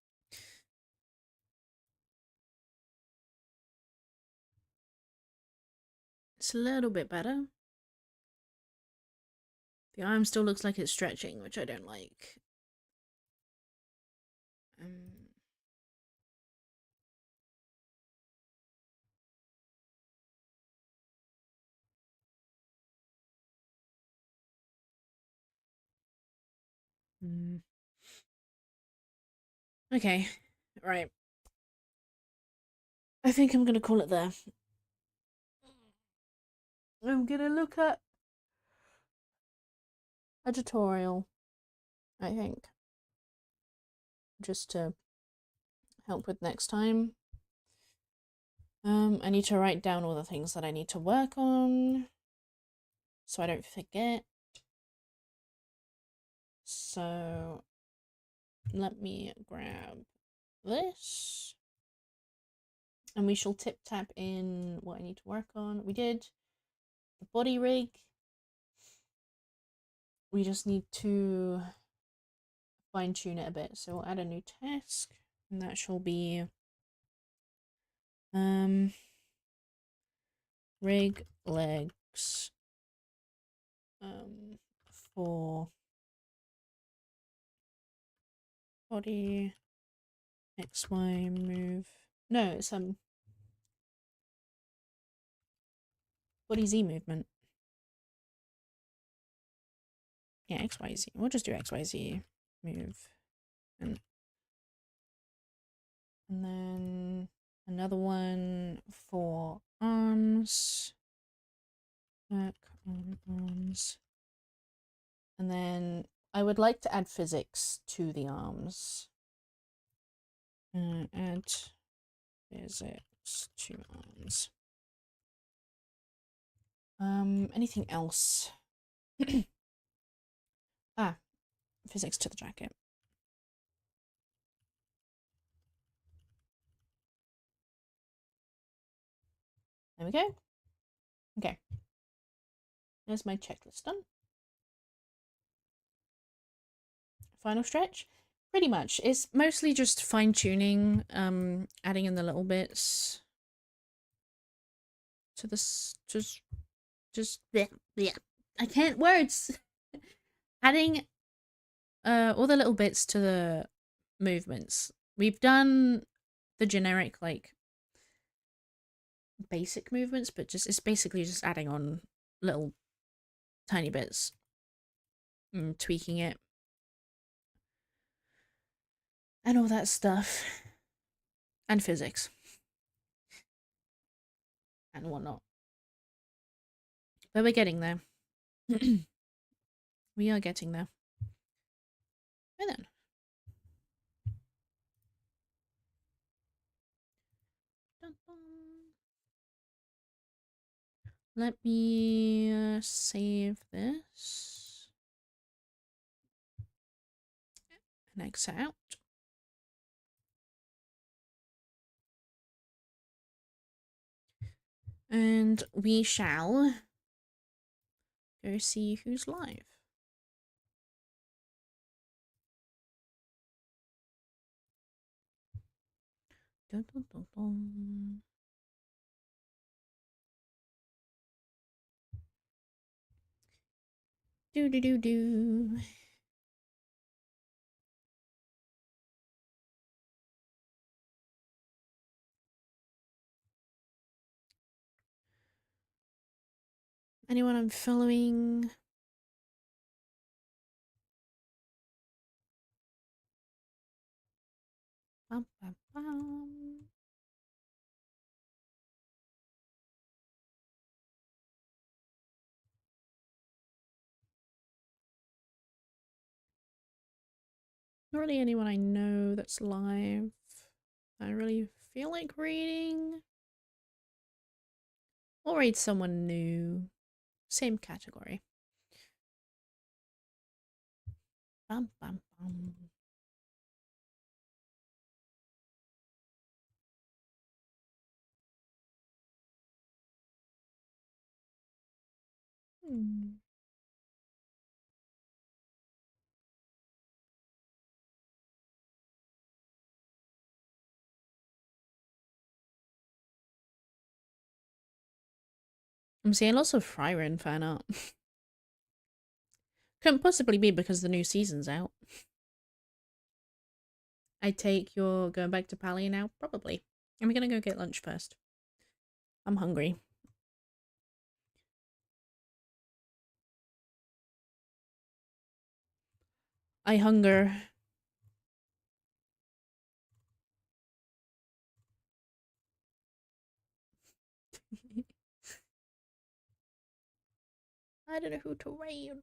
It's a little bit better. The arm still looks like it's stretching, which I don't like. Um, mm. Okay, right. I think I'm gonna call it there. I'm gonna look at a tutorial, I think, just to help with next time. I need to write down all the things that I need to work on so I don't forget. So let me grab this. And we shall tip tap in what I need to work on. We did the body rig. We just need to fine tune it a bit. So we'll add a new task, and that shall be rig legs for body XY move. No, it's body Z movement. Yeah, XYZ. We'll just do XYZ move. And then another one for arms. Back on arms. And then I would like to add physics to the arms. Add physics to arms. Anything else? Physics to the jacket. There we go. Okay. There's my checklist done. Final stretch. Pretty much. It's mostly just fine-tuning, adding in the little bits to this, just yeah. I can't words. Adding all the little bits to the movements. We've done the generic, like, basic movements, but just it's basically just adding on little tiny bits and tweaking it and all that stuff, and physics and whatnot. But we're getting there. We are getting there. And then dun, dun. Let me save this and exit out. And we shall go see who's live. Dun, dun, dun, dun. Do do do do. Anyone I'm following? Bum, bum, bum. Not really anyone I know that's live. I really feel like reading. Or read someone new. Same category. Bum, bum, bum. I'm seeing lots of Fryren fan art. Couldn't possibly be because the new season's out. I take you're going back to Pally now? Probably. I'm gonna go get lunch first. I'm hungry. I hunger. I don't know who to raid.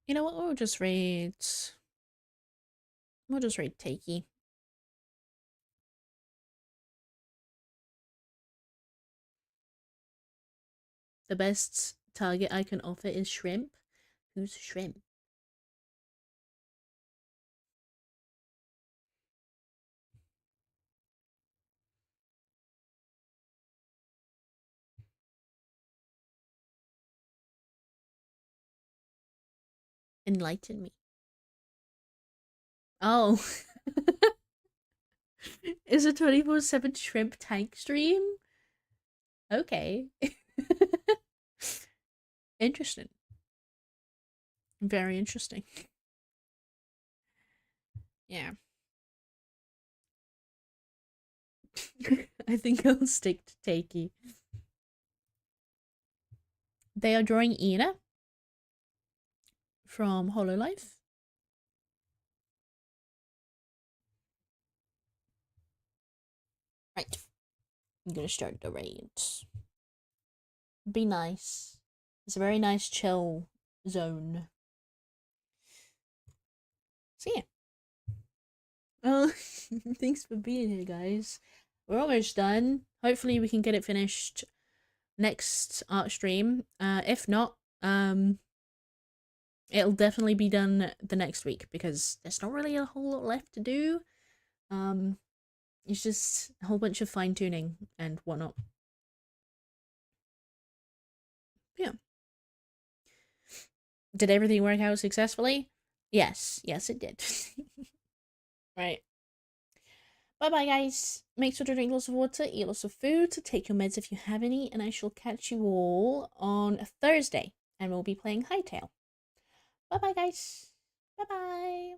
You know what? We'll just raid. We'll just raid Takey. The best target I can offer is shrimp. Who's shrimp? Enlighten me. Oh. Is a 24/7 shrimp tank stream? Okay. Interesting. Very interesting. Yeah. I think I'll stick to Takey. They are drawing Ina from Hololive. Right. I'm gonna start the raid. Be nice. It's a very nice chill zone. So yeah. Oh, thanks for being here, guys. We're almost done. Hopefully we can get it finished next art stream. If not, it'll definitely be done the next week because there's not really a whole lot left to do. It's just a whole bunch of fine tuning and whatnot. Yeah. Did everything work out successfully? Yes, it did. Right. Bye bye, guys. Make sure to drink lots of water, eat lots of food, take your meds if you have any, and I shall catch you all on Thursday. And we'll be playing Hightail. Bye bye, guys. Bye bye.